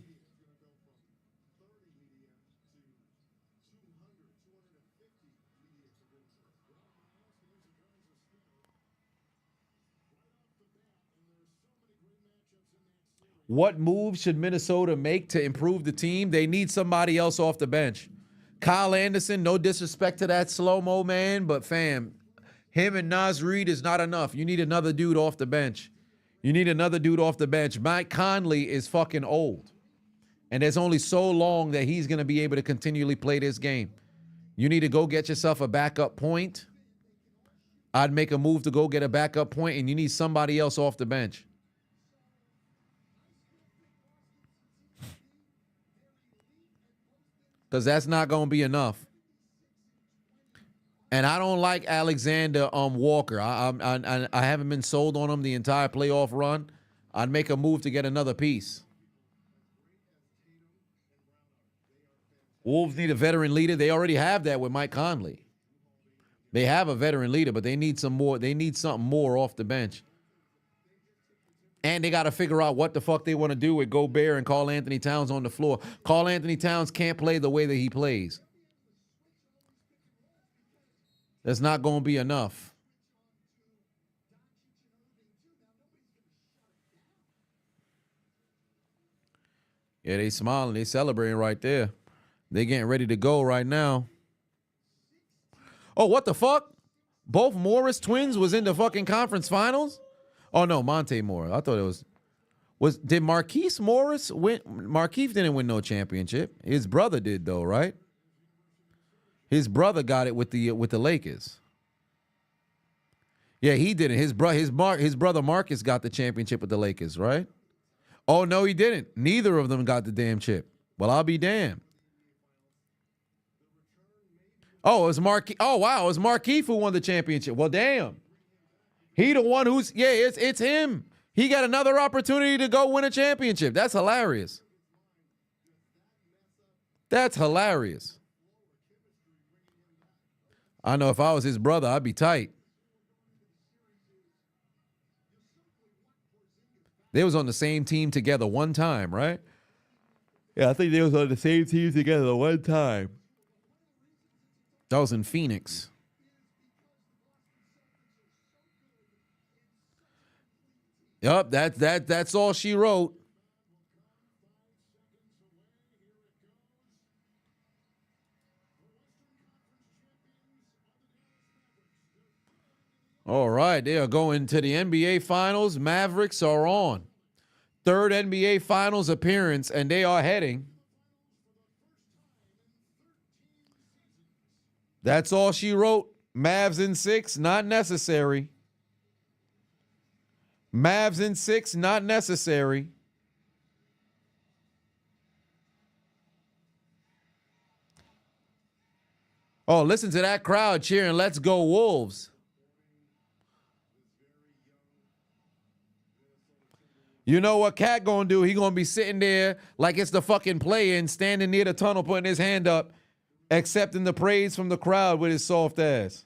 What moves should Minnesota make to improve the team? They need somebody else off the bench. Kyle Anderson, no disrespect to that slow-mo man, but fam, him and Naz Reid is not enough. You need another dude off the bench. Mike Conley is fucking old. And there's only so long that he's going to be able to continually play this game. You need to go get yourself a backup point. I'd make a move to go get a backup point, and you need somebody else off the bench. Because that's not going to be enough. And I don't like Alexander Walker. I haven't been sold on him the entire playoff run. I'd make a move to get another piece. Wolves need a veteran leader. They already have that with Mike Conley. They have a veteran leader, but they need some more. They need something more off the bench. And they got to figure out what the fuck they want to do with Gobert and Karl Anthony Towns on the floor. Karl Anthony Towns can't play the way that he plays. That's not going to be enough. Yeah, they smiling. They celebrating right there. They getting ready to go right now. Oh, what the fuck? Both Morris twins was in the fucking conference finals? Oh, no, Monte Morris. I thought it was did Marquise Morris win? Marquise didn't win no championship. His brother did, though, right? His brother got it with the Lakers. Yeah, he didn't. His brother Marcus got the championship with the Lakers, right? Oh, no, he didn't. Neither of them got the damn chip. Well, I'll be damned. Oh, it was Marquise. Oh, wow, it was Marquise who won the championship. Well, damn. He the one who's, yeah, it's him. He got another opportunity to go win a championship. That's hilarious. That's hilarious. I know if I was his brother, I'd be tight. They was on the same team together one time, right? Yeah, I think they was on the same team together one time. That was in Phoenix. Yup, that's all she wrote. All right, they are going to the NBA Finals. Mavericks are on. Third NBA Finals appearance, and they are heading. That's all she wrote. Mavs in 6, not necessary. Mavs in 6, not necessary. Oh, listen to that crowd cheering, "Let's go Wolves." You know what Cat gonna do? He gonna be sitting there like it's the fucking play-in, standing near the tunnel, putting his hand up, accepting the praise from the crowd with his soft ass.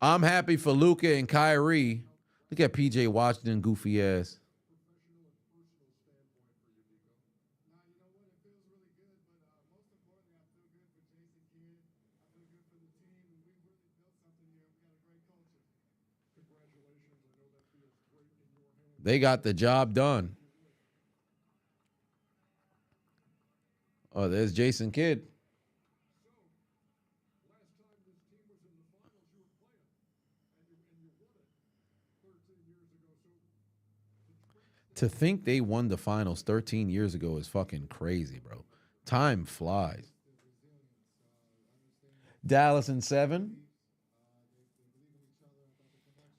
I'm happy for Luka and Kyrie. Look at PJ Washington, goofy ass. They got the job done. Oh, there's Jason Kidd. To think they won the finals 13 years ago is fucking crazy, bro. Time flies. Dallas in 7.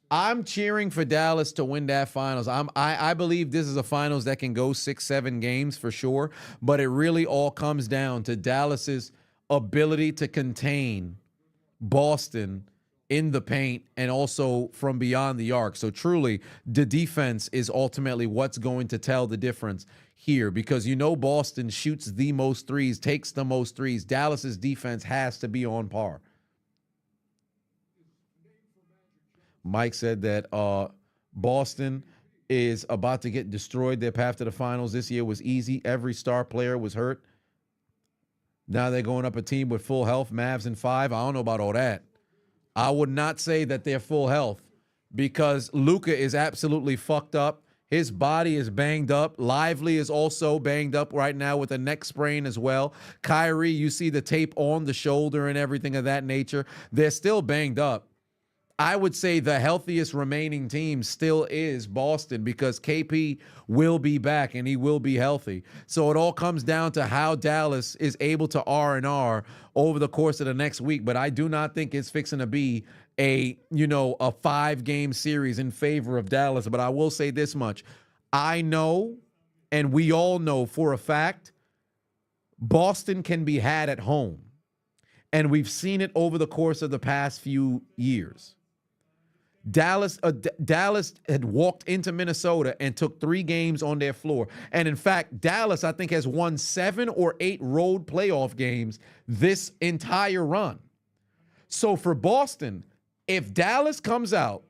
I'm cheering for Dallas to win that finals. I believe this is a finals that can go 6-7 games for sure, but it really all comes down to Dallas's ability to contain Boston in the paint and also from beyond the arc. So truly, the defense is ultimately what's going to tell the difference here, because you know Boston shoots the most threes, takes the most threes. Dallas's defense has to be on par. Mike said that Boston is about to get destroyed. Their path to the finals this year was easy. Every star player was hurt. Now they're going up a team with full health, Mavs in 5. I don't know about all that. I would not say that they're full health because Luka is absolutely fucked up. His body is banged up. Lively is also banged up right now with a neck sprain as well. Kyrie, you see the tape on the shoulder and everything of that nature. They're still banged up. I would say the healthiest remaining team still is Boston because KP will be back and he will be healthy. So it all comes down to how Dallas is able to R&R over the course of the next week. But I do not think it's fixing to be a 5-game series in favor of Dallas. But I will say this much. I know, and we all know for a fact, Boston can be had at home. And we've seen it over the course of the past few years. Dallas had walked into Minnesota and took 3 games on their floor. And in fact, Dallas, I think, has won 7 or 8 road playoff games this entire run. So for Boston, if Dallas comes out,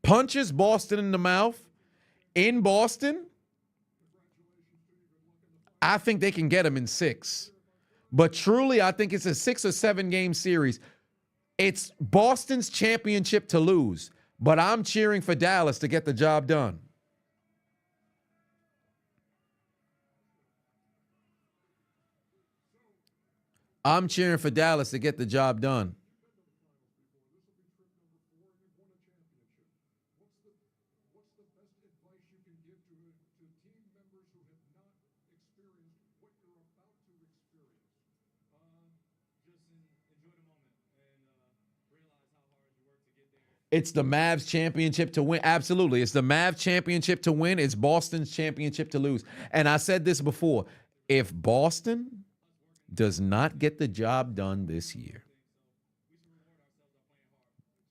punches Boston in the mouth in Boston, I think they can get them in 6. But truly, I think it's a 6 or 7 game series. It's Boston's championship to lose, but I'm cheering for Dallas to get the job done. I'm cheering for Dallas to get the job done. It's the Mavs championship to win. Absolutely. It's the Mavs championship to win. It's Boston's championship to lose. And I said this before. If Boston does not get the job done this year,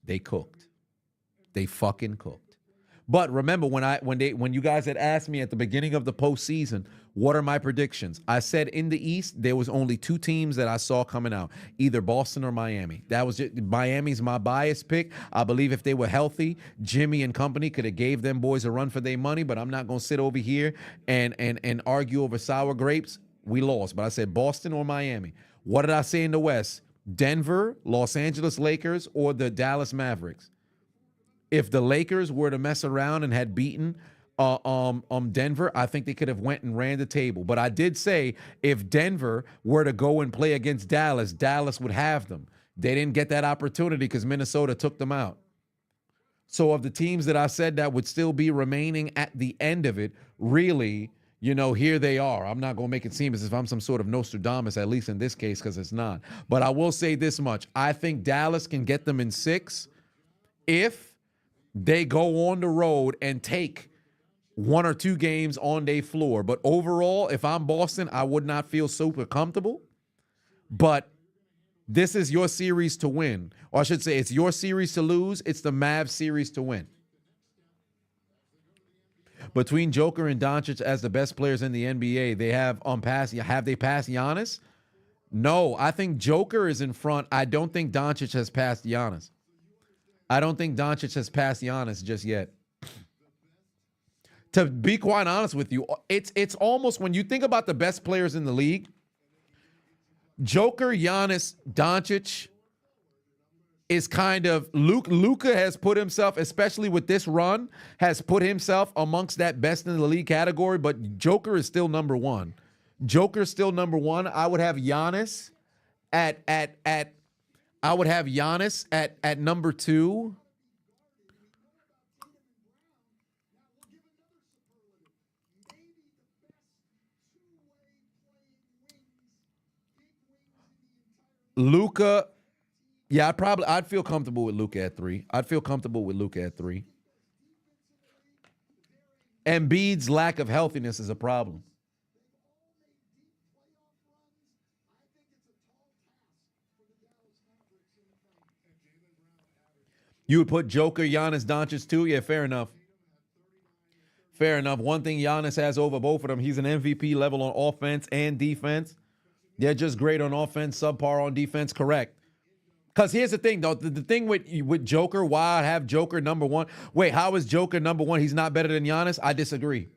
they cooked. They fucking cooked. But remember when you guys had asked me at the beginning of the postseason, what are my predictions? I said in the East, there was only 2 teams that I saw coming out, either Boston or Miami. That was just, Miami's my bias pick. I believe if they were healthy, Jimmy and company could have gave them boys a run for their money, but I'm not going to sit over here and argue over sour grapes. We lost, but I said Boston or Miami. What did I say in the West? Denver, Los Angeles Lakers, or the Dallas Mavericks? If the Lakers were to mess around and had beaten Denver, I think they could have went and ran the table. But I did say if Denver were to go and play against Dallas, Dallas would have them. They didn't get that opportunity because Minnesota took them out. So of the teams that I said that would still be remaining at the end of it, really, here they are. I'm not going to make it seem as if I'm some sort of Nostradamus, at least in this case, because it's not. But I will say this much. I think Dallas can get them in 6 if they go on the road and take 1 or 2 games on their floor. But overall, if I'm Boston, I would not feel super comfortable. But this is your series to win. Or I should say it's your series to lose. It's the Mavs series to win. Between Joker and Doncic as the best players in the NBA, they have passed Giannis? No, I think Joker is in front. I don't think Doncic has passed Giannis. I don't think Doncic has passed Giannis just yet. To be quite honest with you, it's almost when you think about the best players in the league, Joker, Giannis, Doncic is kind of Luka has put himself, especially with this run, has put himself amongst that best in the league category, but Joker is still number one. Joker's still number one. I would have Giannis at number two. Luka, yeah, I'd feel comfortable with Luka at three. Embiid's lack of healthiness is a problem. You would put Joker, Giannis, Doncic too? Yeah, fair enough. Fair enough. One thing Giannis has over both of them, he's an MVP level on offense and defense. They're just great on offense, subpar on defense, correct. Because here's the thing, though. The thing with Joker, why I have Joker number one. Wait, how is Joker number one? He's not better than Giannis? I disagree.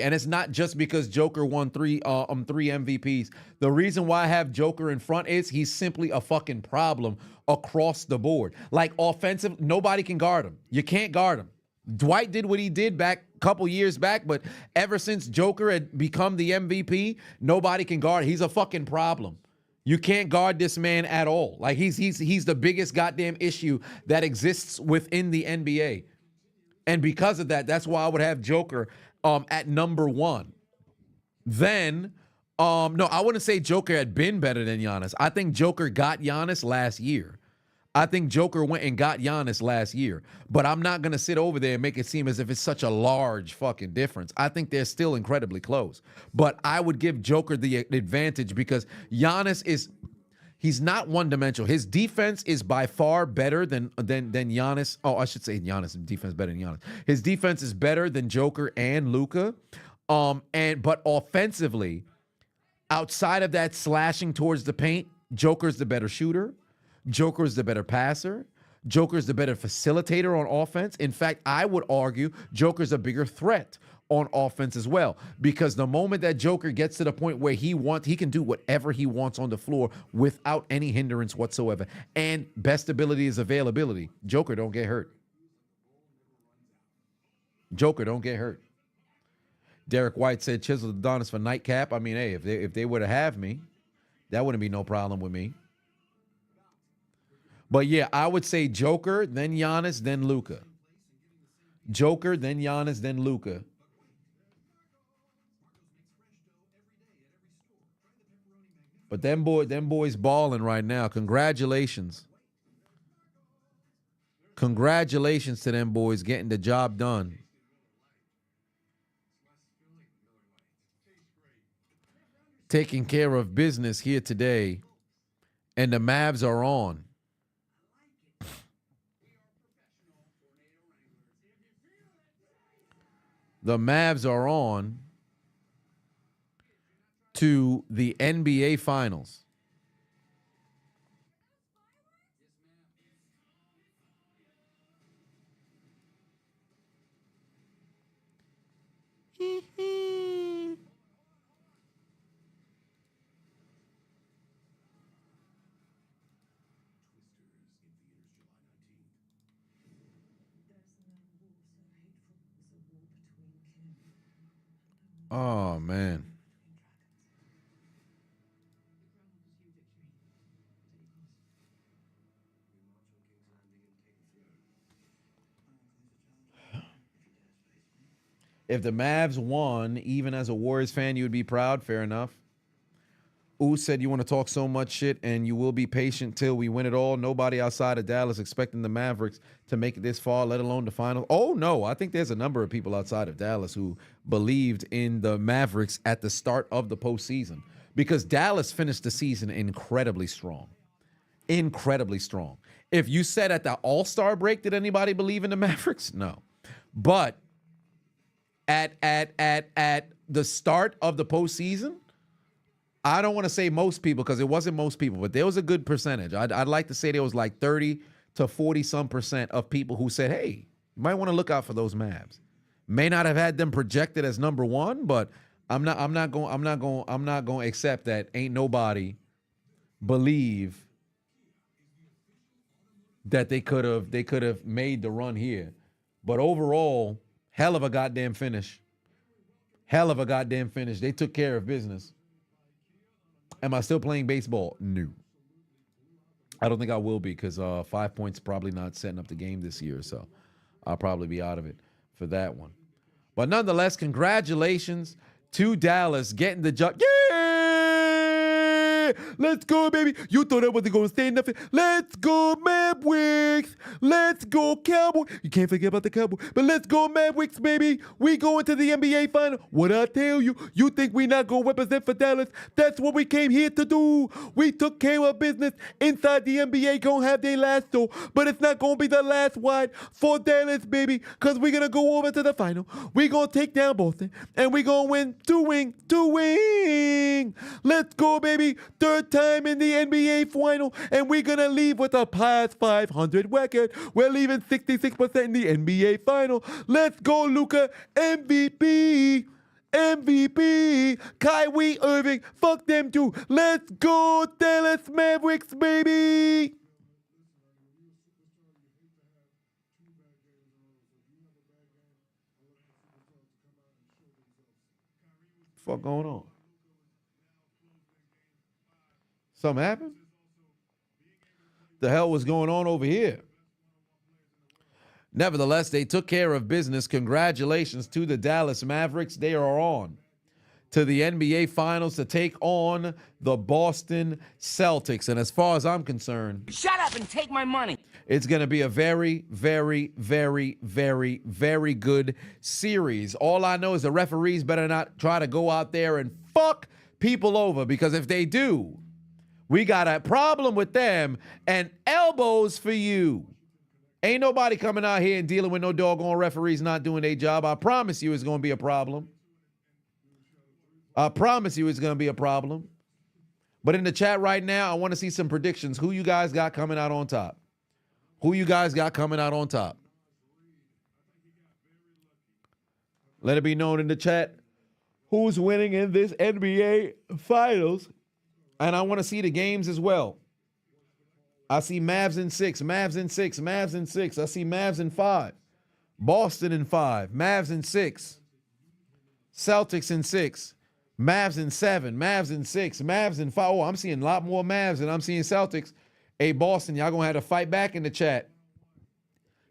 And it's not just because Joker won three MVPs. The reason why I have Joker in front is he's simply a fucking problem across the board. Like offensive, nobody can guard him. You can't guard him. Dwight did what he did back a couple years back, but ever since Joker had become the MVP, nobody can guard. He's a fucking problem. You can't guard this man at all. Like he's the biggest goddamn issue that exists within the NBA. And because of that, that's why I would have Joker at number one. Then, no, I wouldn't say Joker had been better than Giannis. I think Joker got Giannis last year. I think Joker went and got Giannis last year. But I'm not going to sit over there and make it seem as if it's such a large fucking difference. I think they're still incredibly close. But I would give Joker the advantage because Giannis he's not one-dimensional. His defense is by far better than Giannis. Oh, I should say Giannis' defense is better than Giannis. His defense is better than Joker and Luka. But offensively, outside of that slashing towards the paint, Joker's the better shooter. Joker's the better passer. Joker's the better facilitator on offense. In fact, I would argue Joker's a bigger threat on offense as well. Because the moment that Joker gets to the point where he can do whatever he wants on the floor without any hindrance whatsoever. And best ability is availability. Joker don't get hurt. Derek White said Chiseled Adonis for nightcap. I mean, hey, if they were to have me, that wouldn't be no problem with me. But yeah, I would say Joker, then Giannis, then Luka. Joker, then Giannis, then Luka. But them boys balling right now. Congratulations. Congratulations to them boys getting the job done. Taking care of business here today. And the Mavs are on. The Mavs are on to the NBA Finals. Oh, man. If the Mavs won, even as a Warriors fan, you would be proud. Fair enough. Ooh said you want to talk so much shit and you will be patient till we win it all. Nobody outside of Dallas expecting the Mavericks to make it this far, let alone the final. Oh, no. I think there's a number of people outside of Dallas who believed in the Mavericks at the start of the postseason because Dallas finished the season incredibly strong. Incredibly strong. If you said at the All-Star break, did anybody believe in the Mavericks? No. But at the start of the postseason, I don't want to say most people because it wasn't most people, but there was a good percentage. I'd like to say there was like 30 to 40-some% of people who said, hey, you might want to look out for those Mavs. May not have had them projected as number one, but I'm not going to accept that ain't nobody believe that they could have made the run here. But overall, hell of a goddamn finish. Hell of a goddamn finish. They took care of business. Am I still playing baseball? No. I don't think I will be because 5 points probably not setting up the game this year. So I'll probably be out of it for that one. But nonetheless, congratulations to Dallas getting the job. Yeah! Let's go, baby. You thought I wasn't going to say nothing. Let's go, Mavericks. Let's go, Cowboys. You can't forget about the Cowboys. But let's go, Mavericks, baby. We going to the NBA final. What I tell you, you think we not going to represent for Dallas? That's what we came here to do. We took care of business inside the NBA. Going to have their last show. But it's not going to be the last one for Dallas, baby. Because we're going to go over to the final. We're going to take down Boston. And we're going to win two wing. Let's go, baby. Third time in the NBA final, and we're going to leave with a past 500 record. We're leaving 66% in the NBA final. Let's go, Luka. MVP. Kyrie Irving. Fuck them too. Let's go, Dallas Mavericks, baby. Fuck going on? Something happened? The hell was going on over here? Nevertheless, they took care of business. Congratulations to the Dallas Mavericks. They are on to the NBA Finals to take on the Boston Celtics. And as far as I'm concerned, Shut up and take my money. it's going to be a very, very, very, very, very good series. All I know is the referees better not try to go out there and fuck people over, because if they do, we got a problem with them and elbows for you. Ain't nobody coming out here and dealing with no doggone referees not doing their job. I promise you it's going to be a problem. I promise you it's going to be a problem. But in the chat right now, I want to see some predictions. Who you guys got coming out on top? Who you guys got coming out on top? Let it be known in the chat who's winning in this NBA Finals. And I want to see the games as well. I see Mavs in 6, Mavs in 6, Mavs in 6. I see Mavs in 5. Boston in 5, Mavs in 6. Celtics in 6. Mavs in 7, Mavs in 6, Mavs in 5. Oh, I'm seeing a lot more Mavs than I'm seeing Celtics. Hey, Boston, y'all going to have to fight back in the chat.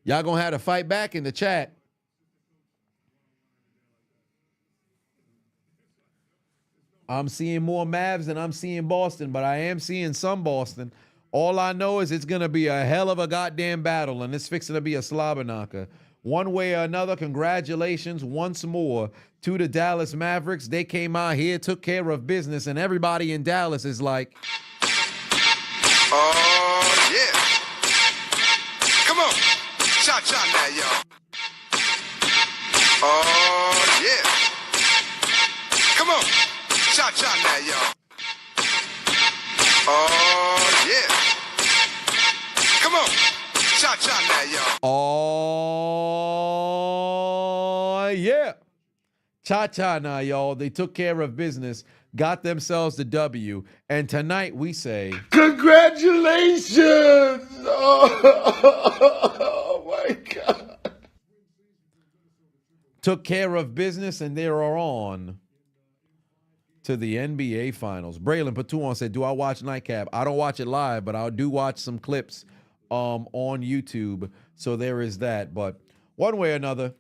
Y'all going to have to fight back in the chat. I'm seeing more Mavs than I'm seeing Boston, but I am seeing some Boston. All I know is it's going to be a hell of a goddamn battle, and it's fixing to be a slobber knocker. One way or another, congratulations once more to the Dallas Mavericks. They came out here, took care of business, and everybody in Dallas is like, oh, yeah. Come on. Cha-cha now, y'all. Oh, yeah. Come on. Cha-cha now, y'all. Oh, yeah. Come on. Cha-cha now, y'all. oh, yeah. Cha-cha now, y'all. They took care of business, got themselves the W, and tonight we say, Congratulations! Oh my God. took care of business, and they are on to the NBA Finals. Braylon Patuan said, do I watch Nightcap? I don't watch it live, but I do watch some clips on YouTube. So there is that. But one way or another,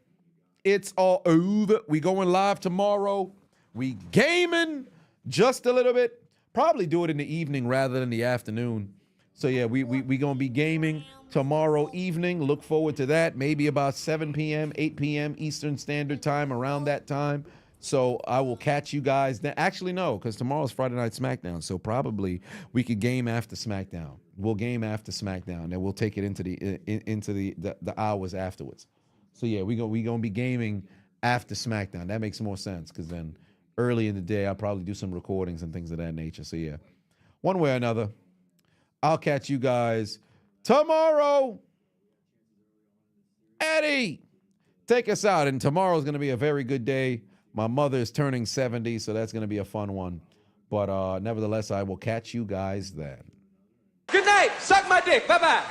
it's all over. We going live tomorrow. We gaming just a little bit. Probably do it in the evening rather than the afternoon. So yeah, we going to be gaming tomorrow evening. Look forward to that. Maybe about 7 p.m., 8 p.m. Eastern Standard Time, around that time. So I will catch you guys then. Actually, no, because tomorrow's Friday Night SmackDown. So probably we could game after SmackDown. We'll game after SmackDown, and we'll take it into the hours afterwards. So yeah, we gonna be gaming after SmackDown. That makes more sense, because then early in the day I'll probably do some recordings and things of that nature. So yeah, one way or another, I'll catch you guys tomorrow. Eddie, take us out. And tomorrow's going to be a very good day. My mother is turning 70, so that's going to be a fun one. But nevertheless, I will catch you guys then. Good night. Suck my dick. Bye-bye.